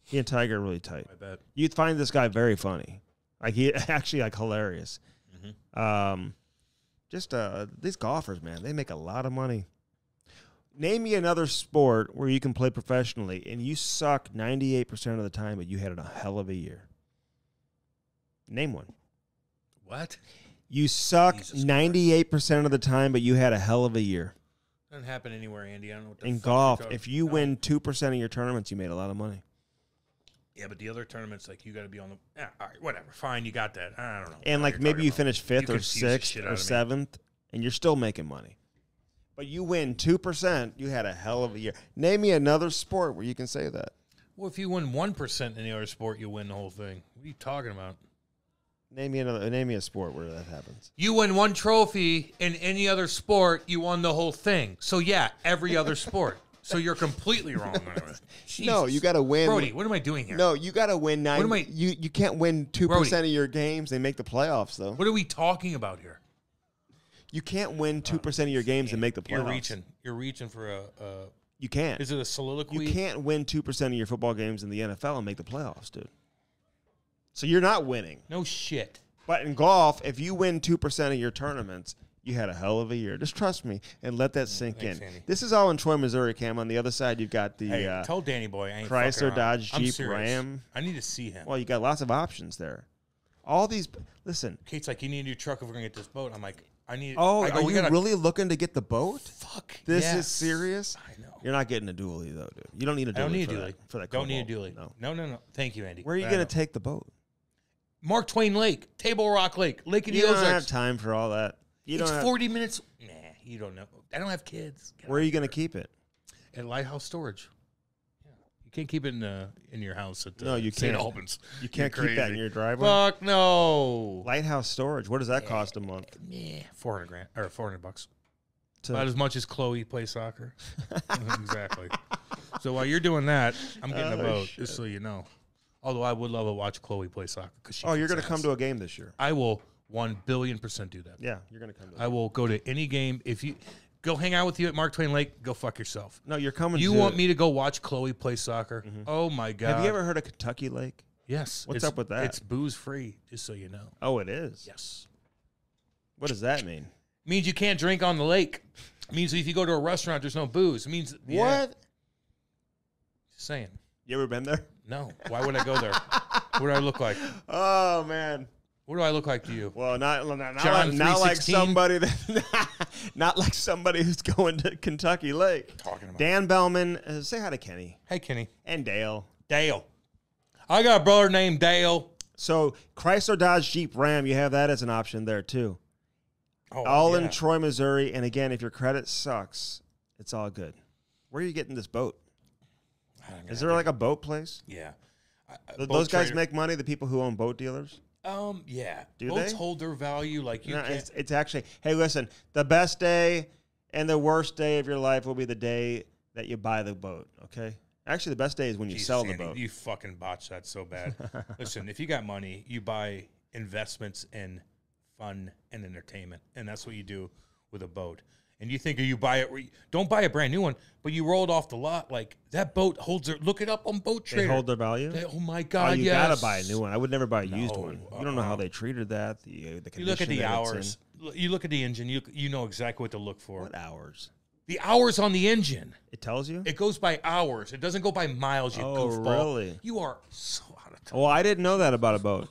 He and Tiger are really tight. I bet. You'd find this guy very funny. Like, he actually, like, hilarious. Mm-hmm. These golfers, man, they make a lot of money. Name me another sport where you can play professionally and you suck 98% of the time, but you had a hell of a year. Name one. What? You suck 98% of the time, but you had a hell of a year. Doesn't happen anywhere, Andy. I don't know what the In fuck golf, you're talking if you win 2% of your tournaments, you made a lot of money. Yeah, but the other tournaments, like, you got to be on the... Yeah, all right, whatever. Fine, you got that. I don't know. And, like, maybe you finish 5th or 6th or 7th, and you're still making money. But you win 2%, you had a hell of a year. Name me another sport where you can say that. Well, if you win 1% in the other sport, you win the whole thing. What are you talking about? Name me a sport where that happens. You win 1 trophy in any other sport, you won the whole thing. So, yeah, every other sport. So you're completely wrong on it. No, you got to win. Brody, what am I doing here? No, you got to win 9. What am I? You can't win 2% of your games. They make the playoffs, though. What are we talking about here? You can't win 2% of your games and make the playoffs. You're reaching for a. You can't. Is it a soliloquy? You can't win 2% of your football games in the NFL and make the playoffs, dude. So you're not winning. No shit. But in golf, if you win 2% of your tournaments, you had a hell of a year. Just trust me and let that sink in. Andy. This is all in Troy, Missouri, Cam. On the other side, you've got the tell Danny Boy I ain't Chrysler, Dodge, I'm Jeep, serious. Ram. I need to see him. Well, you got lots of options there. All these, listen. Kate's like, you need a new truck if we're going to get this boat. I'm like, I need. Oh, are you really looking to get the boat? Fuck. This is serious? I know. You're not getting a dually, though, dude. You don't need a dually. I don't need a dually. For that don't need a dually. No. Thank you, Andy. Where are you going to take the boat? Mark Twain Lake, Table Rock Lake, Lake of the Ozarks. You don't have time for all that. It's 40 minutes. Nah, you don't know. I don't have kids. Where are you going to keep it? At Lighthouse Storage. Yeah. You can't keep it in your house at no, you St. can't. Albans. You can't keep that in your driveway? Fuck no. Lighthouse Storage. What does that cost a month? Yeah, $400 or $400. About as much as Chloe plays soccer. Exactly. So while you're doing that, I'm getting a boat, just so you know. Although I would love to watch Chloe play soccer. You're going to come to a game this year. I will 1,000,000,000% do that. Yeah, you're going to come to I will go to any game. If you go hang out with you at Mark Twain Lake, go fuck yourself. No, you're coming You want me to go watch Chloe play soccer? Mm-hmm. Oh, my God. Have you ever heard of Kentucky Lake? Yes. What's up with that? It's booze free, just so you know. Oh, it is? Yes. What does that mean? It means you can't drink on the lake. It means if you go to a restaurant, there's no booze. It means... What? Yeah. Just saying. You ever been there? No. Why would I go there? What do I look like? Oh, man. What do I look like to you? Well, not like somebody that, not like somebody who's going to Kentucky Lake. Talking about Dan Bellman, say hi to Kenny. Hey, Kenny. And Dale. I got a brother named Dale. So Chrysler, Dodge, Jeep, Ram, you have that as an option there too. All in Troy, Missouri. And again, if your credit sucks, it's all good. Where are you getting this boat? Is there like a boat place? Yeah. Those guys make money, the people who own boat dealers? Yeah. Do Boats they? hold their value like you can't. It's actually, hey, listen, the best day and the worst day of your life will be the day that you buy the boat, okay? Actually, the best day is when you sell the boat. You fucking botched that so bad. Listen, if you got money, you buy investments in fun and entertainment, and that's what you do with a boat. And you think you buy it, don't buy a brand new one, but you rolled off the lot like that boat holds their. Look it up on Boat Trader. They hold their value. Oh my God! You gotta buy a new one. I would never buy a used one. You don't know how they treated that. The you look at the hours. You look at the engine. You know exactly what to look for. What hours? The hours on the engine. It tells you. It goes by hours. It doesn't go by miles. You goofball. Really? You are so out of time. Well, I didn't know that about a boat.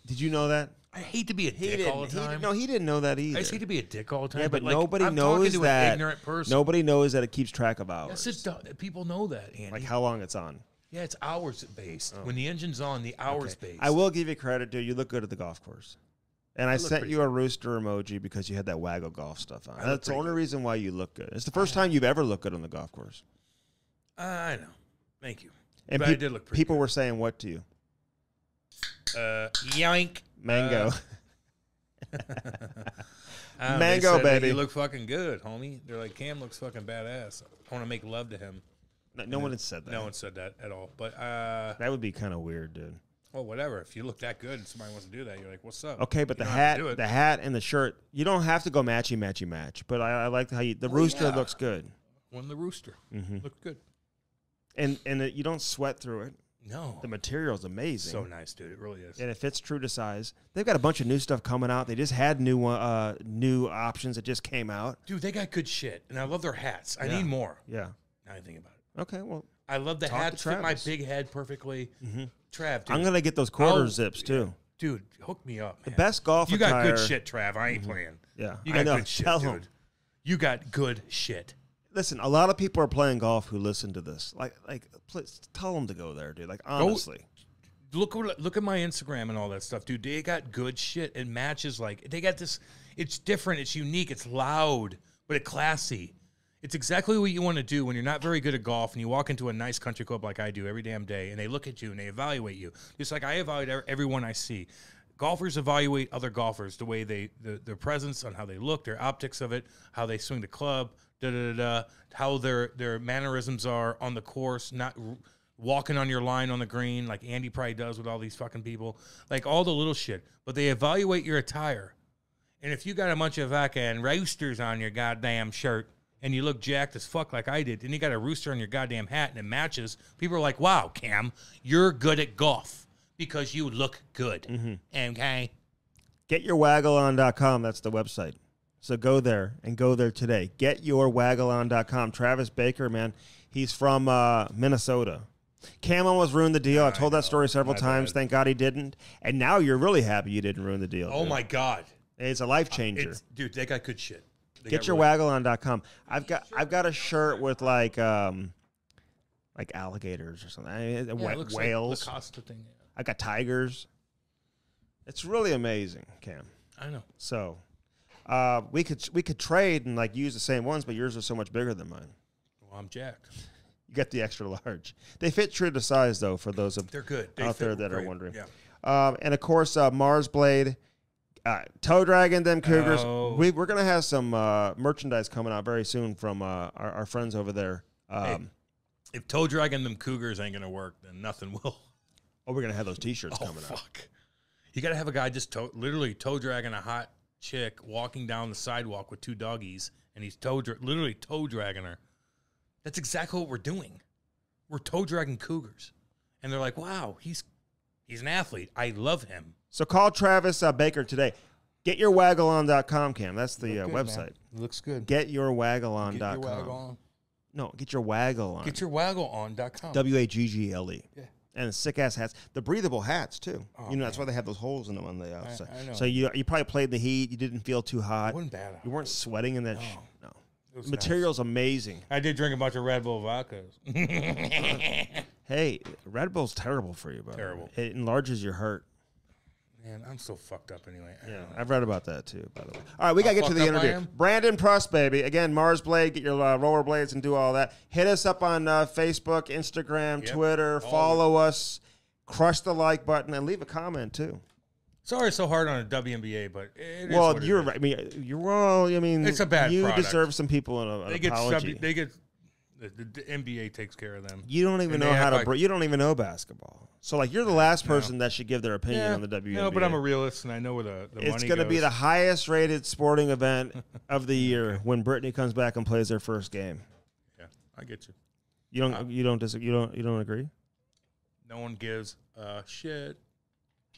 Did you know that? I hate to be a dick all the time. He didn't know that either. I just hate to be a dick all the time. Yeah, but like, nobody I'm knows to that. An ignorant person. Nobody knows that it keeps track of hours. Yes, it does. People know that, Andy. Like how long it's on. Yeah, it's hours based. When the engine's on, the hours based. I will give you credit, dude. You look good at the golf course. And I sent you a rooster emoji because you had that waggle golf stuff on. That's the only reason why you look good. It's the first time you've ever looked good on the golf course. I know. Thank you. And I did look pretty people were saying what to you? Yoink. Mango. Mango, baby. You look fucking good, homie. They're like, Cam looks fucking badass. I want to make love to him. No one had said that. No one said that at all. But that would be kind of weird, dude. Well, whatever. If you look that good and somebody wants to do that, you're like, what's up? Okay, but the hat and the shirt, you don't have to go matchy. But I like how the rooster looks good. When the rooster looked good. And you don't sweat through it. No. The material's amazing. So nice, dude. It really is. And it fits true to size. They've got a bunch of new stuff coming out. They just had new options that just came out. Dude, they got good shit. And I love their hats. I need more. Yeah. Now I think about it. Okay, well. I love the hats. Fit my big head perfectly. Trav, dude. I'm going to get those quarter zips, too. Dude, hook me up, man. The best golf attire. You got good shit, Trav. I ain't playing. Yeah. You got good shit, dude. You got good shit. listen, a lot of people are playing golf who listen to this. Like, please tell them to go there, dude. Like, honestly. Look at my Instagram and all that stuff, dude. They got good shit and matches. Like, they got this. It's different. It's unique. It's loud, but it's classy. It's exactly what you want to do when you're not very good at golf and you walk into a nice country club like I do every damn day, and they look at you and they evaluate you. Just like I evaluate everyone I see. Golfers evaluate other golfers, the way their presence, on how they look, their optics of it, how they swing the club, how their mannerisms are on the course, not walking on your line on the green like Andy probably does with all these fucking people, like all the little shit. But they evaluate your attire. And if you got a bunch of fucking roosters on your goddamn shirt and you look jacked as fuck like I did, and you got a rooster on your goddamn hat and it matches, people are like, wow, Cam, you're good at golf because you look good. Okay? GetYourWaggleOn.com, that's the website. So go there and go there today. GetYourWaggleOn.com. Travis Baker, man, he's from Minnesota. Cam almost ruined the deal. I told that story several times. Thank God he didn't. And now you're really happy you didn't ruin the deal. Oh, my God. It's a life changer. Dude, they got good shit. GetYourWaggleOn.com. I've got a shirt with like alligators or something. Whales. Like Lacoste thing. Yeah. I got tigers. It's really amazing, Cam. I know. So we could trade and like use the same ones, but yours are so much bigger than mine. Well, I'm jacked. You got the extra large. They fit true to size though. For those they're good. out there that are wondering. Yeah. And of course, Mars Blade, Toe Dragon, them Cougars. Oh. We're gonna have some merchandise coming out very soon from our friends over there. If Toe Dragon, them Cougars ain't gonna work, then nothing will. Oh, we're gonna have those T-shirts coming out. Fuck. You gotta have a guy just literally toe dragging a hot chick walking down the sidewalk with two doggies, and he's literally toe dragging her. That's exactly what we're doing. We're toe dragging Cougars, and they're like, "Wow, he's an athlete. I love him." So call Travis Baker today. GetYourWaggleOn.com, Cam. That's the website. Man. It looks good. GetYourWaggleOn.com. Get your waggle on. No, get your waggle on. GetYourWaggleOn.com. WAGGLE. Yeah. And sick-ass hats. The breathable hats, too. Oh, that's why they have those holes in them on the outside. I know. So you probably played in the heat. You didn't feel too hot. It wasn't bad. You weren't sweating in that. No. It The material's amazing. I did drink a bunch of Red Bull vodkas. Hey, Red Bull's terrible for you, bro. Terrible. It enlarges your heart. Man, I'm so fucked up anyway. Yeah, I've read about that too, by the way. All right, we got to get to the interview. Brandon Prust, baby. Again, Mars Blade, get your roller blades and do all that. Hit us up on Facebook, Instagram, Twitter. Follow us. Crush the like button and leave a comment too. Sorry it's so hard on a WNBA, but it is well, you're right. I mean, you're wrong. I mean, it's a bad you product. Deserve some people an apology. They get the NBA takes care of them. You don't even know how to. You don't even know basketball. So like, you're the last person that should give their opinion on the WNBA. No, but I'm a realist and I know where the money goes. It's going to be the highest rated sporting event of the year when Brittany comes back and plays their first game. Yeah, I get you. You don't agree? No one gives a shit.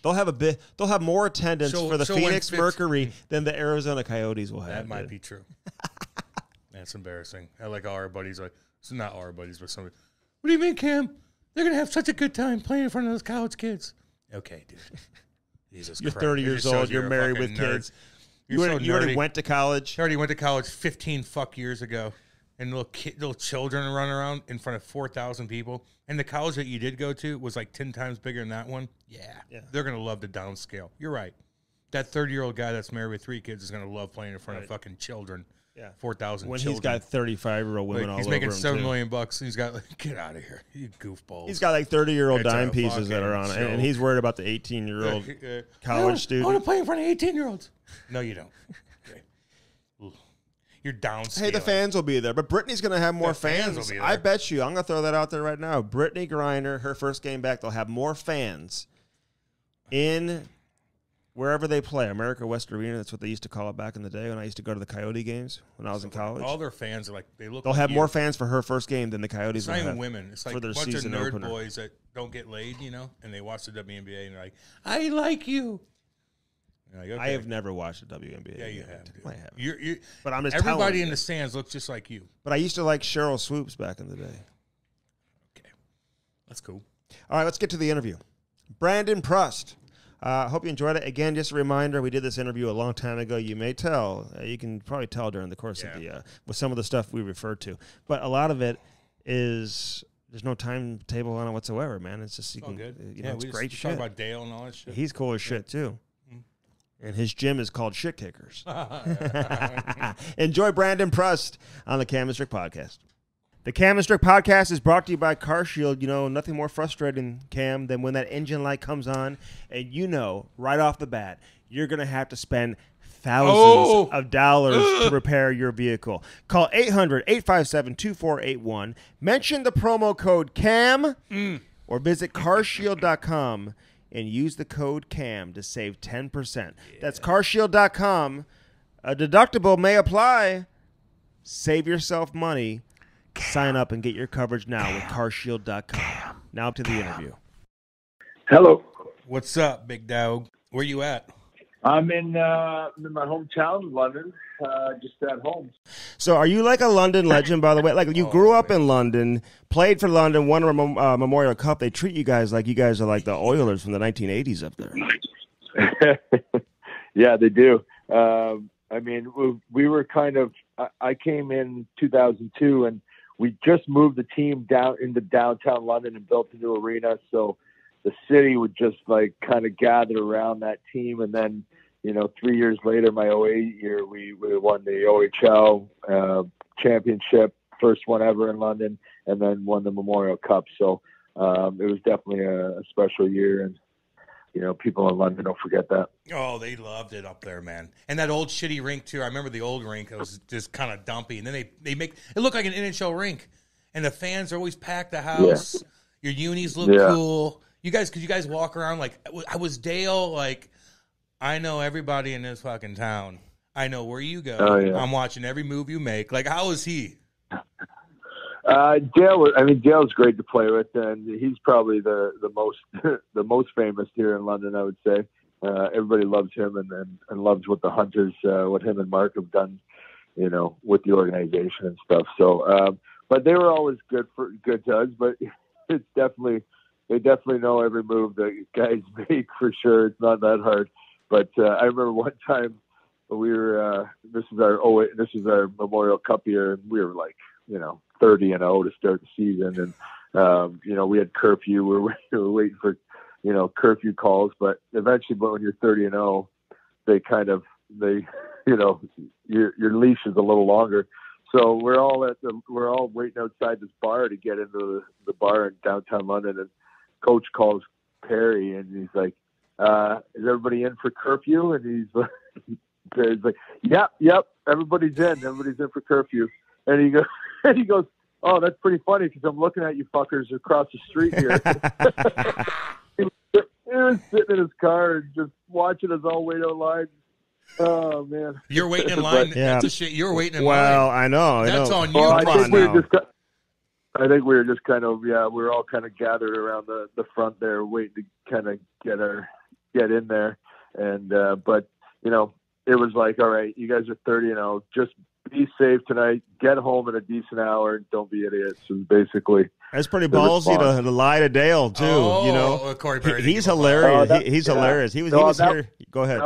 They'll have more attendance for the Phoenix Mercury than the Arizona Coyotes will have. That might be true. That's embarrassing. I like all our buddies. Like, it's not our buddies, but somebody. What do you mean, Cam? They're gonna have such a good time playing in front of those college kids. Okay, dude. Jesus You're Christ. 30 years old. You're married with kids. You already went to college. I already went to college 15 years ago. And little children run around in front of 4,000 people. And the college that you did go to was like 10 times bigger than that one. Yeah. They're going to love the downscale. You're right. That 30-year-old guy that's married with 3 kids is going to love playing in front of fucking children. Yeah. 4,000 when children. He's got 35-year-old women all over him. He's making $7 million. He's got get out of here. You goofballs. He's got like 30-year-old dime pieces that are on it. And he's worried about the 18-year-old college student. I want to play in front of 18-year-olds. No, you don't. You're down. Hey, the fans will be there, but Brittany's going to have more fans. I bet you. I'm going to throw that out there right now. Brittany Griner, her first game back, they'll have more fans in wherever they play. America West Arena, that's what they used to call it back in the day when I used to go to the Coyote games when I was in college. All their fans are like, they'll have more fans for her first game than the Coyotes will have. It's not even women. It's like a bunch of nerd boys that don't get laid, and they watch the WNBA and they're like, I like you. Like, okay. I have never watched the WNBA. Yeah, you have. Dude. I have. You're, but I'm just everybody in the stands looks just like you. But I used to like Cheryl Swoops back in the day. Okay. That's cool. All right, let's get to the interview. Brandon Prust. Hope you enjoyed it. Again, just a reminder, we did this interview a long time ago. You may tell, you can probably tell during the course of the, with some of the stuff we referred to. But a lot of it is, there's no timetable on it whatsoever, man. It's just, good. It's great shit. Talk about Dale and all that shit. He's cool as shit, too. And his gym is called Shit Kickers. Enjoy Brandon Prust on the Cam and Strick Podcast. The Cam and Strick Podcast is brought to you by CarShield. You know, nothing more frustrating, Cam, than when that engine light comes on and you know right off the bat you're going to have to spend thousands of dollars to repair your vehicle. Call 800-857-2481. Mention the promo code CAM or visit carshield.com and use the code CAM to save 10%. Yeah. That's carshield.com. A deductible may apply. Save yourself money. Sign up and get your coverage now with carshield.com. Now up to the interview. Hello. What's up, big dog? Where you at? I'm in my hometown, London, just at home. So are you like a London legend, by the way? Like you grew up in London, played for London, won a Memorial Cup. They treat you guys like are like the Oilers from the 1980s up there. Yeah, they do. I mean, we were kind of – I came in 2002, and we just moved the team down into downtown London and built a new arena. So the city would just like kind of gather around that team. And then, 3 years later, my 08 year, we won the OHL championship, first one ever in London, and then won the Memorial Cup. So it was definitely a special year. And, people in London don't forget that. Oh, they loved it up there, man. And that old shitty rink, too. I remember the old rink. It was just kind of dumpy. And then they make it look like an NHL rink. And the fans are always packed the house. Yeah. Your unis look cool. Could you guys walk around like, I was Dale, like, I know everybody in this fucking town. I know where you go. Oh, yeah. I'm watching every move you make. Like, how is he? Dale's great to play with, and he's probably the most the most famous here in London, I would say. Everybody loves him and loves what the Hunters, what him and Mark have done, with the organization and stuff. So, but they were always good to us. But it's they definitely know every move the guys make for sure. It's not that hard. But I remember one time we were this is our Memorial Cup year, and we were like 30-0 to start the season, and we had curfew. We were waiting for curfew calls, but eventually, when you're 30-0, your leash is a little longer. So we're all waiting outside this bar to get into the bar in downtown London, and Coach calls Perry, and he's like, "Is everybody in for curfew?" And he's like, "Yep, everybody's in for curfew." And he goes, "Oh, that's pretty funny because I'm looking at you fuckers across the street here." He was sitting in his car and just watching us all wait out line. Oh man, you're waiting in line. That's a shit. You're waiting in line. Well, I know. That's on you. I think we were just kind of we were all kind of gathered around the front there, waiting to kind of get in there. And but it was like, all right, you guys are 30-0, just be safe tonight. Get home at a decent hour. And don't be idiots. And basically, that's pretty ballsy to lie to Dale too. Corey Perry, he's hilarious. He's hilarious. He was here. Go ahead.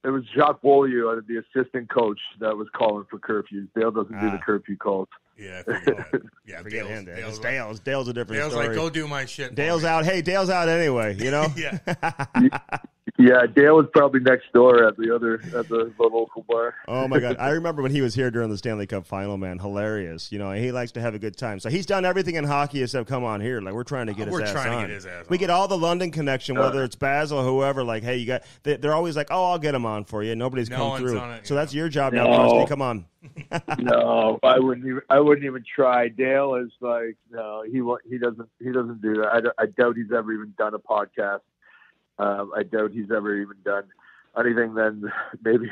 It was Jacques Beaulieu, the assistant coach, that was calling for curfews. Dale doesn't do the curfew calls. Yeah, forget him. Dale's a different Dale's story. Like, go do my shit. Dale's out. Hey, Dale's out anyway. Yeah. Yeah, Dale was probably next door at the local bar. Oh my God, I remember when he was here during the Stanley Cup final. Man, hilarious. He likes to have a good time. So he's done everything in hockey except come on here. Like we're trying to get his ass on. We get all the London connection, whether it's Basil or whoever. Like, hey, you got. They're always like, oh, I'll get him on for you. Nobody's come through. So that's your job now, Prusty. Come on. No, I wouldn't even try. Dale is like, no, he doesn't do that. I doubt he's ever even done a podcast. I doubt he's ever even done anything than maybe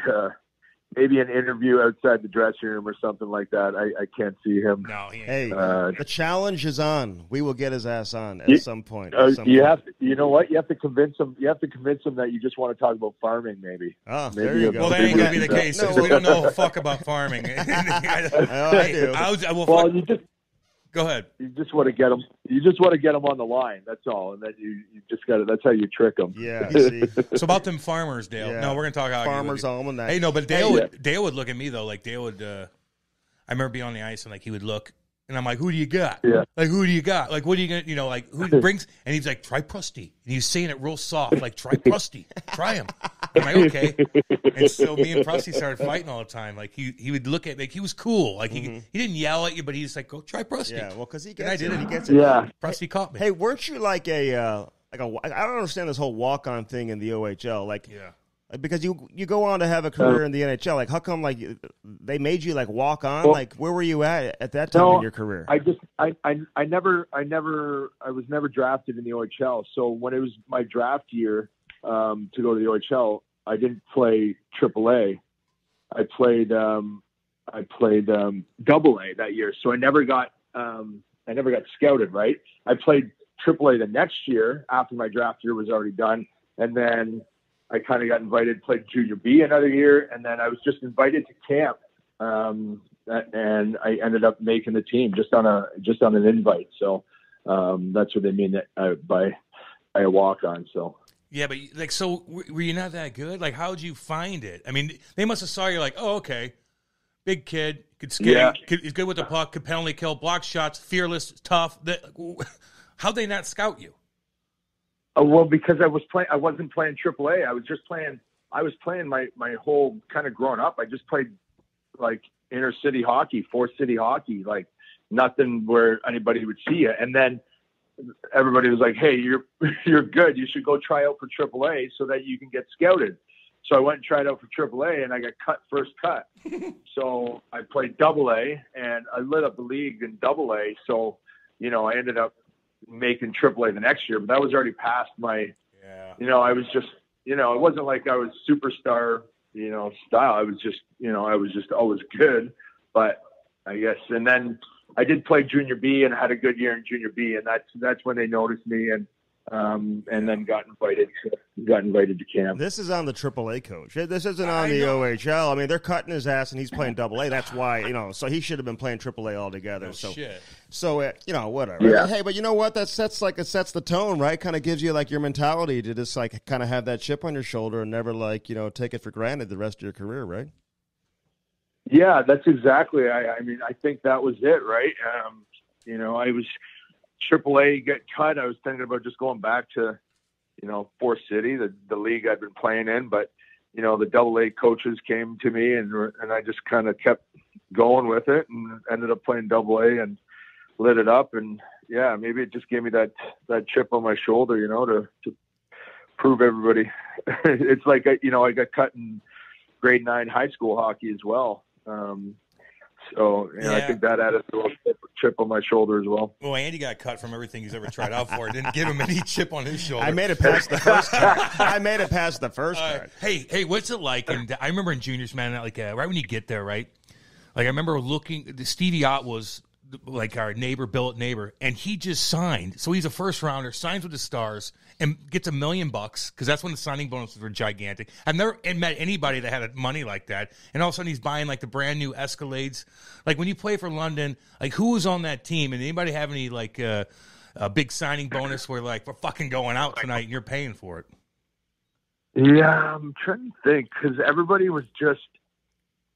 an interview outside the dressing room or something like that. I can't see him. No, he ain't. Hey, the challenge is on. We will get his ass on at some point. You know what? You have to convince him. You have to convince him that you just want to talk about farming, maybe. Oh, there you go. Well, that ain't gonna be the case because we don't know a fuck about farming. I do. Go ahead. You just want to get them. You just want to get them on the line. That's all. And then you just got to. That's how you trick them. Yeah. See. So about them farmers, Dale. Yeah. No, we're gonna talk hockey. Farmers Almanac. Hey, no, but Dale would look at me though. Like Dale would. I remember being on the ice and like he would look, and I'm like, "Who do you got? Yeah. Like who do you got? Like what are you gonna? You know, like who brings?" And he's like, "Try Prusty," and he's saying it real soft, like, "Try Prusty, try him." I'm like, okay. And so me and Prusty started fighting all the time. Like he would look at, like he was cool. Like he didn't yell at you, but he's like, "Go try Prusty." Yeah, well, because he And I gets did it. it. He gets it. Yeah. Prusty caught me. Hey, weren't you like I don't understand this whole walk-on thing in the OHL. Like, because you go on to have a career in the NHL. Like, how come like they made you like walk on? Well, like, where were you at that time in your career? I was never drafted in the OHL. So when it was my draft year to go to the OHL, I didn't play AAA. I played Double A that year. So I never got scouted. Right. I played AAA the next year after my draft year was already done, and then I kind of got invited, played Junior B another year, and then I was just invited to camp, and I ended up making the team just on an invite. So that's what they mean by a walk on. So yeah, but like, so were you not that good? Like, how'd you find it? I mean, they must have saw you like, oh, okay, big kid, could skate, he's good with the puck, could penalty kill, block shots, fearless, tough. How'd they not scout you? Well, because I wasn't playing AAA. I was playing my whole kind of growing up. I just played like inner city hockey, fourth city hockey, like nothing where anybody would see you. And then everybody was like, "Hey, you're good. You should go try out for AAA so that you can get scouted." So I went and tried out for AAA, and I got cut first cut. So I played AA, and I lit up the league in AA. So, I ended up making AAA the next year, but that was already past my, I was just, it wasn't like I was superstar, style. I was just always good, but I guess, and then I did play Junior B and had a good year in Junior B, and that's when they noticed me and then got invited to camp. This is on the AAA coach. This isn't on the OHL. I mean, they're cutting his ass, and he's playing AA. That's why, so he should have been playing AAA altogether. Oh, shit. So whatever. Yeah. Hey, but you know what? That sets the tone, right? Kind of gives you like your mentality to just like kind of have that chip on your shoulder and never like take it for granted the rest of your career, right? Yeah, that's exactly. I mean, I think that was it, right? I was AAA get cut. I was thinking about just going back to, Fourth City, the league I'd been playing in. But, the AA coaches came to me and I just kind of kept going with it and ended up playing AA and lit it up. And yeah, maybe it just gave me that chip on my shoulder, to prove everybody. It's like, I got cut in grade 9 high school hockey as well. So I think that added a little chip on my shoulder as well. Well, Andy got cut from everything he's ever tried out for. It didn't give him any chip on his shoulder. I made it past the first card. Hey, what's it like? And I remember in juniors, man, like right when you get there, right? Like I remember Stevie Ott was like our billet neighbor, and he just signed. So he's a first rounder, signs with the Stars, and gets $1 million because that's when the signing bonuses were gigantic. I've never met anybody that had money like that. And all of a sudden he's buying like the brand new Escalades. Like when you play for London, like who was on that team? And anybody have any like a big signing bonus where like we're fucking going out tonight and you're paying for it? Yeah, I'm trying to think because everybody was just.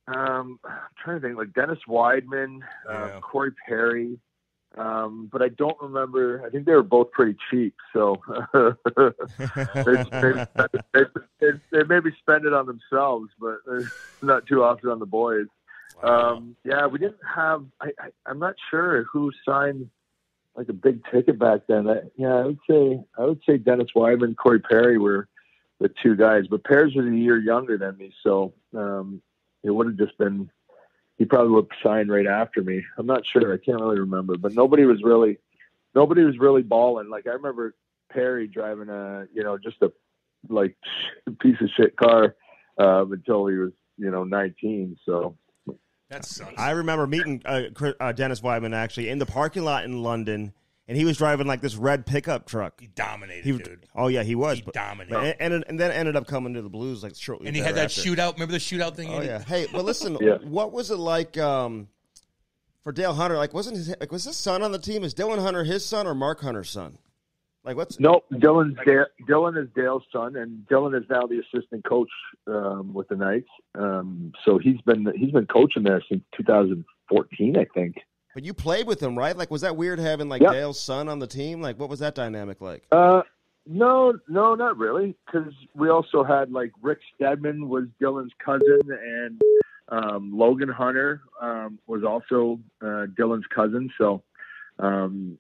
I'm trying to think like Dennis Weidman, Corey Perry, but I don't remember. I think they were both pretty cheap, so they maybe spend it on themselves, but not too often on the boys. Wow. Yeah, we didn't have. I'm not sure who signed like a big ticket back then. I would say Dennis Weidman, Corey Perry were the two guys, but Perry's was a year younger than me, so. It would have just been, he probably would have signed right after me. I'm not sure. I can't really remember, but nobody was really balling. Like I remember Perry driving just a like piece of shit car until he was, 19. So that sucks. I remember meeting Dennis Weidman actually in the parking lot in London. And he was driving like this red pickup truck. He dominated, dude. Oh yeah, he was. He dominated, and then ended up coming to the Blues like shortly. And he had that shootout. Remember the shootout thing? Oh yeah. Hey, but listen, what was it like? For Dale Hunter, like, was his son on the team? Is Dylan Hunter his son or Mark Hunter's son? Like, what's? No, Dylan is Dale's son, and Dylan is now the assistant coach with the Knights. So he's been coaching there since 2014, I think. But you played with him, right? Like, was that weird having like Dale's son on the team? Like, what was that dynamic like? No, not really, because we also had like Rick Stedman was Dylan's cousin, and Logan Hunter was also Dylan's cousin. So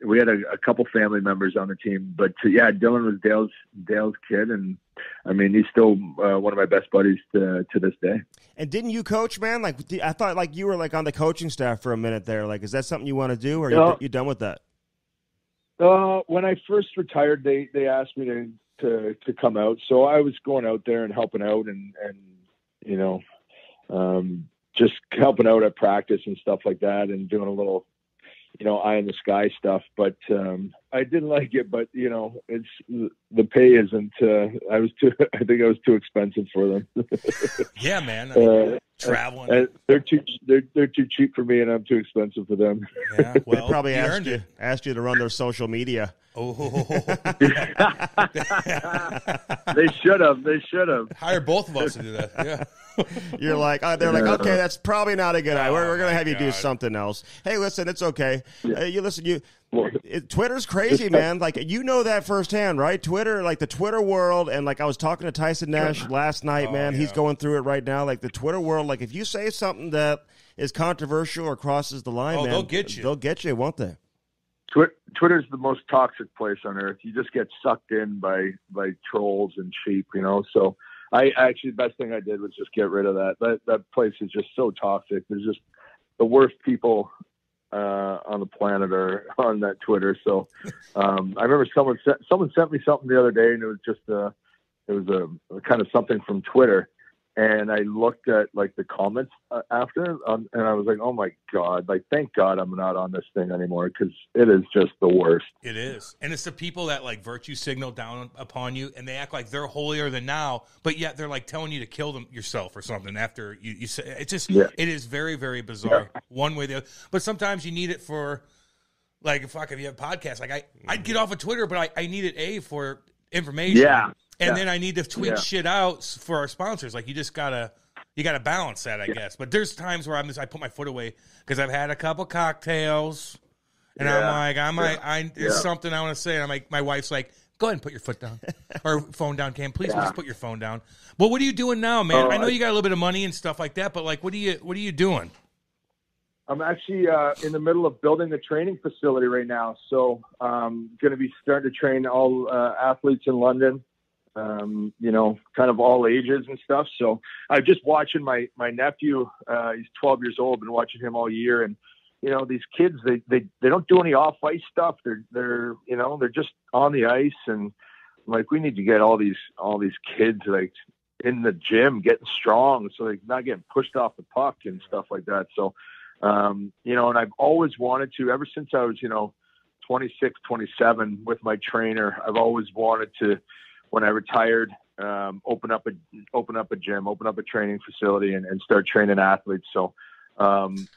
we had a couple family members on the team. But Dylan was Dale's kid, and I mean he's still one of my best buddies to this day. And didn't you coach, man? Like I thought, like you were like on the coaching staff for a minute there. Like, is that something you want to do, or are you done with that? When I first retired, they asked me to come out, so I was going out there and helping out, and you know, just helping out at practice and stuff like that, and doing a little, you know, eye in the sky stuff. But I didn't like it. But you know, it's the pay isn't. I think I was too expensive for them. Yeah, man. I mean, traveling. They're too cheap for me, and I'm too expensive for them. Yeah, well, they probably asked you to run their social media. Oh, They should have. Hire both of us to do that. Yeah. You're like, they're like, okay, that's probably not a good idea. We're going to have you do something else. Hey, listen, it's okay. Twitter's crazy, man. Like, you know that firsthand, right? Twitter, like the Twitter world, and like I was talking to Tyson Nash last night, man. He's going through it right now. Like the Twitter world, like if you say something that is controversial or crosses the line, man, they'll get you. They'll get you, won't they? Twitter's the most toxic place on earth. You just get sucked in by trolls and sheep, you know. So I actually, the best thing I did was just get rid of that. That place is just so toxic. There's just the worst people on the planet are on that Twitter. So I remember someone sent me something the other day, and it was just a kind of something from Twitter. And I looked at like the comments after, and I was like, "Oh my God! Like, thank God I'm not on this thing anymore, because it is just the worst." It is, and it's the people that like virtue signal down upon you, and they act like they're holier than thou, but yet they're like telling you to kill them yourself or something after you say it's just it is very, very bizarre. One way or the other, but sometimes you need it for like if you have podcasts, like I'd get off of Twitter, but I need it for information. Yeah. And then I need to tweet shit out for our sponsors. Like you gotta balance that, I guess. But there's times where I put my foot away because I've had a couple cocktails, and I'm like, there's something I want to say. And I'm like, my wife's like, go ahead and put your foot down or phone down, Cam. Please put your phone down. Well, what are you doing now, man? I know you got a little bit of money and stuff like that, but like, what are you doing? I'm actually in the middle of building a training facility right now, so I'm going to be starting to train all athletes in London. You know, kind of all ages and stuff. So I'm just watching my nephew. He's 12 years old. Been watching him all year, and you know, these kids they don't do any off ice stuff. They're you know, they're just on the ice, and like we need to get all these kids like in the gym getting strong, so they're not getting pushed off the puck and stuff like that. So you know, and I've always wanted to, ever since I was 26, 27 with my trainer. I've always wanted to, when I retired, open up a gym, open up a training facility, and start training athletes. So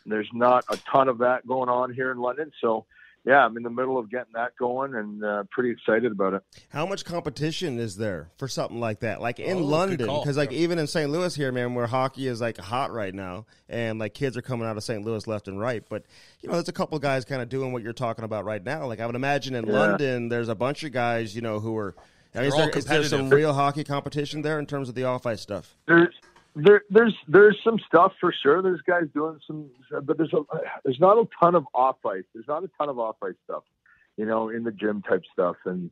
there's not a ton of that going on here in London. So yeah, I'm in the middle of getting that going, and pretty excited about it. How much competition is there for something like that? Like in London, because like even in St. Louis here, man, where hockey is like hot right now, and like kids are coming out of St. Louis left and right. But you know, there's a couple guys kind of doing what you're talking about right now. Like I would imagine in London, there's a bunch of guys, you know, who are. Is there some real hockey competition there in terms of the off-ice stuff? There's some stuff for sure. There's guys doing some, but there's not a ton of off-ice. There's not a ton of off-ice stuff, you know, in the gym type stuff. And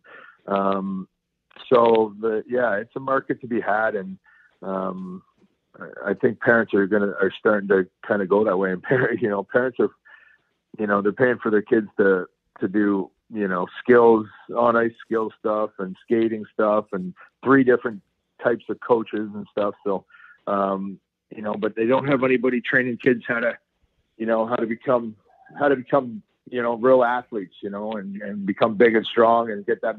so it's a market to be had, and I think parents are starting to kind of go that way. And parents are, you know, they're paying for their kids to do, you know, skills, on ice skill stuff and skating stuff, and 3 different types of coaches and stuff. So, you know, but they don't have anybody training kids how to become, you know, real athletes, you know, and become big and strong and get that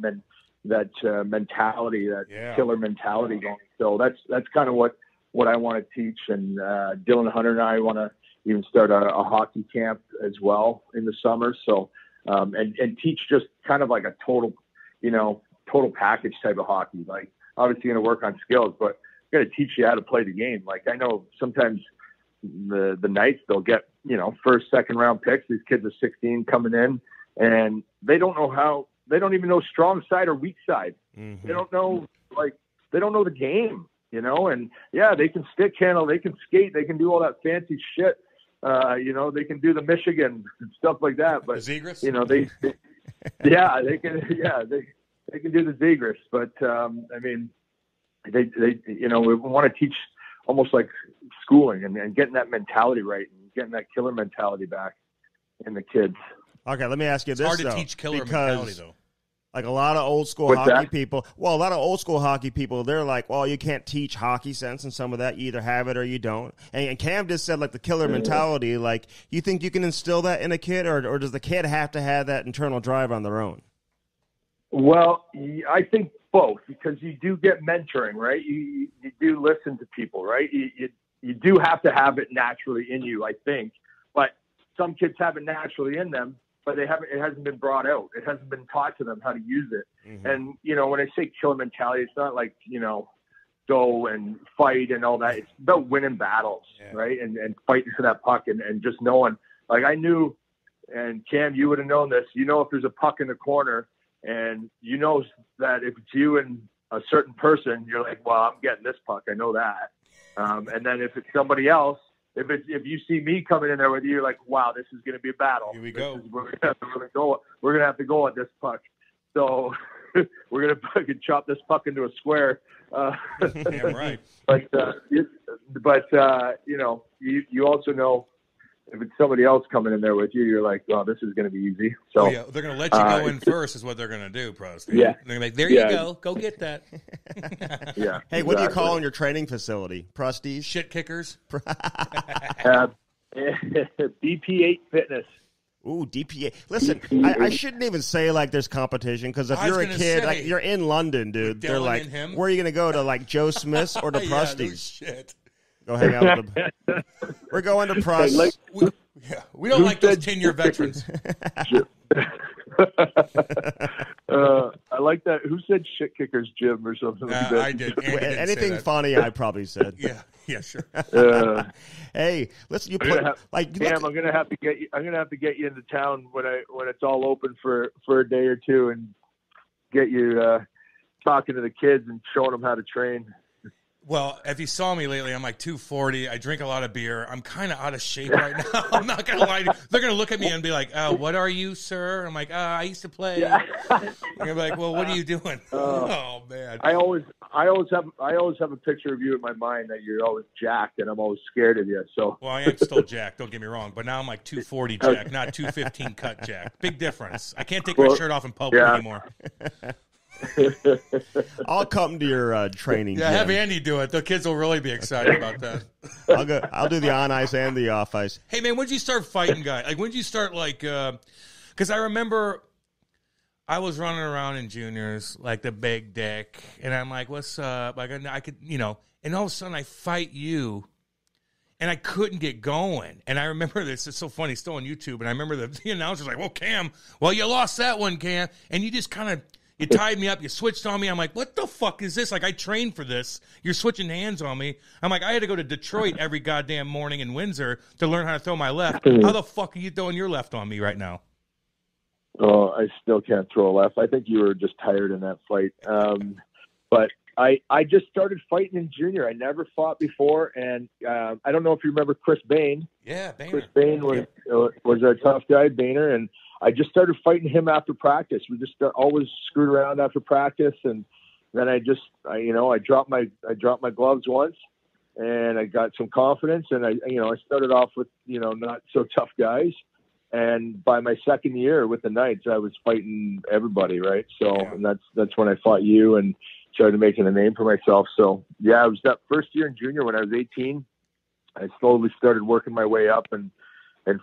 mentality, killer mentality going. So that's kind of what I want to teach. And Dylan Hunter and I want to even start a hockey camp as well in the summer. So, and teach just kind of like a total package type of hockey. Like obviously going to work on skills, but going to teach you how to play the game. Like I know sometimes the Knights, they'll get, first, second round picks. These kids are 16 coming in and they don't even know strong side or weak side. Mm-hmm. They don't know the game, and yeah, they can stick handle, they can skate, they can do all that fancy shit. They can do the Michigan and stuff like that, but they can do the Zegras, but we want to teach almost like schooling and getting that mentality right and getting that killer mentality back in the kids. Okay, let me ask you this. It's hard to teach killer mentality though. Like a lot of old school hockey people, they're like, well, you can't teach hockey sense and some of that. You either have it or you don't. And Cam just said like the killer mentality, like you think you can instill that in a kid or does the kid have to have that internal drive on their own? Well, I think both, because you do get mentoring, right? You do listen to people, right? You do have to have it naturally in you, I think. But some kids have it naturally in them, but it hasn't been brought out. It hasn't been taught to them how to use it. Mm-hmm. And, when I say killer mentality, it's not like, go and fight and all that. It's about winning battles, right? And fighting for that puck and just knowing, like I knew, and Cam, you would have known this, if there's a puck in the corner and that if it's you and a certain person, you're like, well, I'm getting this puck. I know that. And then if it's somebody else, if you see me coming in there with you, you're like, wow, this is going to be a battle. Here we go. We're going to have to go at this puck. So we're going to fucking chop this puck into a square. Damn right. But you also know if it's somebody else coming in there with you, you're like, oh, this is going to be easy. So they're going to let you go in first is what they're going to do, Prust. Yeah. They're like, there you go. Go get that. Yeah. Hey, what do you call in your training facility? Prusties? Shit kickers? BP8 Fitness. Ooh, DPA. Listen, I shouldn't even say like there's competition because if you're a kid, like you're in London, dude. They're like, where are you going to go to like Joe Smith's or the Prusties? No shit. Go hang out with them. We're going to Prust. We don't like those 10-year veterans. I like that. Who said shit kickers, Jim, or something like that? I did. Anything funny, I probably said. Yeah, sure. Hey, listen, Cam, I'm gonna have to get you. I'm gonna have to get you into town when it's all open for a day or two, and get you talking to the kids and showing them how to train. Well, if you saw me lately, I'm like 240. I drink a lot of beer. I'm kind of out of shape right now. I'm not going to lie. They're going to look at me and be like, what are you, sir? I'm like, I used to play. Yeah. They're going to be like, well, what are you doing? Oh, man. I always have a picture of you in my mind that you're always jacked, and I'm always scared of you. So. Well, I am still jacked. Don't get me wrong. But now I'm like 240 jacked, not 215 cut jacked. Big difference. I can't take my shirt off in public anymore. I'll come to your training. Yeah, have Andy do it. The kids will really be excited about that. I'll do the on ice and the off ice. Hey man, when did you start fighting guys? Like when did you start because I remember I was running around in juniors like the big dick, and I'm like, what's up? Like I could, and all of a sudden I fight you. And I couldn't get going. And I remember this. It's so funny. It's still on YouTube. And I remember the announcer's like, well, Cam, you lost that one, Cam. And you just kind of, you tied me up. You switched on me. I'm like, what the fuck is this? Like, I trained for this. You're switching hands on me. I'm like, I had to go to Detroit every goddamn morning in Windsor to learn how to throw my left. How the fuck are you throwing your left on me right now? Oh, I still can't throw a left. I think you were just tired in that fight. But I just started fighting in junior. I never fought before, and I don't know if you remember Chris Bain. Yeah, Boehner. Chris Bain was our tough guy, Boehner, and I just started fighting him after practice. We just always screwed around after practice, and then I dropped my gloves once, and I got some confidence, and I started off with not so tough guys, and by my second year with the Knights, I was fighting everybody, right? So and that's when I fought you and started making a name for myself. So yeah, it was that first year in junior when I was 18. I slowly started working my way up and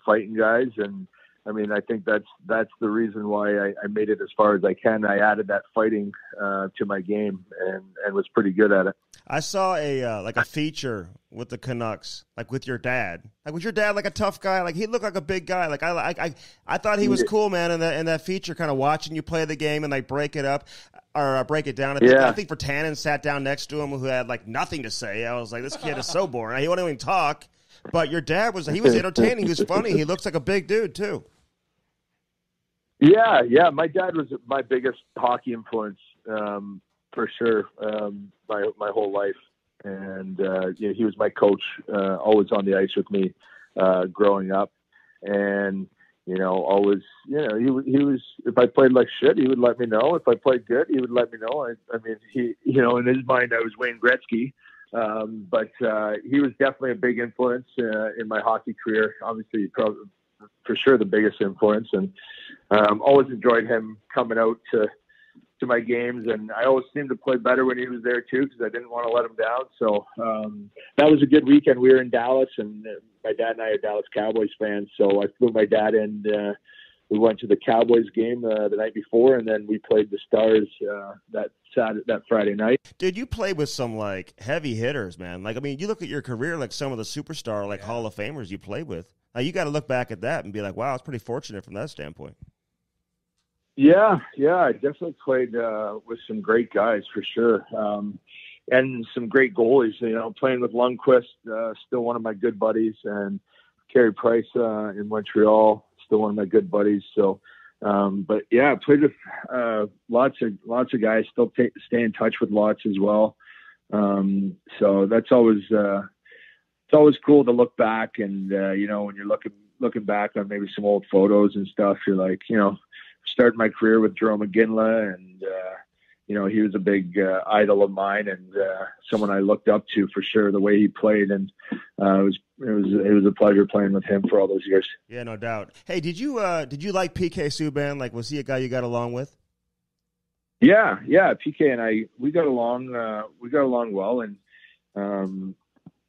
fighting guys, and I mean, I think that's the reason why I made it as far as I can. I added that fighting to my game and was pretty good at it. I saw a feature with the Canucks, like with your dad. Like, was your dad like a tough guy? Like, he looked like a big guy. Like, I thought he was cool, man. In that feature, kind of watching you play the game and like break it up or break it down. I think Vertanen sat down next to him, who had like nothing to say. I was like, this kid is so boring. He wouldn't even talk. But your dad was entertaining. He was funny. He looks like a big dude too. Yeah. My dad was my biggest hockey influence. For sure, my whole life, and he was my coach, always on the ice with me, growing up, and always, he was. If I played like shit, he would let me know. If I played good, he would let me know. I mean, he, in his mind, I was Wayne Gretzky, but he was definitely a big influence in my hockey career. Obviously, probably for sure the biggest influence, and always enjoyed him coming out to my games, and I always seemed to play better when he was there too, because I didn't want to let him down. So that was a good weekend. We were in Dallas, and my dad and I are Dallas Cowboys fans, so I flew my dad in. We went to the Cowboys game the night before, and then we played the Stars that Friday night. Dude, you played with some like heavy hitters, man. Like, I mean, you look at your career, like some of the superstar Hall of Famers you played with. Now, you got to look back at that and be like, wow, I was pretty fortunate from that standpoint. Yeah, I definitely played with some great guys for sure, and some great goalies. Playing with Lundqvist, still one of my good buddies, and Carey Price in Montreal, still one of my good buddies. So, but yeah, I played with lots of guys. Still stay in touch with lots as well. So that's always it's always cool to look back, and when you're looking back on maybe some old photos and stuff, you're like, started my career with Jerome McGinley, and he was a big idol of mine, and someone I looked up to for sure, the way he played, and it was a pleasure playing with him for all those years. Yeah, no doubt. Hey, did you like PK Subban? Like, was he a guy you got along with? Yeah, PK and I, we got along well, and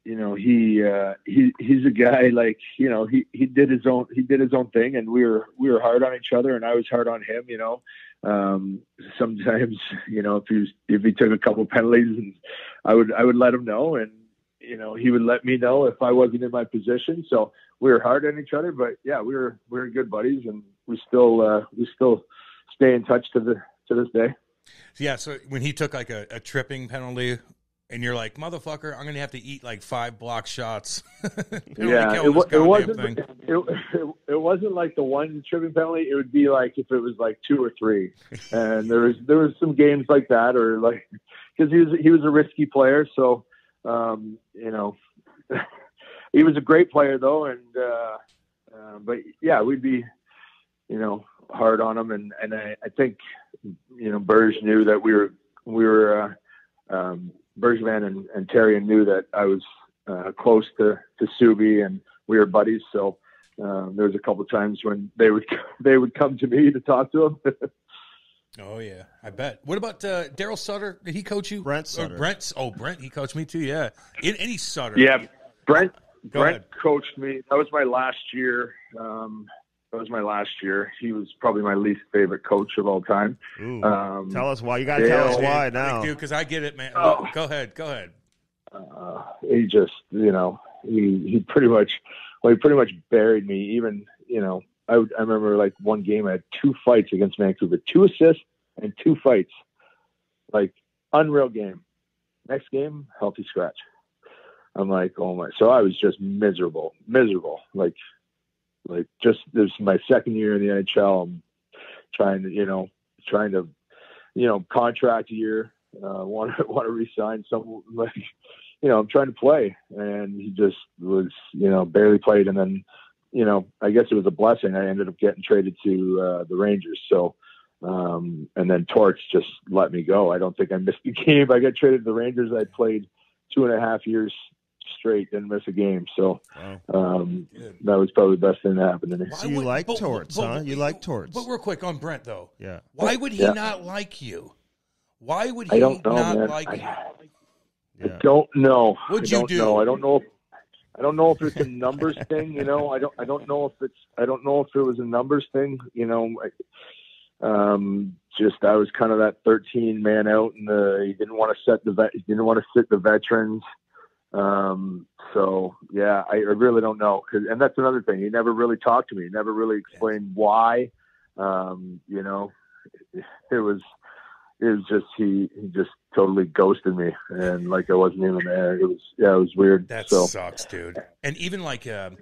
he's a guy, like, he did his own thing, and we were hard on each other, and I was hard on him. Sometimes, if he took a couple penalties, and I would let him know, and he would let me know if I wasn't in my position. So we were hard on each other, but yeah, we were good buddies, and we still stay in touch to this day. Yeah. So when he took like a tripping penalty, and you're like, motherfucker, I'm going to have to eat like 5 block shots. Yeah, it wasn't like the one tripping penalty. It would be like if it was like 2 or 3. And there was some games like that, or like, because he was a risky player. So, he was a great player though. And, but yeah, we'd be, hard on him. And I think, Berge knew that we were Bergevin and Terry knew that I was close to Subi, and we were buddies. So there was a couple of times when they would come to me to talk to him. Oh yeah, I bet. What about Daryl Sutter? Did he coach you? Brent Sutter. Brent, he coached me too. Yeah, any Sutter. Yeah, Brent coached me. That was my last year. He was probably my least favorite coach of all time. Tell us why. You got to tell us why now. Dude, because I get it, man. Oh. Go ahead. He just, he pretty much buried me. Even, I remember like one game I had 2 fights against Vancouver, 2 assists and 2 fights. Like, unreal game. Next game, healthy scratch. I'm like, oh my. So I was just miserable. Like, just this is my second year in the NHL. I'm trying to contract year, want to re-sign some, like, I'm trying to play, and he just was, barely played. And then, I guess it was a blessing. I ended up getting traded to the Rangers. So, and then Torts just let me go. I don't think I missed a game. I got traded to the Rangers. I played 2.5 years straight, didn't miss a game. So that was probably the best thing that happened to me. So you like Torts, huh? You like Torts. But real quick on Brent, though. Yeah. Why would he not like you? Why would he I don't know, not man. like you? I don't know. What'd you do? Know. I don't know. I don't know if it's a numbers thing, you know. I don't know if it was a numbers thing, you know. Just I was kind of that 13 man out, and he didn't want to sit the veterans. So yeah, I really don't know. And that's another thing. He never really talked to me. He never really explained why. You know, it was just he just totally ghosted me, and like I wasn't even there. It was weird. That sucks, dude. And even like, and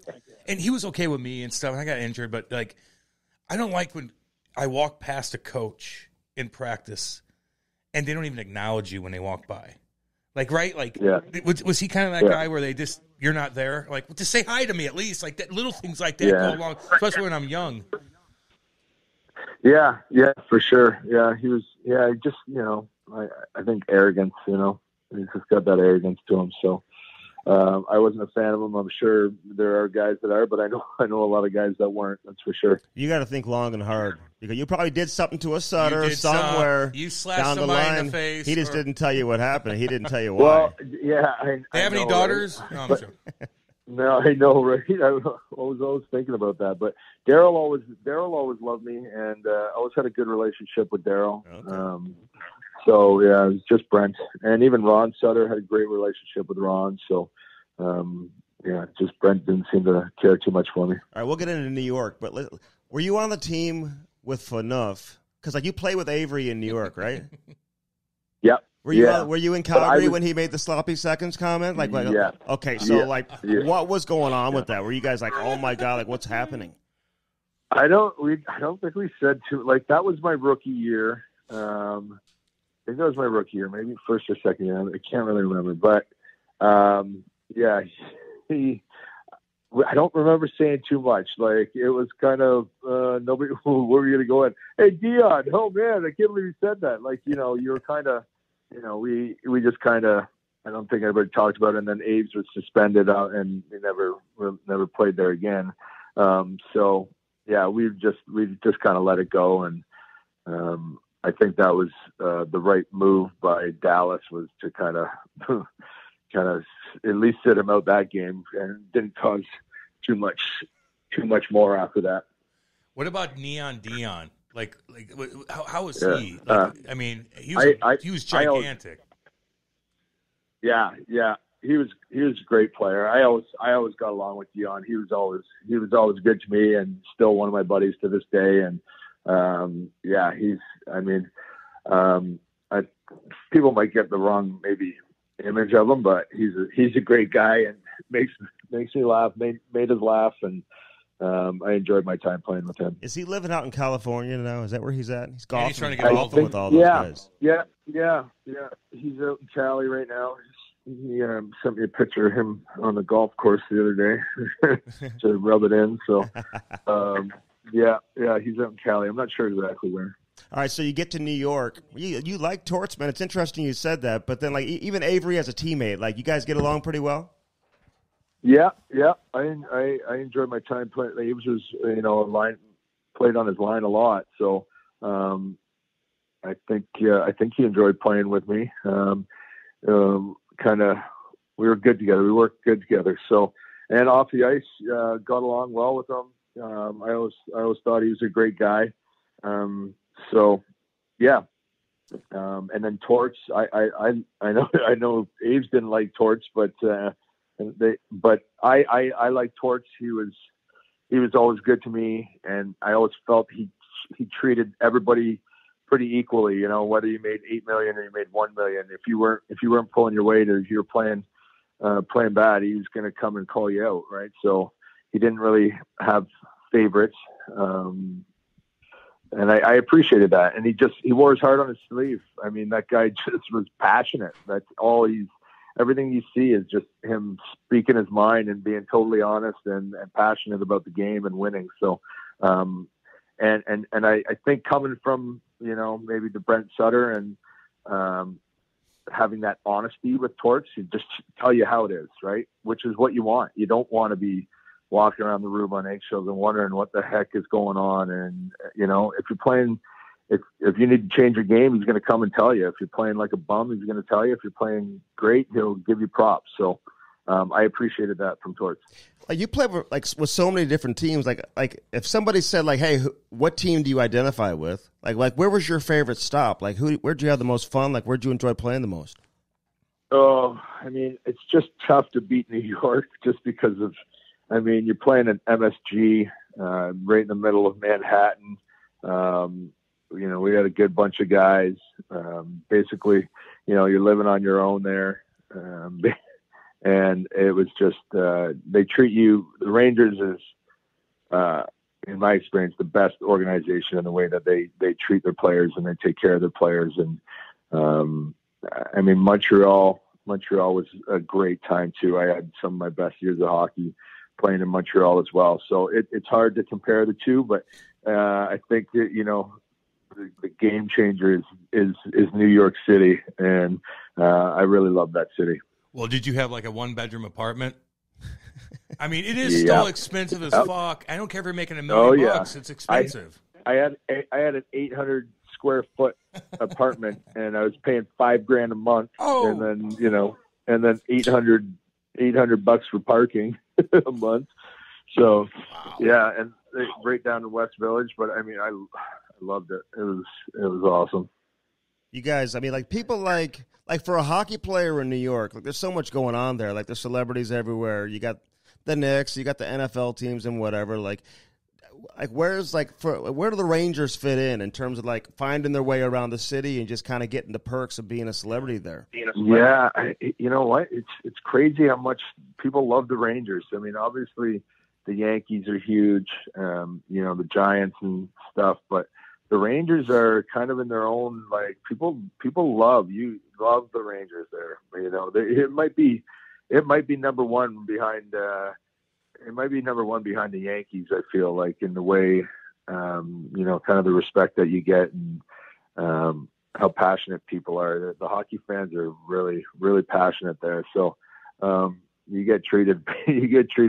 he was okay with me and stuff. And I got injured, but like, I don't like when I walk past a coach in practice and they don't even acknowledge you when they walk by. Like, right? Like, yeah. Was he kind of that guy where they just, you're not there? Like, just say hi to me at least. Like, that little things like that go along, especially when I'm young. Yeah, for sure. Yeah, he was, just, you know, I think arrogance, you know, he's just got that arrogance to him. So I wasn't a fan of him. I'm sure there are guys that are, but I know a lot of guys that weren't. That's for sure. You got to think long and hard because you probably did something to a Sutter somewhere. You slapped down somebody the line. in the face. He just didn't tell you what happened. He didn't tell you why. Well, yeah. They have any daughters? Right? No, I'm sure. No, I know, right? I was always thinking about that. But Daryl always loved me, and I always had a good relationship with Daryl. Okay. So yeah, it was just Brent, and even Ron Sutter had a great relationship with Ron. So just Brent didn't seem to care too much for me. All right, we'll get into New York, but were you on the team with Phaneuf? Because like you play with Avery in New York, right? Yep. Were you in Calgary when he made the sloppy seconds comment? Yeah. Okay, so what was going on with that? Were you guys like, oh my god, like what's happening? I don't think we said too. Like that was my rookie year. I think that was my rookie year, maybe first or second year. I can't really remember, but I don't remember saying too much. Like it was kind of nobody. Where were you gonna go in? Hey Dion, oh man, I can't believe you said that. Like you know, you were kind of. You know, we just kind of, I don't think anybody talked about it. And then Aves was suspended and he never played there again. So yeah, we just kind of let it go. And I think that was the right move by Dallas was to kind of at least sit him out that game and didn't cause too much more after that. What about Neon Dion? Like, how was he? Like, I mean, he was gigantic. Yeah. He was a great player. I always got along with Dion. He was always good to me, and still one of my buddies to this day. And people might get the wrong maybe image of him, but he's a great guy and makes me laugh. Made us laugh and. I enjoyed my time playing with him. Is he living out in California now? Is that where he's at? He's golfing. He's trying to get golfing with all those guys. Yeah. He's out in Cali right now. He sent me a picture of him on the golf course the other day to rub it in. So, he's out in Cali. I'm not sure exactly where. All right, so you get to New York. You like Torts, man. It's interesting you said that. But then, like, even Avery as a teammate, like, you guys get along pretty well? Yeah. I enjoyed my time playing. Aves was, played on his line a lot. So, I think he enjoyed playing with me. We were good together. We worked good together. So, and off the ice, got along well with him. I always thought he was a great guy. And then Torts, I know Aves didn't like Torts, but I like Torts. He was always good to me, and I always felt he treated everybody pretty equally. You know, whether you made $8 million or you made $1 million, if you weren't pulling your weight or if you were playing bad, he was going to come and call you out, right? So he didn't really have favorites, and I appreciated that. And he wore his heart on his sleeve. I mean, that guy just was passionate. That's all everything you see is just him speaking his mind and being totally honest and passionate about the game and winning. So, and I think coming from, maybe the Brent Sutter and, having that honesty with Torts, he just tell you how it is, right? Which is what you want. You don't want to be walking around the room on eggshells and wondering what the heck is going on. And, if you're playing, if you need to change your game, he's going to come and tell you. If you're playing like a bum, he's going to tell you. If you're playing great, he'll give you props. So I appreciated that from Torts. Like you play with so many different teams. Like if somebody said like, "Hey, what team do you identify with?" Like where was your favorite stop? Like where'd you have the most fun? Like where'd you enjoy playing the most? Oh, I mean, it's just tough to beat New York just because of. I mean, you're playing an MSG right in the middle of Manhattan. We had a good bunch of guys. Basically, you're living on your own there. And it was just, they treat you, the Rangers is, in my experience, the best organization in the way that they treat their players and they take care of their players. And, Montreal was a great time too. I had some of my best years of hockey playing in Montreal as well. So it's hard to compare the two, but, I think that, the game changer is New York City. And, I really love that city. Well, did you have like a 1-bedroom apartment? I mean, it is still expensive as fuck. I don't care if you're making $1 million bucks; it's expensive. I had an 800 square foot apartment, and I was paying $5,000 a month, and then 800 bucks for parking a month. So, wow. And right down to West Village. But I mean, I loved it. It was awesome. You guys, I mean, like people like for a hockey player in New York, like there's so much going on there. Like there's celebrities everywhere. You got the Knicks, you got the NFL teams and whatever. Like where do the Rangers fit in terms of like finding their way around the city and just kind of getting the perks of being a celebrity there? Yeah, you know what? It's crazy how much people love the Rangers. I mean, obviously the Yankees are huge, the Giants and stuff, but the Rangers are kind of in their own, like people love the Rangers there. It might be number one behind. It might be number one behind the Yankees. I feel like in the way, kind of the respect that you get and how passionate people are. The hockey fans are really, really passionate there. So you get treated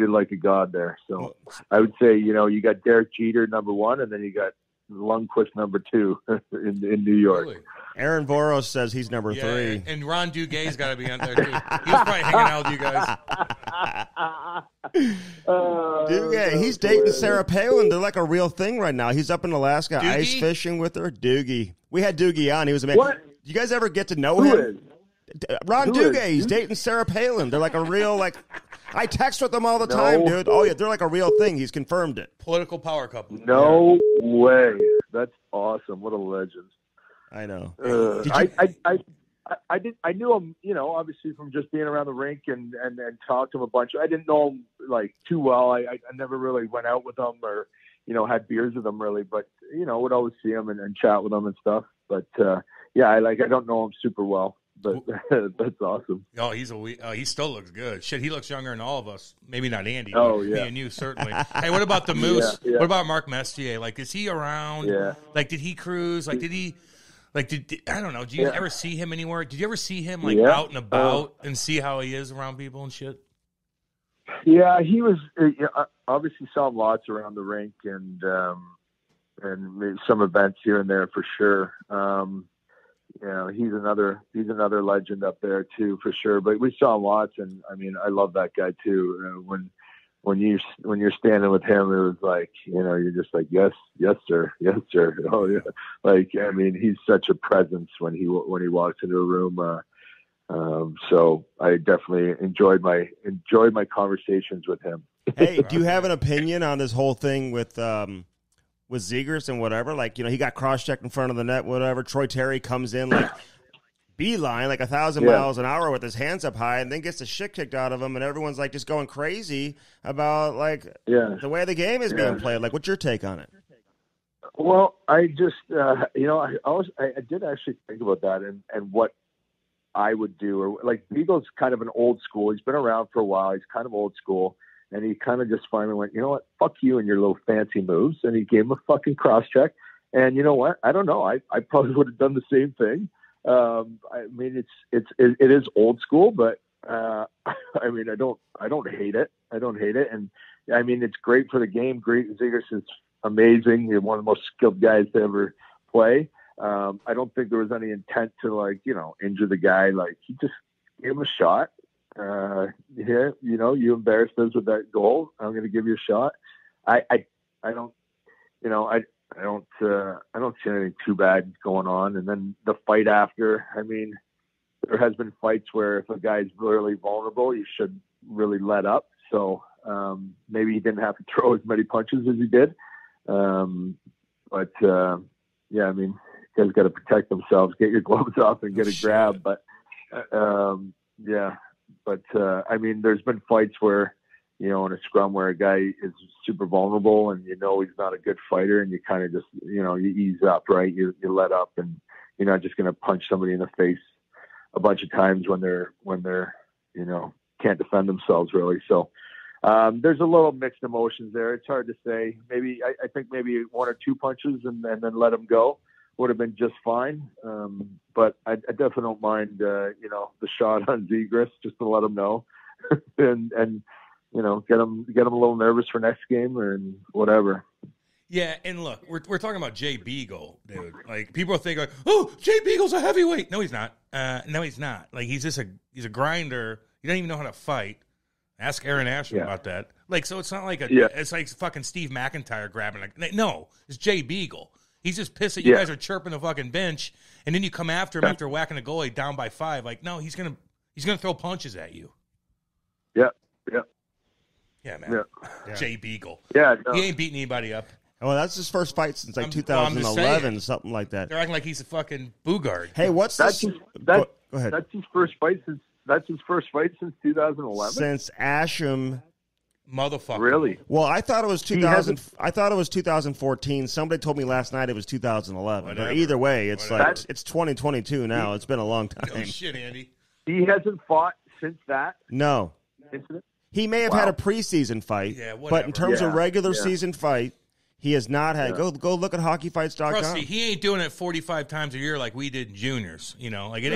like a god there. So I would say you got Derek Jeter number one, and then you got Lundqvist number 2 in New York. Really? Aaron Voros says he's number 3. And Ron Duguay's got to be on there too. He was probably hanging out with you guys. Duguay, he's dating Sarah Palin. They're like a real thing right now. He's up in Alaska ice fishing with her. Doogie. We had Doogie on. He was amazing. What? You guys ever get to know him? Ron Duguay. He's dating Sarah Palin. They're like a real I text with them all the time, dude. Oh, yeah, they're like a real thing. He's confirmed it. Political power couple. No way. That's awesome. What a legend. I know. I knew him, obviously from just being around the rink and talked to him a bunch. I didn't know him like too well. I never really went out with him or, had beers with him really, but, would always see him and chat with him and stuff. But, I don't know him super well. But that's awesome. Oh, he still looks good. Shit, he looks younger than all of us. Maybe not Andy. Oh, but yeah. Me and you, certainly. Hey, what about the Moose? Yeah. What about Mark Messier? Like, is he around? Yeah. Like, did he cruise? Like, did I don't know. Did you ever see him anywhere? Did you ever see him, out and about and see how he is around people and shit? Yeah, he was, obviously saw him lots around the rink and some events here and there for sure. He's another legend up there too, for sure. But we saw him lots, and I mean, I love that guy too. When you're standing with him, it was like, you're just like, yes, sir, yes, sir. Oh yeah, I mean, he's such a presence when he walks into a room. So I definitely enjoyed my conversations with him. Hey, do you have an opinion on this whole thing with Zegers and whatever? He got cross-checked in front of the net, whatever. Troy Terry comes in beeline, 1,000 miles an hour with his hands up high, and then gets the shit kicked out of him, and everyone's just going crazy about the way the game is being played. What's your take on it? Well, I just I did actually think about that and what I would do. Or Beagle's kind of an old school. He's been around for a while. He's kind of old school. And he kind of just finally went, you know what, fuck you and your little fancy moves. And he gave him a fucking cross check. And you know what? I don't know. I probably would have done the same thing. I mean, it is old school, but I mean, I don't hate it. I don't hate it. And I mean, it's great for the game. Great. Zegers is amazing. He's one of the most skilled guys to ever play. I don't think there was any intent to injure the guy. He just gave him a shot. here, you embarrassed us with that goal. I'm going to give you a shot. I don't, I don't see anything too bad going on. And then the fight after, I mean, there has been fights where if a guy's really vulnerable, you should really let up. So maybe he didn't have to throw as many punches as he did. But yeah, I mean, guys got to protect themselves, get your gloves off and get a grab. But yeah, but I mean, there's been fights where, in a scrum where a guy is super vulnerable and he's not a good fighter, and you kind of just, you ease up, right? You let up, and you're not just going to punch somebody in the face a bunch of times when they're can't defend themselves really. So there's a little mixed emotions there. It's hard to say. Maybe I think maybe one or two punches and then let them go would have been just fine. But I definitely don't mind the shot on Zegras just to let them know and get them a little nervous for next game or whatever. Yeah, and look, we're talking about Jay Beagle, dude. Like, people think like, oh, Jay Beagle's a heavyweight. No, he's not. No, he's not. Like, he's a grinder. He doesn't even know how to fight. Ask Aaron Asher about that. Like, so it's not like it's like fucking Steve McIntyre grabbing. No, it's Jay Beagle. He's just pissed that you guys are chirping the fucking bench, and then you come after him after whacking a goalie down by 5. Like, no, he's gonna throw punches at you. Yeah, man. Yeah. Jay Beagle. Yeah, no. He ain't beating anybody up. Well, that's his first fight since 2011, something like that. They're acting like he's a fucking Bugard. Hey, what's this? Go ahead. That's his first fight since 2011. Since Asham, motherfucker. Really? Well, I thought it was 2000. I thought it was 2014. Somebody told me last night it was 2011. Whatever. But either way, it's Whatever. like it's 2022 now. It's been a long time. No shit, Andy. He hasn't fought since that No. incident. He may have had a preseason fight, but in terms of regular season fight, he has not had. Go look at hockeyfights.com. Prusty, he ain't doing it 45 times a year like we did in juniors. He doesn't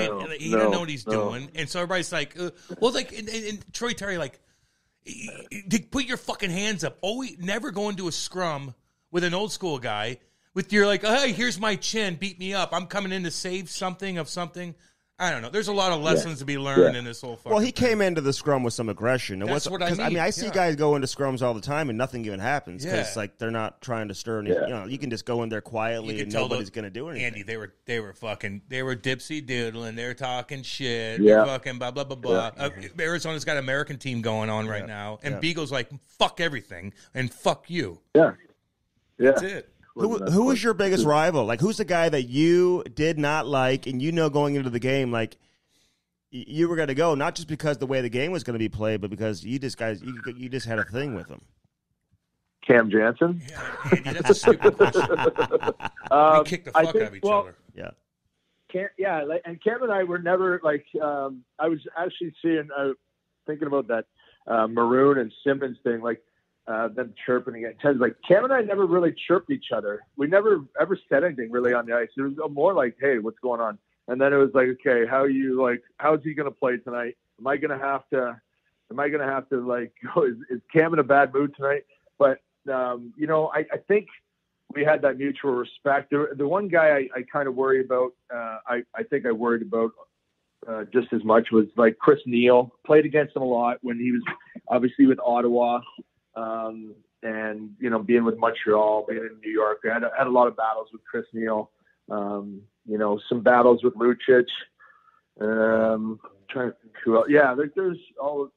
know what he's doing, and so everybody's like, and Troy Terry, like, put your fucking hands up. Always, never go into a scrum with an old school guy with your like, hey, here's my chin, beat me up. I'm coming in to save something of something. I don't know. There's a lot of lessons to be learned in this whole fucking Well, he came into the scrum with some aggression. That's what I mean. I see guys go into scrums all the time and nothing even happens because like they're not trying to stir anything. You can just go in there quietly and nobody's going to do anything. Andy, they were dipsy doodling. They were talking shit. Yeah. Fucking blah, blah, blah, blah. Arizona's got an American team going on right now. And Beagle's like, fuck everything and fuck you. Yeah. That's it. Who is your biggest rival? Like, who's the guy that you did not like and going into the game, like, you were going to go, not just because the way the game was going to be played, but because you just had a thing with him? Cam Jansen? Yeah, Andy, that's a stupid question. We kicked the fuck out of each other. Yeah. And Cam and I were never, like, I was actually thinking about that Maroon and Simmons thing, like, them chirping again. Like, Cam and I never really chirped each other. We never ever said anything really on the ice. It was more like, hey, what's going on? And then it was like, okay, how's he going to play tonight? Am I going to have to like, go, is Cam in a bad mood tonight? But, I think we had that mutual respect. The one guy I kind of worry about, I think I worried about just as much was like Chris Neal. Played against him a lot when he was obviously with Ottawa. And, being with Montreal, being in New York, I had a lot of battles with Chris Neal, some battles with Lucic, trying to think who else. Yeah, there's all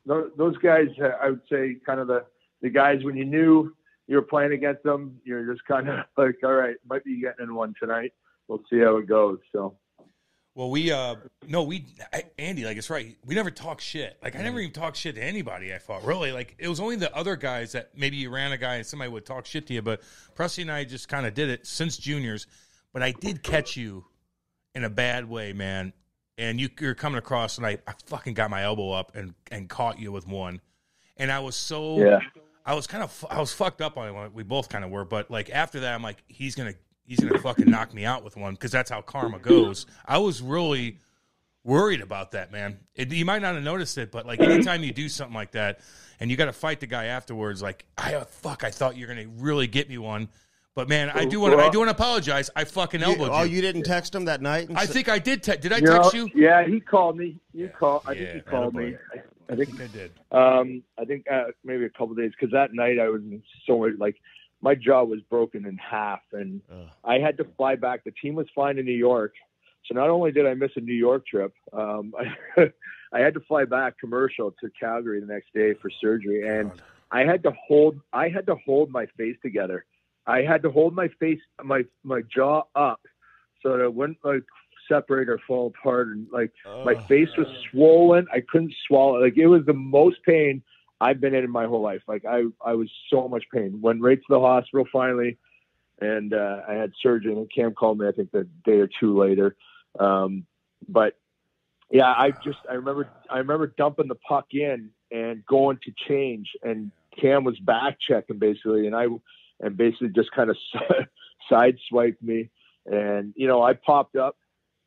those guys. I would say kind of the guys when you knew you were playing against them, you're just kind of like, all right, might be getting in one tonight. We'll see how it goes. So. Well, Andy, like, it's right. We never talk shit. Like, I never even talked shit to anybody, I thought. Really, like, it was only the other guys that maybe you ran a guy and somebody would talk shit to you. But Prusty and I just kind of did it since juniors. But I did catch you in a bad way, man. And you're coming across, and I fucking got my elbow up and caught you with one. And I was I was fucked up on it. We both kind of were. But, like, after that, I'm like, he's going to fucking knock me out with one because that's how karma goes. I was really worried about that, man. You might not have noticed it, but, like, anytime you do something like that and you got to fight the guy afterwards, like, I thought you were going to really get me one. But man, I do want to apologize. I fucking elbowed you. Oh, you didn't text him that night? I think I did. Did I text you? Yeah, he called me. I think he called me. I think I did. I think maybe a couple of days, because that night I was in so much, like, my jaw was broken in half, and I had to fly back. The team was flying to New York, so not only did I miss a New York trip, I had to fly back commercial to Calgary the next day for surgery, and I had to hold my face together. I had to hold my face, my jaw up, so that it wouldn't like separate or fall apart. And like my face was swollen. I couldn't swallow. Like, it was the most pain I've been in my whole life. Like, I was so much pain. Went right to the hospital finally, and I had surgery. And Cam called me, I think, the day or two later. But yeah, I remember dumping the puck in and going to change, and Cam was back checking basically, and basically just kind of sideswiped me. And, you know, I popped up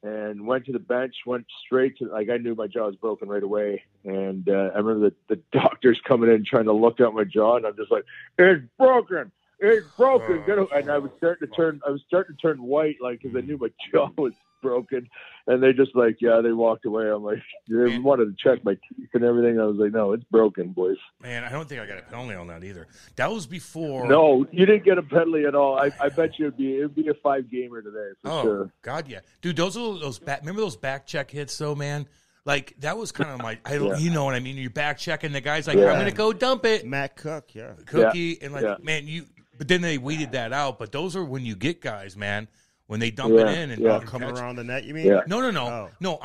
and went to the bench, went straight to, like, I knew my jaw was broken right away. And I remember the doctors coming in trying to look at my jaw, and I'm just like, it's broken. It's broken. And I was starting to turn white, like, because I knew my jaw was broken. And they just like, they walked away. I'm like, they wanted to check my teeth and everything. I was like, no, it's broken, boys. Man, I don't think I got a penalty on that either. That was before. No, you didn't get a penalty at all. I bet you it'd be a 5-gamer today for sure. God, yeah, dude. Remember those back check hits though, man? Like, that was kind of my, you know what I mean? You're back checking. The guy's like, I'm gonna go dump it. Matt Cook, Cookie, and like, man, but then they weeded that out. But those are when you get guys, man. When they dump it in and come around the net, you mean? Yeah. No. No,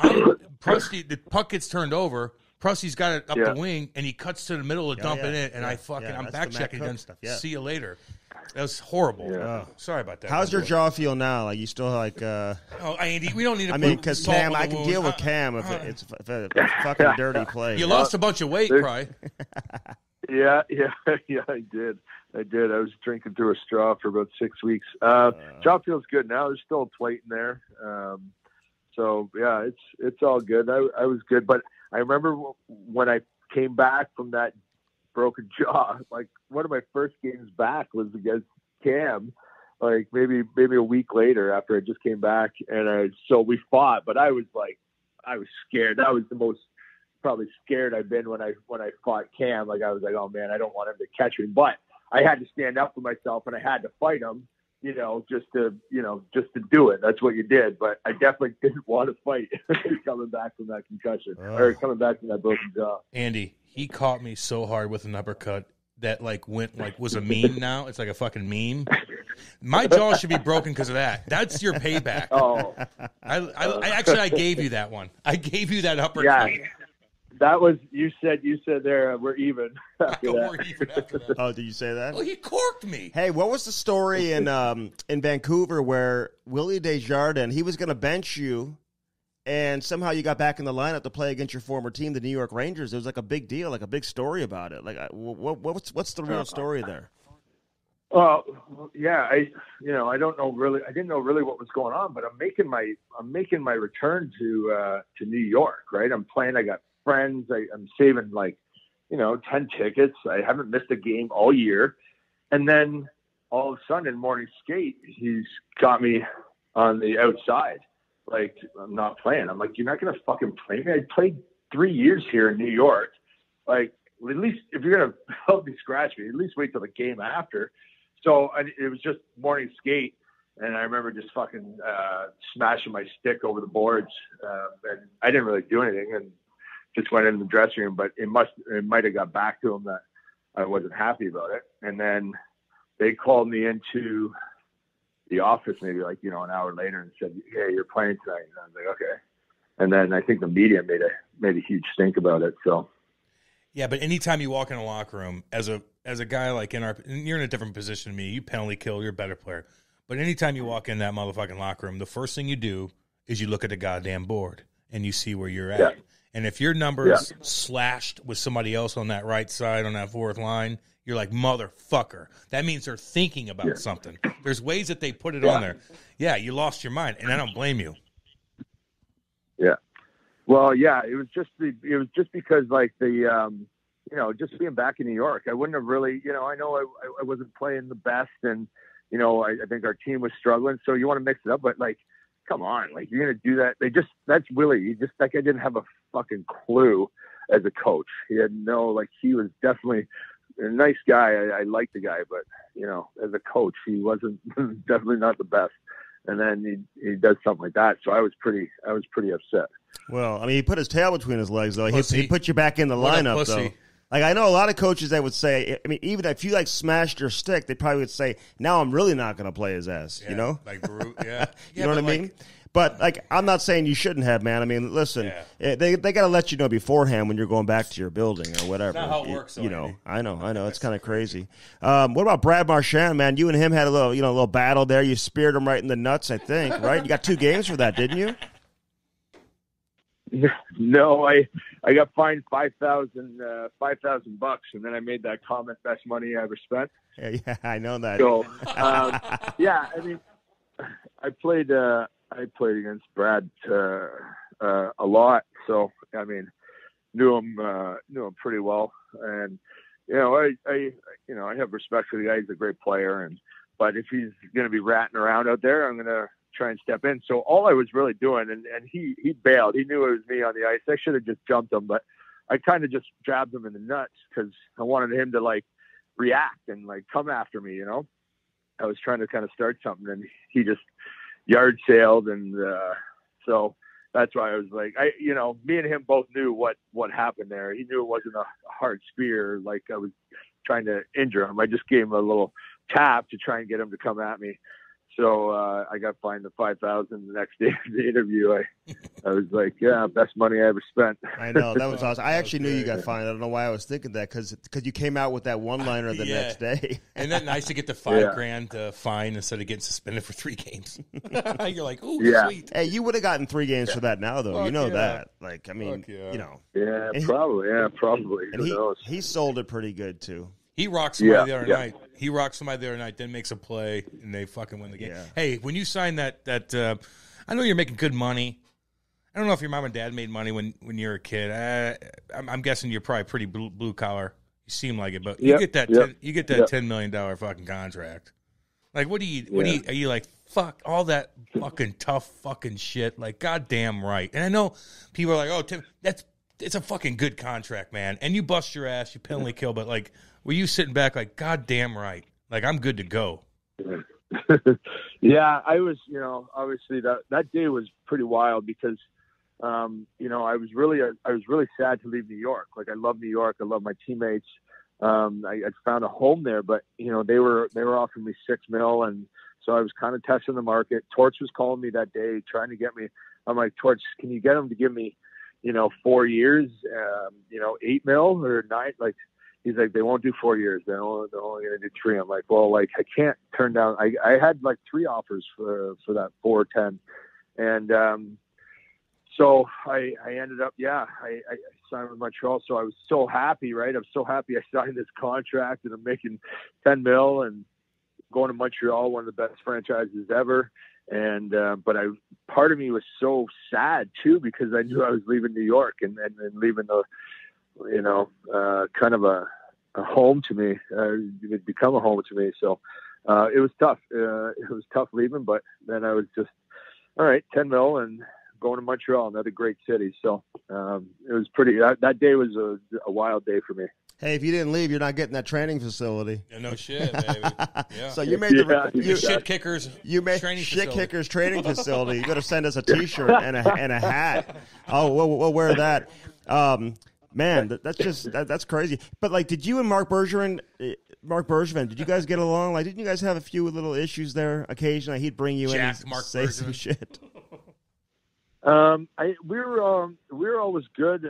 Prusty, the puck gets turned over. Prusty's got it up the wing, and he cuts to the middle to dump it in, and I'm back checking. See you later. That was horrible. Yeah. Sorry about that. How's your jaw feel now? Like, you still like? Andy, we don't need to. I mean, because Cam, I can deal with Cam if it's a fucking dirty play. You lost a bunch of weight, Cry. Yeah, I did. I was drinking through a straw for about 6 weeks. Jaw feels good now. There's still a plate in there. So yeah, it's all good. I was good, but I remember when I came back from that broken jaw, like, one of my first games back was against Cam, like maybe a week later after I just came back, and so we fought, but I was scared. That was the most probably scared I've been when I fought Cam. Like, I was like, oh man, I don't want him to catch me, but I had to stand up for myself, and I had to fight him, just to do it. That's what you did. But I definitely didn't want to fight coming back from that concussion or coming back from that broken jaw. Andy, he caught me so hard with an uppercut that was a meme now. It's like a fucking meme. My jaw should be broken because of that. That's your payback. Oh, I gave you that one. I gave you that uppercut. Yeah. That was, you said there, we're even. We're even after that. Oh, did you say that? Oh, he corked me. Hey, what was the story in Vancouver where Willie Desjardins, he was going to bench you, and somehow you got back in the lineup to play against your former team, the New York Rangers? It was like a big deal, like a big story about it. Like, what's the real story there? Well, yeah, I don't know really. I didn't know really what was going on, but I'm making my return to New York. Right, I'm playing. I got friends. I'm saving 10 tickets. I haven't missed a game all year. And then all of a sudden in morning skate, he's got me on the outside. Like, I'm not playing. I'm like, you're not going to fucking play me? I played 3 years here in New York. Like, at least if you're going to help me scratch me, at least wait till the game after. So it was just morning skate. And I remember just fucking smashing my stick over the boards. And I didn't really do anything. And just went in the dressing room, but it might have got back to him that I wasn't happy about it. And then they called me into the office maybe an hour later and said, "Hey, you're playing tonight." And I was like, "Okay." And then I think the media made a huge stink about it. So yeah, but anytime you walk in a locker room as a guy like and you're in a different position than me, you penalty kill, you're a better player. But anytime you walk in that motherfucking locker room, the first thing you do is you look at the goddamn board and you see where you're at. Yeah. And if your number's slashed with somebody else on that right side on that fourth line, you're like, motherfucker. That means they're thinking about something. There's ways that they put it on there. Yeah, you lost your mind, and I don't blame you. Yeah. Well, yeah, it was just because just being back in New York, I wouldn't have really, I know I wasn't playing the best, and I think our team was struggling. So you want to mix it up, but like, come on, like you're going to do that. That's Willie. That guy didn't have a fucking clue as a coach. He had he was definitely a nice guy. I liked the guy, but as a coach, he wasn't definitely not the best. And then he does something like that. So I was pretty upset. Well, I mean, he put his tail between his legs, though. He put you back in the lineup, though. Like, I know a lot of coaches that would say, I mean, even if you, smashed your stick, they probably would say, now I'm really not going to play his ass, yeah, you know? Like, yeah. You know what I mean? But, I'm not saying you shouldn't have, man. I mean, listen, they got to let you know beforehand when you're going back to your building or whatever. That's not how it works, I know. It's kind of crazy. What about Brad Marchand, man? You and him had a little battle there. You speared him right in the nuts, I think, right? You got 2 games for that, didn't you? No, I got fined $5,000, and then I made that comment, best money I ever spent. Yeah, I know that. So, I mean, I played against Brad a lot, so I mean, knew him pretty well, and I have respect for the guy. He's a great player, but if he's going to be ratting around out there, I'm going to try and step in. So all I was really doing, and he bailed. He knew it was me on the ice. I should have just jumped him, but I kind of just jabbed him in the nuts because I wanted him to react and come after me. I was trying to kind of start something, and he just yard sailed, and so that's why I was like, me and him both knew what happened there. He knew it wasn't a hard spear, like I was trying to injure him. I just gave him a little tap to try and get him to come at me. So I got fined the $5,000 the next day of the interview. I was like, yeah, best money I ever spent. I know, that was awesome. I actually knew you got fined. I don't know why I was thinking that because you came out with that one-liner the next day. Isn't that nice to get the $5,000 fine instead of getting suspended for 3 games? You're like, ooh, sweet. Hey, you would have gotten 3 games for that now, though. Fuck that. Yeah, probably. Yeah, probably. And Who knows? He sold it pretty good too. He rocked somebody the other night. He rocked somebody the other night, then makes a play, and they fucking win the game. Yeah. Hey, when you signed that, I know you're making good money. I don't know if your mom and dad made money when you were a kid. I'm guessing you're probably pretty blue collar. You seem like it, but you get that $10 million fucking contract. Like, are you like, fuck all that fucking tough fucking shit? Like, goddamn right. And I know people are like, oh, Tim, it's a fucking good contract, man. And you bust your ass, you penalty kill, but like, were you sitting back like, goddamn right? Like, I'm good to go. Yeah, I was, obviously that day was pretty wild because, I was really sad to leave New York. Like, I love New York. I love my teammates. I found a home there, but they were offering me $6 million. And so I was kind of testing the market. Torch was calling me that day, trying to get me. I'm like, Torch, can you get him to give me, 4 years, $8 million or 9? Like, he's like, they won't do 4 years. They're only going to do 3. I'm like, well, like, I can't turn down. I had like 3 offers for that 4-10. And, so I ended up, I signed with Montreal. So I was so happy, right? I'm so happy I signed this contract and I'm making $10 million and going to Montreal, one of the best franchises ever. And, but part of me was so sad too, because I knew I was leaving New York and leaving the, kind of a home to me. It would become a home to me. So, it was tough. It was tough leaving, but then I was just, all right, 10 mil and going to Montreal, another great city. So, it was pretty, that day was a wild day for me. Hey, if you didn't leave, you're not getting that training facility. Yeah, no shit, baby. Yeah. So you made the shit kickers. You made training shit facility. Kickers training facility. You got to send us a T-shirt and a hat. Oh, we'll wear that. Man, that's crazy. But like, did you and Mark Bergevin, did you guys get along? Like, didn't you guys have a few little issues there? Occasionally, he'd bring you in and say some shit. We were always good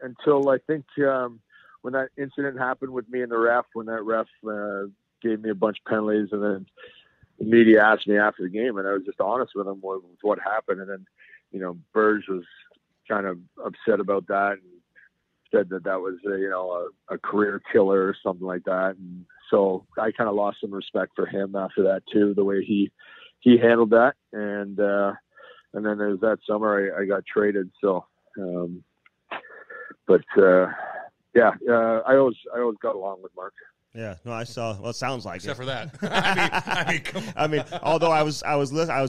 until I think when that incident happened with me and the ref, when that ref gave me a bunch of penalties, and then the media asked me after the game, and I was just honest with them with what happened, and then Berge was kind of upset about that and said that was a career killer or something like that, and so I kind of lost some respect for him after that too, the way he handled that, and then there was that summer I got traded. So, I always got along with Mark. Yeah, no, I saw. Well, it sounds like Except it. for that. Come on. I mean, although I was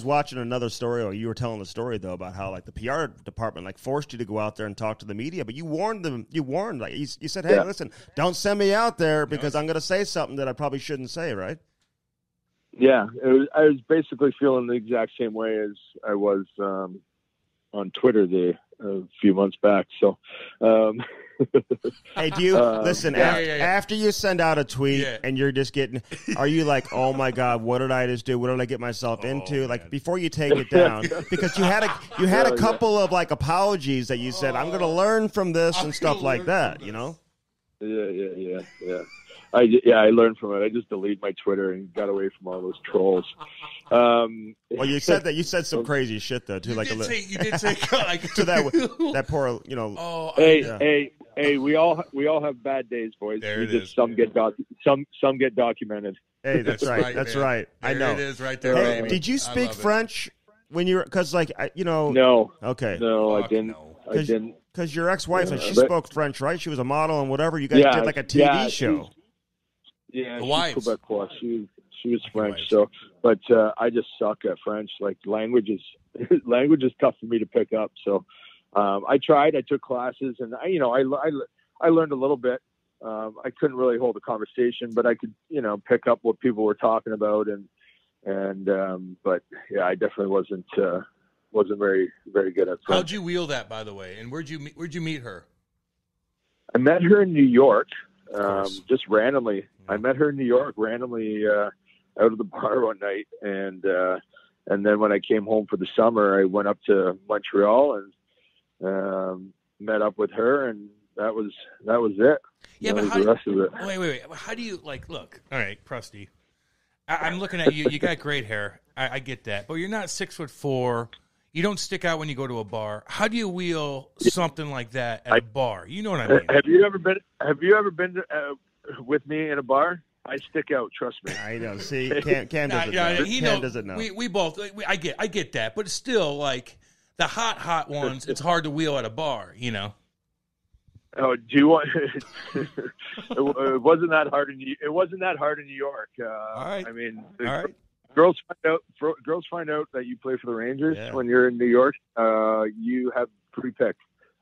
watching another story, or you were telling the story though about how like the PR department like forced you to go out there and talk to the media, but you warned them. You warned, like you said, hey, listen, don't send me out there because I'm going to say something that I probably shouldn't say, right? Yeah, I was basically feeling the exact same way as I was on Twitter a few months back. So. Hey, do you listen after you send out a tweet and you're just getting? Are you like, oh my god, what did I just do? What did I get myself into? Man. Like before you take it down, because you had a couple of like apologies that you said, I'm going to learn from this and stuff like that. You know? Yeah. I learned from it. I just deleted my Twitter and got away from all those trolls. Well, you said some crazy shit though too. You did say like to that poor, you know. Oh, Hey, we all have bad days, boys. There it is. Some get documented. Hey, that's right. That's right. There I know. it is right there. Hey, baby. did you speak French when you were? Because No. Okay. No, I didn't. I didn't. Because your ex-wife, she spoke French, right? She was a model and whatever. You guys did like a TV show. Yeah, wives. She's Quebecois. She was French. So, but I just suck at French. Like language is tough for me to pick up. So. I tried. I took classes, and I learned a little bit. I couldn't really hold a conversation, but I could, pick up what people were talking about, but yeah, I definitely wasn't very good at French. How'd you wheel that, by the way? And where'd you meet her? I met her in New York, just randomly. I met her in New York randomly out of the bar one night, and then when I came home for the summer, I went up to Montreal and. Met up with her, and that was it. Yeah, but the rest of it. Wait. How do you look? All right, Prusty. I'm looking at you. You got great hair. I get that, but you're not 6'4". You don't stick out when you go to a bar. How do you wheel something like that at a bar? You know what I mean? Have you ever been with me in a bar? I stick out. Trust me. I know. See, Cam doesn't know. Cam doesn't know. We both. I get that, but it's still like. The hot ones, it's hard to wheel at a bar, Oh, do you want? It wasn't that hard in New York. All right. I mean, all right. Girls find out that you play for the Rangers when you're in New York. You have pre-pick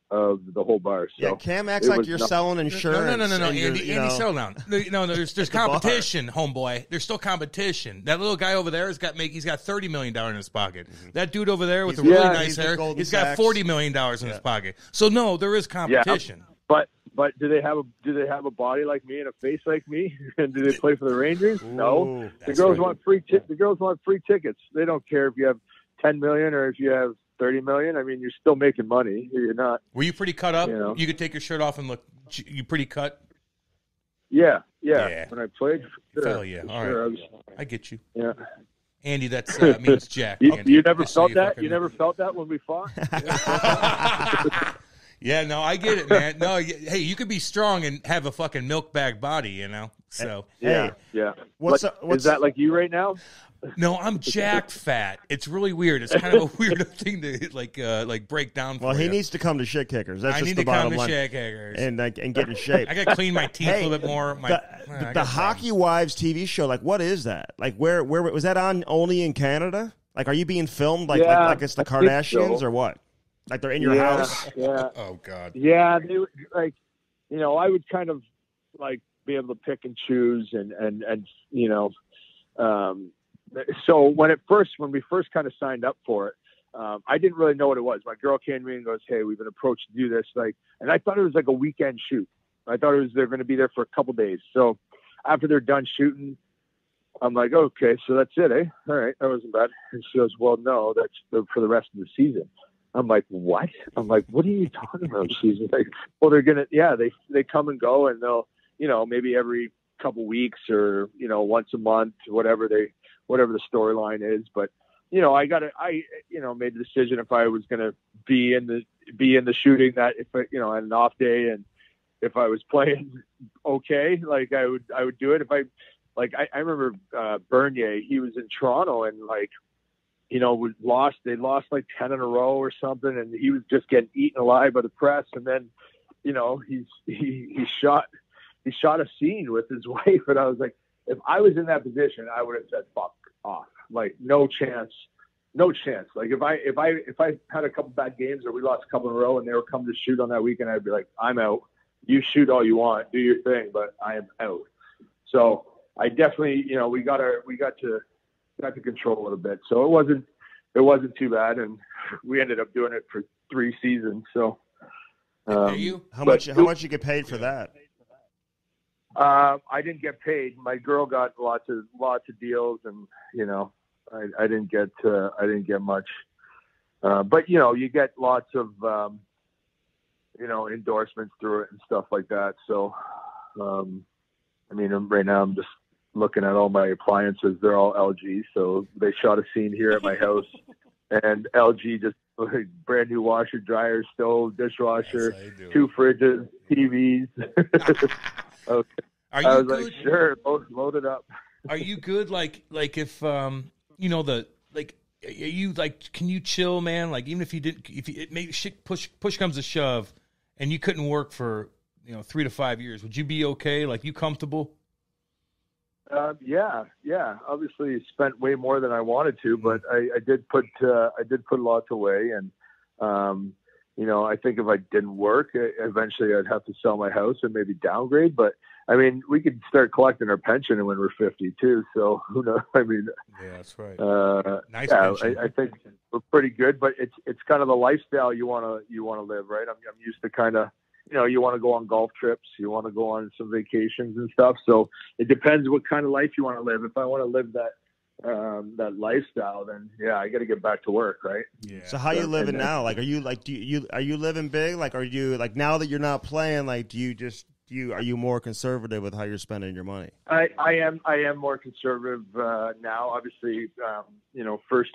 of the whole bar. So Cam acts like you're selling insurance. No, Andy, settle down. No, there's competition, homeboy. There's still competition. That little guy over there he's got $30 million in his pocket. That dude over there with the really nice hair, he's got $40 million in his pocket. So no, there is competition. Yeah, but do they have a body like me and a face like me? And do they play for the Rangers? Ooh, no. The girls want free tickets. They don't care if you have 10 million or if you have 30 million. I mean, you're still making money. You're not. Were you pretty cut up? You could take your shirt off and look. You pretty cut? Yeah. When I played, sure. Hell yeah. All right. I get you. Yeah. Andy, that means Jack. You never felt that? You never felt that when we fought? Yeah, no, I get it, man. No, hey, you could be strong and have a fucking milk bag body, So yeah. Is that like you right now? No, I'm jacked fat. It's really weird. It's kind of a weird thing to like break down. Well, he needs to come to Shit Kickers. That's just the bottom line. I need to come to Shit Kickers and get in shape. I got to clean my teeth a little bit more. The Hockey Wives TV show, like, what is that? Like, where was that on? Only in Canada? Like, are you being filmed like it's the Kardashians or what? Like they're in your house? Yeah. Oh God. Yeah, they like, I would kind of like be able to pick and choose and so when we first kind of signed up for it, I didn't really know what it was. My girl came to me and goes, "Hey, we've been approached to do this." And I thought it was like a weekend shoot. I thought they're going to be there for a couple days. So after they're done shooting, I'm like, "Okay, so that's it, eh? All right, that wasn't bad." And she goes, "Well, no, that's for the rest of the season." I'm like, "What?" I'm like, "What are you talking about?" She's like, "Well, they're gonna, they come and go, and they'll, maybe every couple weeks or once a month, whatever the storyline is." But I made the decision if I was gonna be in the shooting that if on an off day and if I was playing okay, like I would do it. If I remember Bernier, he was in Toronto and they lost like 10 in a row or something, and he was just getting eaten alive by the press. And then, he shot a scene with his wife, and I was like, if I was in that position, I would have said, fuck off. Like, no chance. Like, if I had a couple bad games or we lost a couple in a row and they were coming to shoot on that weekend, I'd be like, I'm out. You shoot all you want, do your thing, but I am out. So I definitely, we got to control a little bit. So it wasn't too bad, and we ended up doing it for 3 seasons. So, how much you get paid for that? I didn't get paid. My girl got lots of deals, and I didn't get much. But you get lots of endorsements through it and stuff like that. So, right now I'm just looking at all my appliances. They're all LG. So they shot a scene here at my house, and LG just brand new washer, dryer, stove, dishwasher, 2 fridges, TVs. Okay. Are you good? Like, sure, load it up. Are you good? Like if are you like, can you chill, man? Like, even if it maybe push comes to shove, and you couldn't work for 3 to 5 years, would you be okay? Like, you comfortable? Yeah. Obviously, spent way more than I wanted to, but I did put lots away, and I think if I didn't work, eventually I'd have to sell my house and maybe downgrade. But we could start collecting our pension when we're 50 too. So who knows? Yeah, that's right. Nice. Yeah, I think we're pretty good, but it's kind of the lifestyle you want to live, right? I'm used to kind of, you want to go on golf trips, you want to go on some vacations and stuff. So it depends what kind of life you want to live. If I want to live that lifestyle, then yeah, I got to get back to work, right? Yeah. So how you living now? Like, are you living big? Like, are you, like, now that you're not playing, like, are you more conservative with how you're spending your money? I am more conservative now. Obviously, first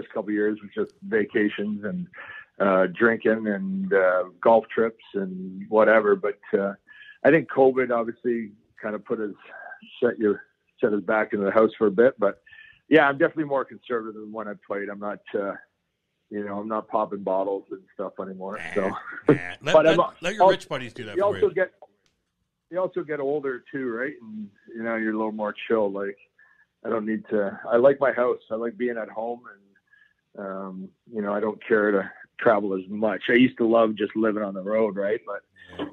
couple of years was just vacations and drinking and golf trips and whatever. But I think COVID obviously kind of set us back into the house for a bit. But yeah, I'm definitely more conservative than when I played. I'm not, I'm not popping bottles and stuff anymore. So, let your rich buddies do that. You also get older too, right? And you're a little more chill. Like, I don't need to. I like my house. I like being at home, and I don't care to travel as much. I used to love just living on the road, right? But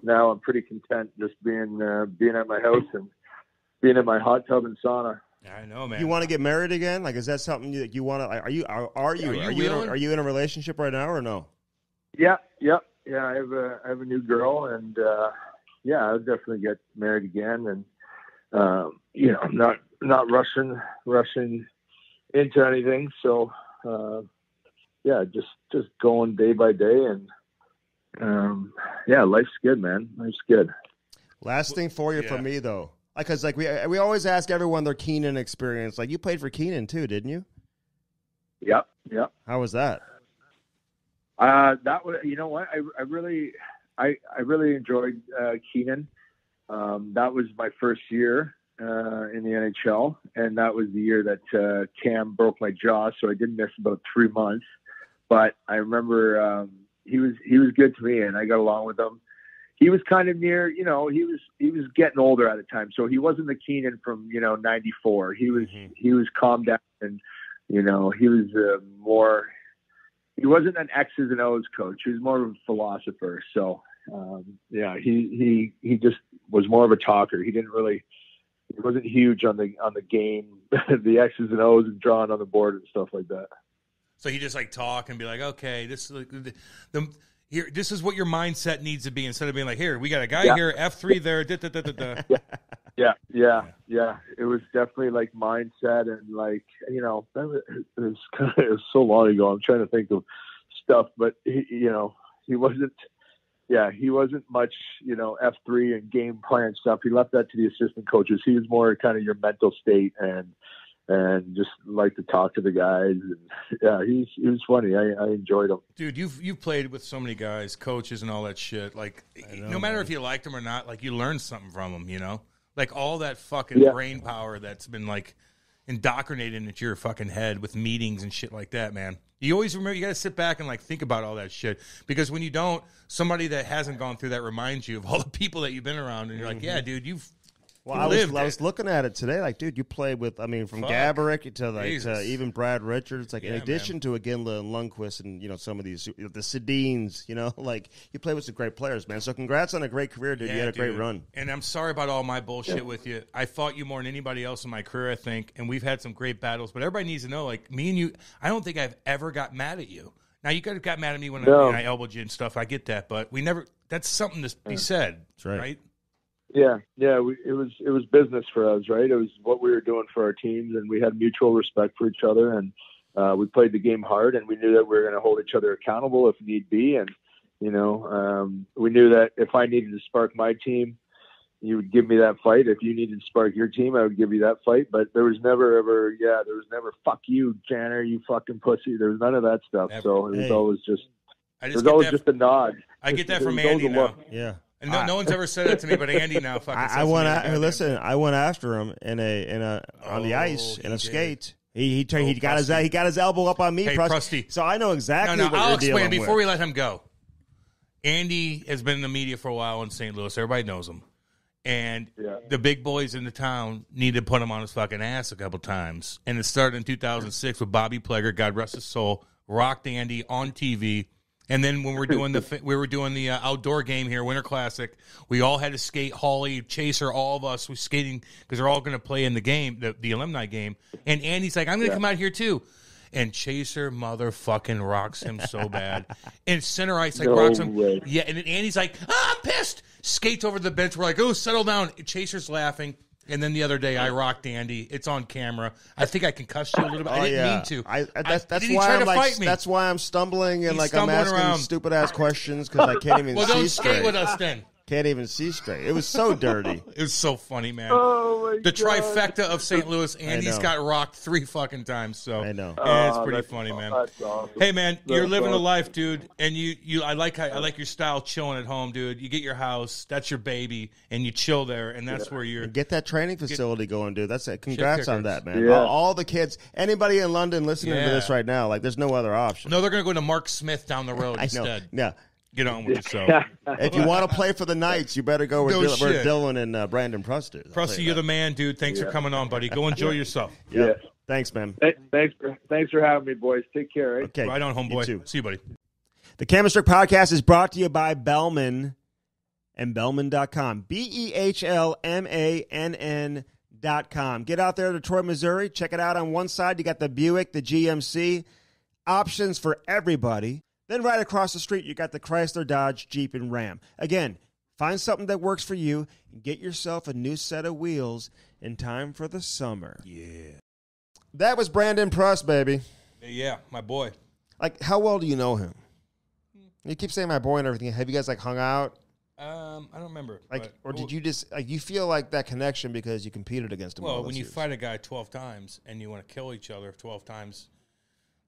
now I'm pretty content just being at my house and being in my hot tub and sauna. I know, man. You want to get married again? Like, is that something that you want to? Are you in a relationship right now or no? Yeah. I have a new girl, and I'll definitely get married again. And I'm not rushing into anything. So just going day by day, and life's good, man. Life's good. Last thing for you from me though. Because we always ask everyone their Keenan experience. Like, you played for Keenan too, didn't you? Yep. How was that? That was, what, I really enjoyed Keenan. That was my first year in the NHL, and that was the year that Cam broke my jaw, so I did miss about 3 months. But I remember he was good to me, and I got along with him. He was kind of near, he was getting older at the time. So he wasn't the Keenan from, 94. He was calmed down, and, he was he wasn't an X's and O's coach. He was more of a philosopher. So, he just was more of a talker. He wasn't huge on the game, the X's and O's and drawing on the board and stuff like that. So he just talk and be like, okay, this is here, this is what your mindset needs to be, instead of being like, here, we got a guy here, F3 there, da, da, da, da, da. Yeah. It was definitely mindset, and it was so long ago. I'm trying to think of stuff, but he wasn't much, F3 and game plan stuff. He left that to the assistant coaches. He was more kind of your mental state and just like to talk to the guys. And yeah, he was funny. I enjoyed him. Dude, you've played with so many guys, coaches and all that shit. No matter if you liked them or not, you learned something from them, Like all that fucking brain power that's been indoctrinated into your fucking head with meetings and shit like that, man. You always remember, you got to sit back and like think about all that shit, because when you don't, somebody that hasn't gone through that reminds you of all the people that you've been around, and you're like, yeah, dude, I was looking at it today, like, dude, you played with, I mean, from Gaborik to even Brad Richards, like, in addition to Iginla and Lundqvist and, you know, some of these, the Sedins, you know, like, you played with some great players, man. So congrats on a great career, dude. You had a great run. And I'm sorry about all my bullshit with you. I fought you more than anybody else in my career, I think, and we've had some great battles, but everybody needs to know, like, me and you, I don't think I've ever got mad at you. Now, you could have got mad at me when I elbowed you and stuff. I get that, but we never, that's something to be said, right? Yeah. It was business for us, right? It was what we were doing for our teams, and we had mutual respect for each other, and we played the game hard, and we knew that we were going to hold each other accountable if need be. And you know, we knew that if I needed to spark my team, you would give me that fight. If you needed to spark your team, I would give you that fight. But there was never fuck you, Janner, you fucking pussy. There was none of that stuff. Never. So it was always just just a nod. I get that from Andy now. Yeah. And no one's ever said that to me, but Andy now fucking says I went after him on the ice in a skate. He got his elbow up on me, hey, Prusty. So I know exactly what I'll you're dealing explain before with. we let him go. Andy has been in the media for a while in St. Louis. Everybody knows him. And the big boys in the town need to put him on his fucking ass a couple times. And it started in 2006 with Bobby Plager, God rest his soul, rocked Andy on TV. And then when we were doing the outdoor game here, Winter Classic, we all had to skate. Hawley, Chaser, all of us was skating because they're all going to play in the game, the alumni game. And Andy's like, I'm going to come out here too. And Chaser motherfucking rocks him so bad. And Center Ice rocks him. Way. Yeah, and then Andy's like, I'm pissed. Skates over the bench. We're like, oh, settle down. Chaser's laughing. And then the other day, I rocked Andy. It's on camera. I think I concussed you a little bit. I didn't mean to. That's why I'm stumbling and I'm asking stupid ass questions because I can't even see straight. Well, don't skate with us then. Can't even see straight. It was so dirty. It was so funny, man. Oh the trifecta of St. Louis. Andy's got rocked 3 fucking times. So I know. It's pretty funny, man. That's awesome. Hey, man, you're living a life, dude. And I like your style, chilling at home, dude. You get your house, that's your baby, and you chill there, and that's where you're. Get that training facility going, dude. That's it. Congrats on that, man. Yeah. All the kids, anybody in London listening to this right now, like, there's no other option. No, they're going to go to Mark Smith down the road instead. Yeah. Get on with yourself. If you want to play for the Knights, you better go where Dylan and Brandon Prust is. Prusty, you're the man, dude. Thanks for coming on, buddy. Go enjoy yourself. Yeah. Thanks, man. Thanks for having me, boys. Take care. Right? Okay. Right on, homeboy. See you, buddy. The Strick Podcast is brought to you by Bellman and Bellman.com. BEHLMANN.com. Get out there to Detroit, Missouri. Check it out. On one side, you got the Buick, the GMC. Options for everybody. Then right across the street, you got the Chrysler, Dodge, Jeep, and Ram. Again, find something that works for you and get yourself a new set of wheels in time for the summer. Yeah. That was Brandon Prust, baby. Yeah, my boy. Like, how well do you know him? You keep saying my boy and everything. Have you guys, hung out? I don't remember. Or did you just, you feel like that connection because you competed against him? Well, when you fight a guy 12 times and you want to kill each other 12 times,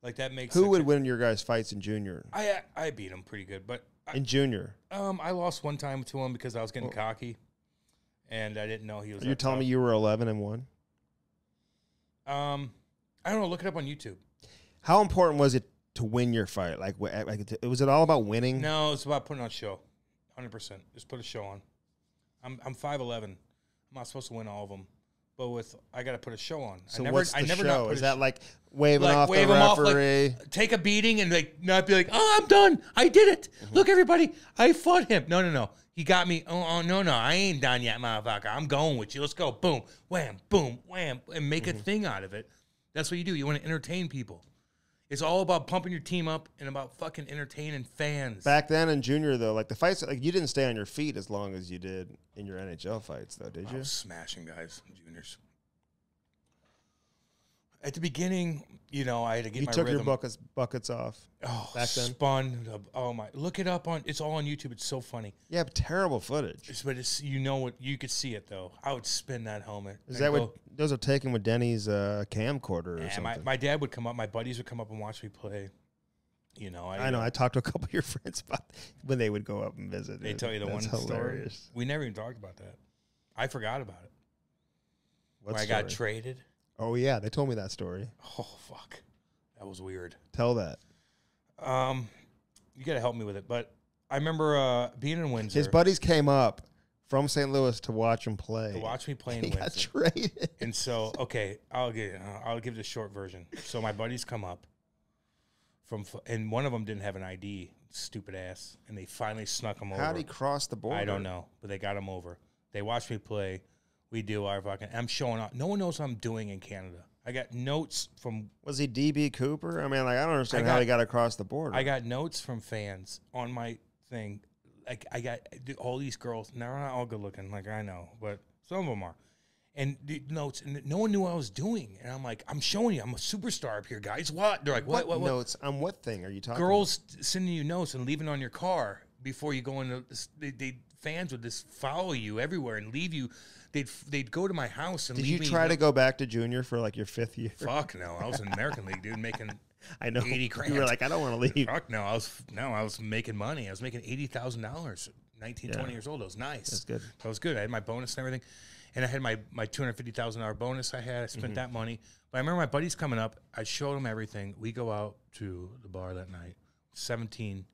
like that makes. Who would win your guys' fights in junior? I beat him pretty good, but in junior, I lost one time to him because I was getting cocky, and I didn't know he was. You're telling me you were 11-1? I don't know. Look it up on YouTube. How important was it to win your fight? Was it all about winning? No, it's about putting on a show. 100%. Just put a show on. I'm 5'11". I'm not supposed to win all of them. But I got to put a show on. So what's the show? Is that like waving off the referee? Take a beating and not be like, oh, I'm done. I did it. Mm-hmm. Look, everybody, I fought him. No. He got me. Oh, no, I ain't done yet, motherfucker. I'm going with you. Let's go. Boom, wham, boom, wham, and make a thing out of it. That's what you do. You want to entertain people. It's all about pumping your team up and about fucking entertaining fans. Back then in junior, though, the fights, you didn't stay on your feet as long as you did in your NHL fights, though, did you? I was smashing guys in juniors. At the beginning, I had to get my rhythm. You took your buckets off. Oh, back then? Spun. Oh, my. Look it up it's all on YouTube. It's so funny. Yeah, but terrible footage. But you could see it, though. I would spin that helmet. Is that what those are taken with Denny's camcorder or something? My dad would come up. My buddies would come up and watch me play. I know. I talked to a couple of your friends about when they would go up and visit. They tell you the one story. We never even talked about that. I forgot about it. Where I got traded. Oh, yeah. They told me that story. Oh, fuck. That was weird. Tell that. You got to help me with it. But I remember being in Windsor. His buddies came up from St. Louis to watch him play. To watch me play in he Windsor. Got traded. And so, okay, I'll give the short version. So my buddies come up and one of them didn't have an ID, stupid ass, and they finally snuck him over. How'd he cross the border? I don't know, but they got him over. They watched me play. We do our fucking. I'm showing up. No one knows what I'm doing in Canada. I got notes from. Was he DB Cooper? I mean, like, I don't understand how he got across the border. I got notes from fans on my thing. Like, I got all these girls. They're not all good looking, like I know, but some of them are. And the notes, and no one knew what I was doing. And I'm like, I'm showing you, I'm a superstar up here, guys. What? They're like, what notes? On what thing are you talking Girls sending you notes and leaving on your car before you go into this. Fans would just follow you everywhere and leave you. They'd go to my house and Did leave me. Did you try to go back to junior for like your 5th year? Fuck no. I was in American League, dude, making I know. 80 grand. You were like, I don't want to leave. Fuck no. I was making money. I was making $80,000 19, 20 years old. It was nice. That's good. That was good. I had my bonus and everything. And I had my $250,000 bonus I had. I spent that money. But I remember my buddies coming up. I showed them everything. We go out to the bar that night, 17.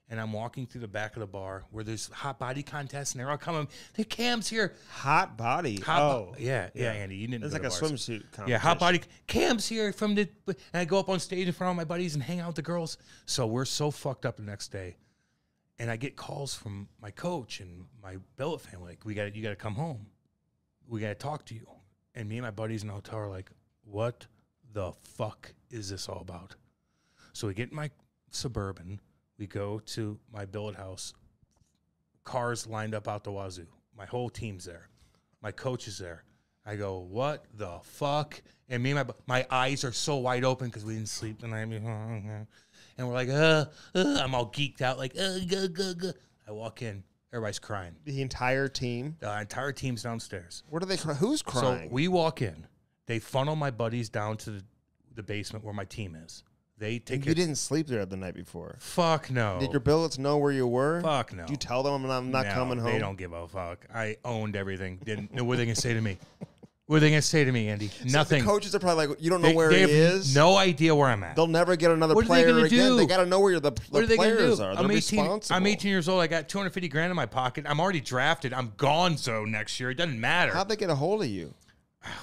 And I'm walking through the back of the bar where there's hot body contests, and they're all coming. The Cam's here. Hot body? Yeah, Andy. You didn't. It's like a swimsuit competition. Yeah, hot body. Cam's here from the. And I go up on stage in front of my buddies and hang out with the girls. So we're so fucked up the next day. And I get calls from my coach and my billet family. Like, you got to come home. We got to talk to you. And me and my buddies in the hotel are like, what the fuck is this all about? So we get in my Suburban. We go to my billet house. Cars lined up out the wazoo. My whole team's there. My coach is there. I go, what the fuck? And me and my eyes are so wide open because we didn't sleep the night before. And we're like, I'm all geeked out, like, I walk in. Everybody's crying. The entire team? The entire team's downstairs. What are they crying? Who's crying? So we walk in. They funnel my buddies down to the basement where my team is. They take. You didn't sleep there the night before. Fuck no. Did your billets know where you were? Fuck no. Did you tell them I'm not coming home? They don't give a fuck. I owned everything. Didn't know what they gonna say to me. What are they gonna say to me, Andy? Nothing. So the coaches are probably like, you don't know where he is. No idea where I'm at. They'll never get another what player are they gonna again. Do? They got to know where the players are. They're I'm 18. responsible. I'm 18 years old. I got $250,000 in my pocket. I'm already drafted. I'm gone. So next year, it doesn't matter. How'd they get a hold of you?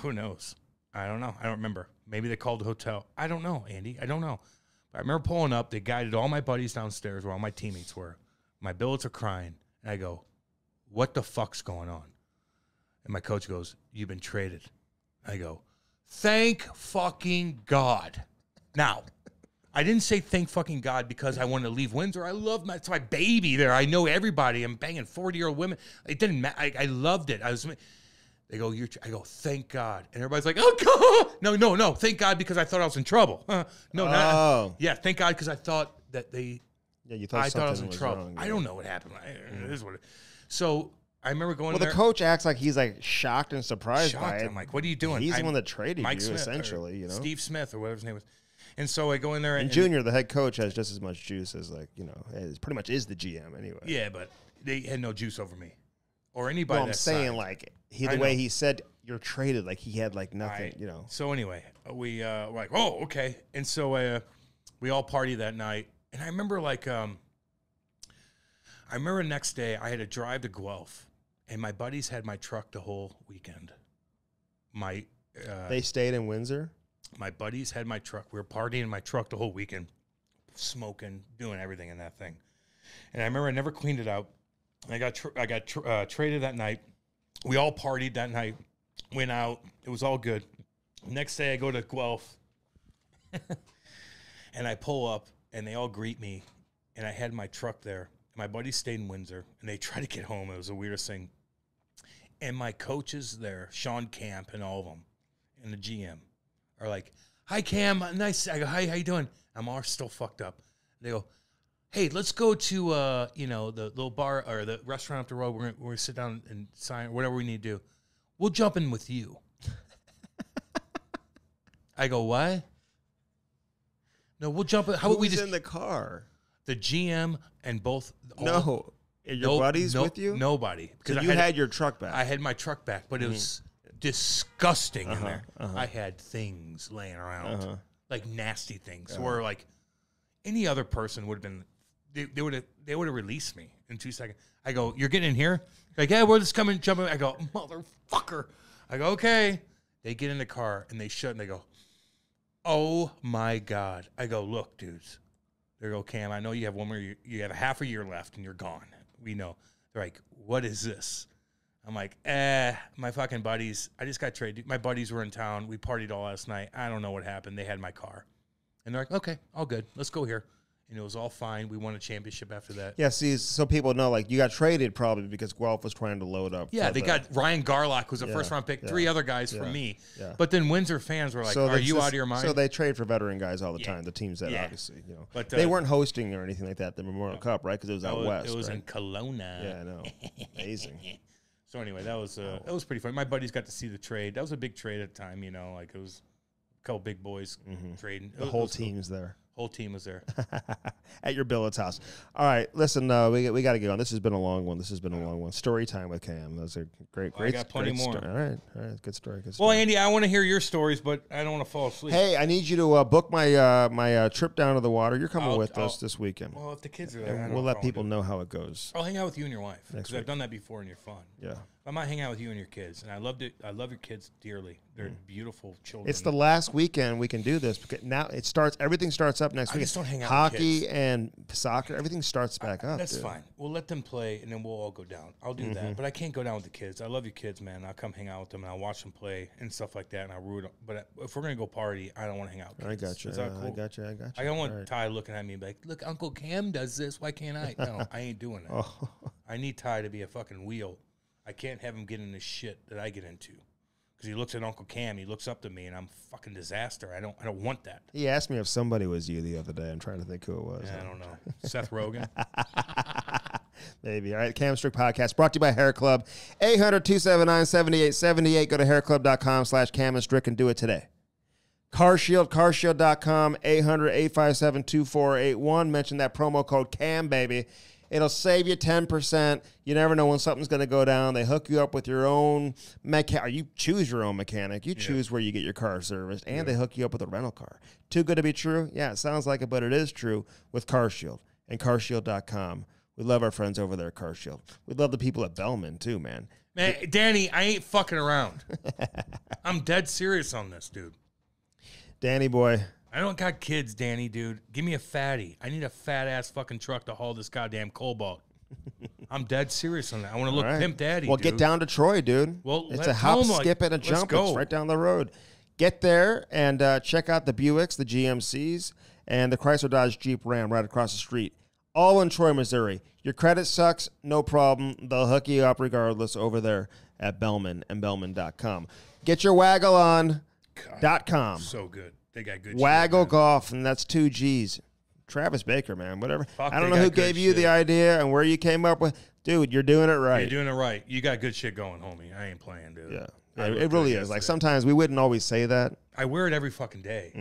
Who knows? I don't know. I don't remember. Maybe they called the hotel. I don't know, Andy. I don't know. But I remember pulling up. They guided all my buddies downstairs where all my teammates were. My billets are crying. And I go, what the fuck's going on? And my coach goes, you've been traded. I go, thank fucking God. Now, I didn't say thank fucking God because I wanted to leave Windsor. I love it's my baby there. I know everybody. I'm banging 40-year-old women. It didn't matter. I loved it. They go, I go, thank God. And everybody's like, oh, God. No. Thank God because I thought I was in trouble. Yeah, thank God because I thought that they. Yeah, you thought I thought I was in trouble. Wrong, yeah. I don't know what happened. It is what it. So I remember going there. Well, the coach acts like he's like shocked and surprised by it. I'm like, what are you doing? He's the one that traded Mike you, Smith, essentially. You know, Steve Smith or whatever his name was. And so I go in there. And Junior, the head coach, has just as much juice as it pretty much is the GM anyway. Yeah, but they had no juice over me or anybody. Well, I'm saying like the way he said you're traded, like he had like nothing. So anyway, we were like, oh, okay. And so we all partied that night. And I remember next day I had to drive to Guelph. And my buddies had my truck the whole weekend. They stayed in Windsor? My buddies had my truck. We were partying in my truck the whole weekend, smoking, doing everything in that thing. And I remember I never cleaned it out. I got traded that night. We all partied that night, went out. It was all good. Next day I go to Guelph, and I pull up, and they all greet me. And I had my truck there. My buddies stayed in Windsor, and they tried to get home. It was the weirdest thing. And my coaches there, Sean Camp and all of them, and the GM, are like, hi, Cam. Nice. I go, hi, how you doing? I'm all still fucked up. They go, hey, let's go to, the little bar or the restaurant up the road. We're going to sit down and sign whatever we need to do. We'll jump in with you. I go, what? No, we'll jump in. How about we just in the car? The GM and both. Your buddies with you? Nobody. Because you had your truck back. I had my truck back, but it was disgusting in there. I had things laying around, like nasty things, where like any other person would have been, they would have released me in 2 seconds. I go, you're getting in here? Like, yeah, we're just coming, jumping. I go, motherfucker. I go, okay. They get in the car and they shut and they go, oh my God. I go, look, dudes. They go, Cam, I know you have one more. You have half a year left and you're gone. We know. They're like, what is this? I'm like, my fucking buddies. I just got traded. My buddies were in town. We partied all last night. I don't know what happened. They had my car. And they're like, okay, all good. Let's go here. And it was all fine. We won a championship after that. Yeah, see, so people know, like, you got traded probably because Guelph was trying to load up. Yeah, they got Ryan Garlock, who's a first-round pick, 3 other guys from me. Yeah. But then Windsor fans were like, so are you out of your mind? So they trade for veteran guys all the time, the teams that obviously, you know. But they weren't hosting or anything like that, the Memorial Cup, right? Because it was out west. It was in Kelowna. Yeah, I know. Amazing. So anyway, that was pretty fun. My buddies got to see the trade. That was a big trade at the time, you know. Like, it was a couple big boys trading. The whole team's there. Whole team was there. At your billet's house. All right, listen, we got to get on. This has been a long one. Story time with Cam. Those are great. I got plenty more. All right, good story. Well, Andy, I want to hear your stories, but I don't want to fall asleep. Hey, I need you to book my my trip down to the water. You're coming with us this weekend. Well, if the kids are there, we'll let people know how it goes. I'll hang out with you and your wife because I've done that before and you're fun. Yeah. I might hang out with you and your kids, and I love your kids dearly. They're beautiful children. It's the last weekend we can do this because now everything starts up next week. I just don't hang out Hockey with kids. And soccer, everything starts back up. That's fine. We'll let them play, and then we'll all go down. I'll do that, but I can't go down with the kids. I love your kids, man. I'll come hang out with them, and I'll watch them play and stuff like that, and I'll root them. But if we're gonna go party, I don't want to hang out with kids. I got you. Is that cool? I got you. I don't want Ty looking at me and be like, "Look, Uncle Cam does this. Why can't I?" No, I ain't doing that. I need Ty to be a fucking wheel. I can't have him get in the shit that I get into. Because he looks at Uncle Cam, he looks up to me, and I'm fucking disaster. I don't want that. He asked me if somebody was you the other day. I'm trying to think who it was. Yeah, I don't know. Seth Rogen? Maybe. All right, Cam Strick Podcast brought to you by Hair Club. 800-279-7878. Go to hairclub.com/Cam and Strick and do it today. CarShield, carshield.com, 800-857-2481. Mention that promo code CAM, baby. It'll save you 10%. You never know when something's going to go down. They hook you up with your own mechanic. You choose your own mechanic. You choose where you get your car serviced, and they hook you up with a rental car. Too good to be true? Yeah, it sounds like it, but it is true with CarShield and carshield.com. We love our friends over there at CarShield. We love the people at Bellman, too, man. Man, Danny, I ain't fucking around. I'm dead serious on this, dude. Danny boy. I don't got kids, Danny, dude. Give me a fatty. I need a fat-ass fucking truck to haul this goddamn cobalt. I'm dead serious on that. I want to look pimp daddy, Well, dude. get down to Troy, dude. Well, it's a hop, skip, and a jump. It's right down the road. Get there and check out the Buicks, the GMCs, and the Chrysler Dodge Jeep Ram right across the street. All in Troy, Missouri. Your credit sucks, no problem. They'll hook you up regardless over there at Bellman and Bellman.com. Get your waggleon.com. So good. They got good Waggle shit, Golf, and that's 2 G's. Travis Baker, man, whatever. Fuck, I don't know who gave you the idea and where you came up with. Dude, you're doing it right. You're doing it right. You got good shit going, homie. I ain't playing, dude. Yeah. It really is. Like, sometimes we wouldn't always say that. I wear it every fucking day.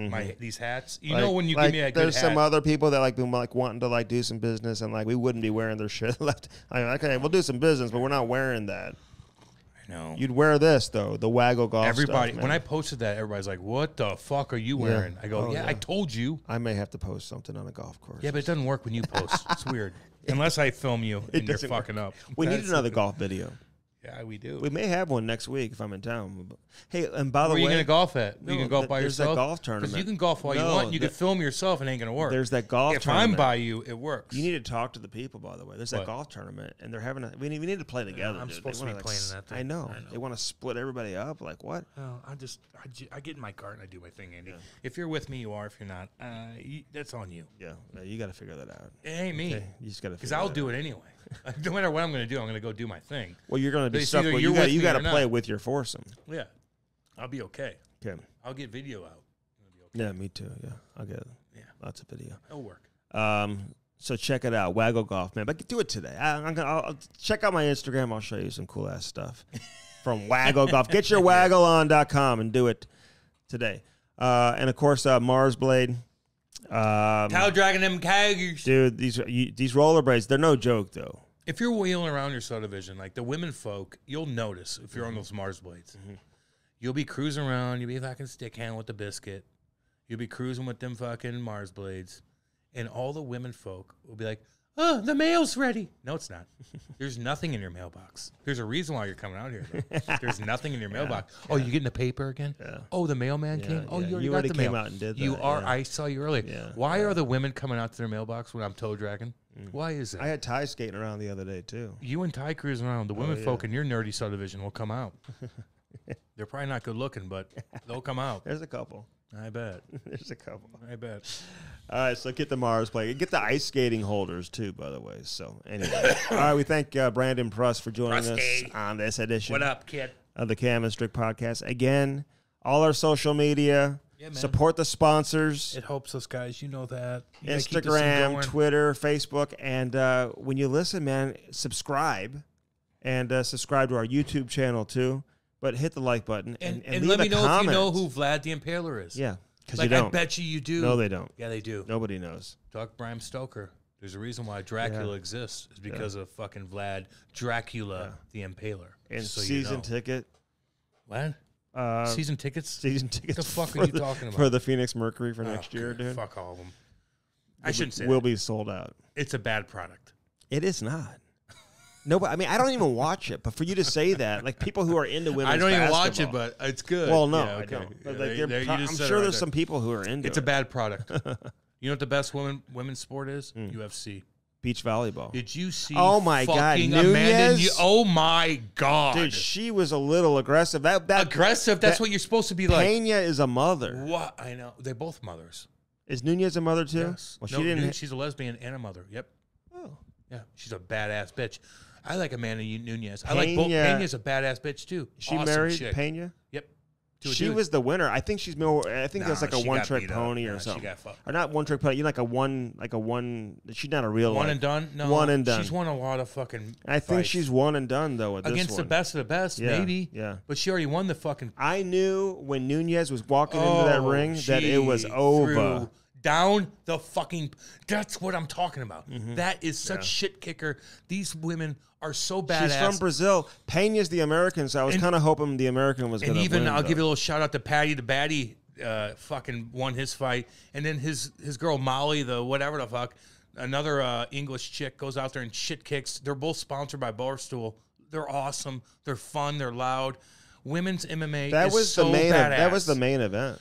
These hats. You know when you give me a good there's some other people that been wanting to do some business, and we wouldn't be wearing their shit left. Okay, we'll do some business, but we're not wearing that. No. You'd wear this, though, the Waggle Golf Everybody, stuff, when I posted that, everybody's like, what the fuck are you wearing? I go, I told you. I may have to post something on a golf course. Yeah, but it doesn't work when you post. It's weird. Unless I film you and you're fucking up. We need another golf video. Yeah, we do. We may have one next week if I'm in town. Hey, and by the way, where are you going to golf at? You can golf by yourself? There's that golf tournament. Because you can golf all you want. You can film yourself. It ain't going to work. There's that golf If tournament. I'm by you, it works. You need to talk to the people, by the way. There's that golf tournament, and they're having we need to play together. I'm supposed to be playing in that thing. I know. They want to split everybody up. Like, what? Oh, I get in my cart and I do my thing, Andy. Yeah. If you're with me, you are. If you're not, that's on you. Yeah, you got to figure that out. It ain't me. Okay. You just got to because I'll do it anyway. No matter what I'm going to do, I'm going to go do my thing. Well, you're going to do stuff. You got to play with your foursome. Yeah, I'll be okay. Okay, I'll get video out. Okay. Yeah, me too. Yeah, I'll get lots of video. It'll work. So check it out, Waggle Golf, man. But do it today. I'll check out my Instagram. I'll show you some cool ass stuff from Waggle Golf. Get your waggleon.com and do it today. And of course, Mars Blade. Cow dragging them cows. Dude, these rollerblades, they're no joke, though. If you're wheeling around your subdivision, like the women folk, you'll notice if you're on those Mars blades. You'll be cruising around. You'll be fucking stick hand with the biscuit. You'll be cruising with them fucking Mars blades. And all the women folk will be like, oh, the mail's ready. No, it's not. There's nothing in your mailbox. There's a reason why you're coming out here. There's nothing in your mailbox. Oh, you getting the paper again? Yeah. Oh, the mailman came? Oh, you you already got the came mail. out and did that. You are. I saw you earlier. Yeah. Why are the women coming out to their mailbox when I'm toe dragging? Why is that? I had Ty skating around the other day, too. You and Ty cruising around. The women folk in your nerdy subdivision will come out. They're probably not good looking, but they'll come out. There's a couple. I bet. There's a couple. I bet. All right, so get the Mars plate. Get the ice skating holders, too, by the way. So, anyway. All right, we thank Brandon Prust for joining us on this edition. What up, kid? Of the Cam and Strick podcast. Again, all our social media. Yeah, man. Support the sponsors. It helps us, guys. You know that. You Instagram, Twitter, Facebook. And when you listen, man, subscribe. And subscribe to our YouTube channel, too. But hit the like button. And leave let me know comment. if you know who Vlad the Impaler is. Yeah. Because Like, you don't. I bet you do. No, they don't. Yeah, they do. Nobody knows. Talk Bram Stoker. There's a reason why Dracula exists. Is because of fucking Vlad Dracula the Impaler. And so season ticket. What? Season tickets? Season tickets. What the fuck are you talking about? For the Phoenix Mercury for next year, dude. Fuck all of them. I shouldn't say will that. be sold out. It's a bad product. It is not. No, but I mean, I don't even watch it. But for you to say that, like people who are into women's I don't even watch basketball- it, but it's good. Well, no, Yeah, I okay. don't. But Yeah, like, there you I'm just said sure it right there's there. some people who are into It's a it. bad product. You know what the best women's sport is? UFC. Beach volleyball. Did you see? Oh my God, fucking Amanda? Nunez? Oh my God, Dude, she was a little aggressive. That aggressive. That's that- what you're supposed to be like. Pena is a mother. What? I know. They're both mothers. Is Nunez a mother too? Yes. Well, No, she didn't. dude, she's a lesbian and a mother. Yep. Oh. Yeah. She's a badass bitch. I like Amanda Nunez. I like both. Pena- Pena's a badass bitch too. She Awesome married chick. Pena. Yep. To a She dude. was the winner. I think she's more. I think that's like a she got one-trick beat up. pony or Nah, something. She got fucked. Or not one-trick pony. You like a one. She's not a real One life. and done? No. One and done. She's won a lot of fucking I think fights. she's one and done though. At this against one. the best of the best, Yeah, maybe. yeah. But she already won the fucking. I knew when Nunez was walking into that ring that it was she over. threw down the fucking. That's what I'm talking about. Mm-hmm. That is such shit kicker. These women are so badass. She's from Brazil. Pena's the American, so I was kind of hoping the American was going And to even win. I'll though. give you a little shout out to Patty the Batty. Fucking won his fight, and then his girl Molly, the whatever the fuck, another English chick goes out there and shit kicks. They're both sponsored by Barstool. They're awesome. They're fun. They're loud. Women's MMA That is was so the main. badass. That was the main event.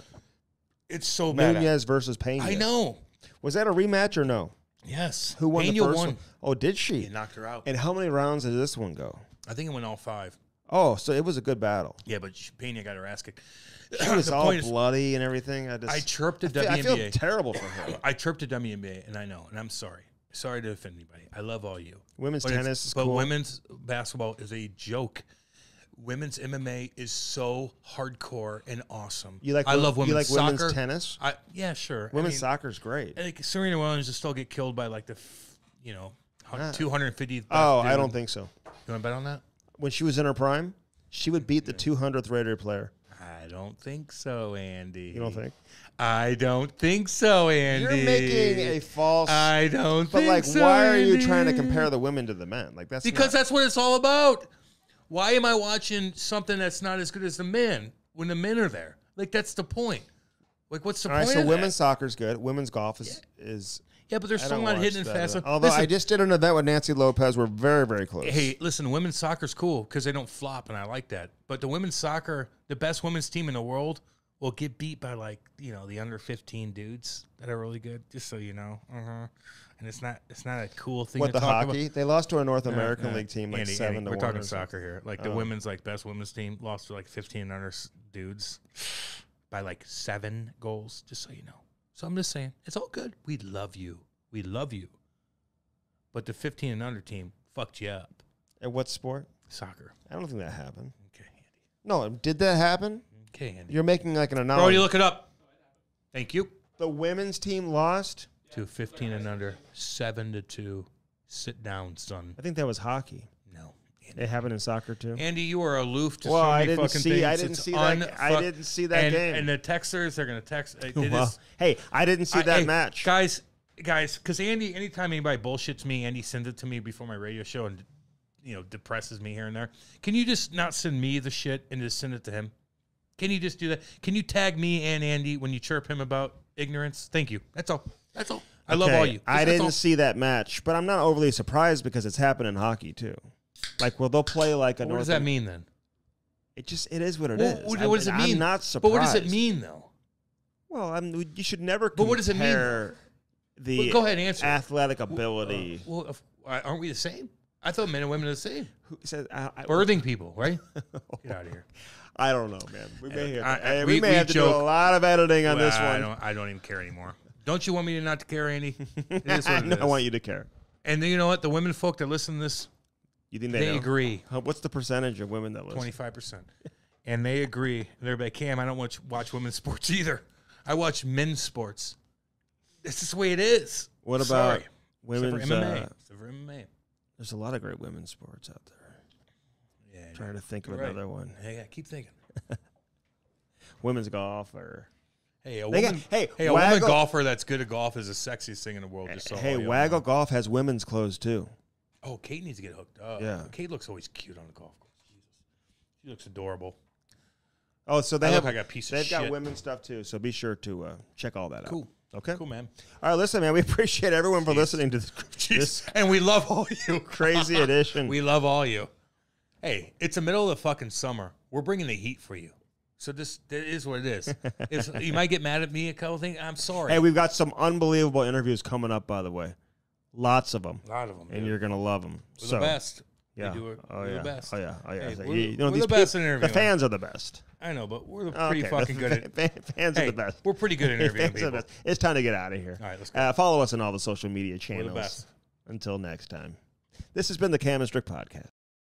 It's so badass. Nunez versus Pena. I know. Was that a rematch or no? Yes. Who won Pena the first won. one? Oh, did she? He knocked her out. And how many rounds did this one go? I think it went all 5. Oh, so it was a good battle. Yeah, but Pena got her ass kicked. She was The all point is, bloody and everything. I chirped at I feel WNBA. terrible for her. I chirped at WNBA, and I know, and I'm sorry. Sorry to offend anybody. I love all you. Women's But it's- tennis is but cool. women's basketball is a joke. Women's MMA is so hardcore and awesome. You like? I love women's You like soccer. women's tennis? Yeah, sure. Women's soccer's great. Like Serena Williams will still get killed by like the, 250th. Oh, I don't think so. You want to bet on that? When she was in her prime, she would beat the 200th rated player. I don't think so, Andy. You don't think? I don't think so, Andy. You're making a false. I don't But think like, so, why are you Andy. trying to compare the women to the men? Like that's Because not, that's what it's all about. Why am I watching something that's not as good as the men when the men are there? Like that's the point. Like what's the all right. point? So of women's that? soccer's good. Women's golf is. Yeah, but they're I still don't not watch hitting it that fast enough. enough. Although Listen, I just did an event with Nancy Lopez. We're very, very close. hey, listen, women's soccer's cool because they don't flop, and I like that. But the women's soccer, the best women's team in the world, will get beat by like the under 15 dudes that are really good. Just so you know, and it's not a cool thing. What to the talk hockey? About. They lost to a North American Yeah. League team like Andy, 7 to 1. we're talking or something. soccer here. Like the women's like best women's team lost to like 15 under dudes by like 7 goals. Just so you know. So I'm just saying, it's all good. We love you. We love you. But the 15 and under team fucked you up. At what sport? Soccer. I don't think that happened. Okay, Andy. No, did that happen? Okay, Andy. You're making like an Bro, analogy. you look it up. Thank you. The women's team lost? To 15 and under, 7-2. Sit down, son. I think that was hockey. No. It happened in soccer too. Andy, you are aloof to Well, so I many didn't fucking see- things. I didn't It's see that- I didn't see that game. And the texters, they're going to text. It Well, is, hey, I didn't see that hey, match. Guys, because Andy, anytime anybody bullshits me, Andy sends it to me before my radio show and, depresses me here and there. Can you just not send me the shit and just send it to him? Can you just do that? Can you tag me and Andy when you chirp him about ignorance? Thank you. That's all. That's all. I love all you. I didn't see that match, but I'm not overly surprised because it's happened in hockey too. Like, well, they'll play like a. What does that mean then? It is what it is. What does it mean? I'm not surprised. But what does it mean though? Well, you should never. But what does it mean? The go ahead and answer. Athletic ability. Well, aren't we the same? I thought men and women are the same. Who says birthing people, right? Get out of here. I don't know, man. We may have to do a lot of editing on this one. I don't even care anymore. Don't you want me to not to care, Andy? It is what it is. I want you to care. And then, you know what? The women folk that listen to this, you think they agree. What's the percentage of women that listen? 25%. And they agree. They're like, Cam, I don't watch women's sports either. I watch men's sports. This is the way it is. What about women's MMA? Except for MMA. There's a lot of great women's sports out there. Yeah, trying to think of another one. Yeah, keep thinking. Women's golf or a woman golfer that's good at golf is the sexiest thing in the world. Waggle Golf has women's clothes too. Oh, Kate needs to get hooked up. Yeah, Kate looks always cute on the golf course. Jesus, she looks adorable. Oh, so they've got women's stuff too. So be sure to check all that out. Cool. Okay. Cool, man. All right, listen, man. We appreciate everyone for listening to this. And we love all you. Crazy edition. We love all you. Hey, it's the middle of the fucking summer. We're bringing the heat for you. So this is what it is. You might get mad at me a couple things. I'm sorry. Hey, we've got some unbelievable interviews coming up, by the way. Lots of them. A lot of them. And you're going to love them. We're the best. Yeah. We're the best. Oh, yeah. Hey, we're the best in interviewing. The fans are the best. I know, but we're pretty fucking good at fans are the best. We're pretty good at interviewing people. It's time to get out of here. All right, let's go. Follow us on all the social media channels. We're the best. Until next time. This has been the Cam and Strick Podcast.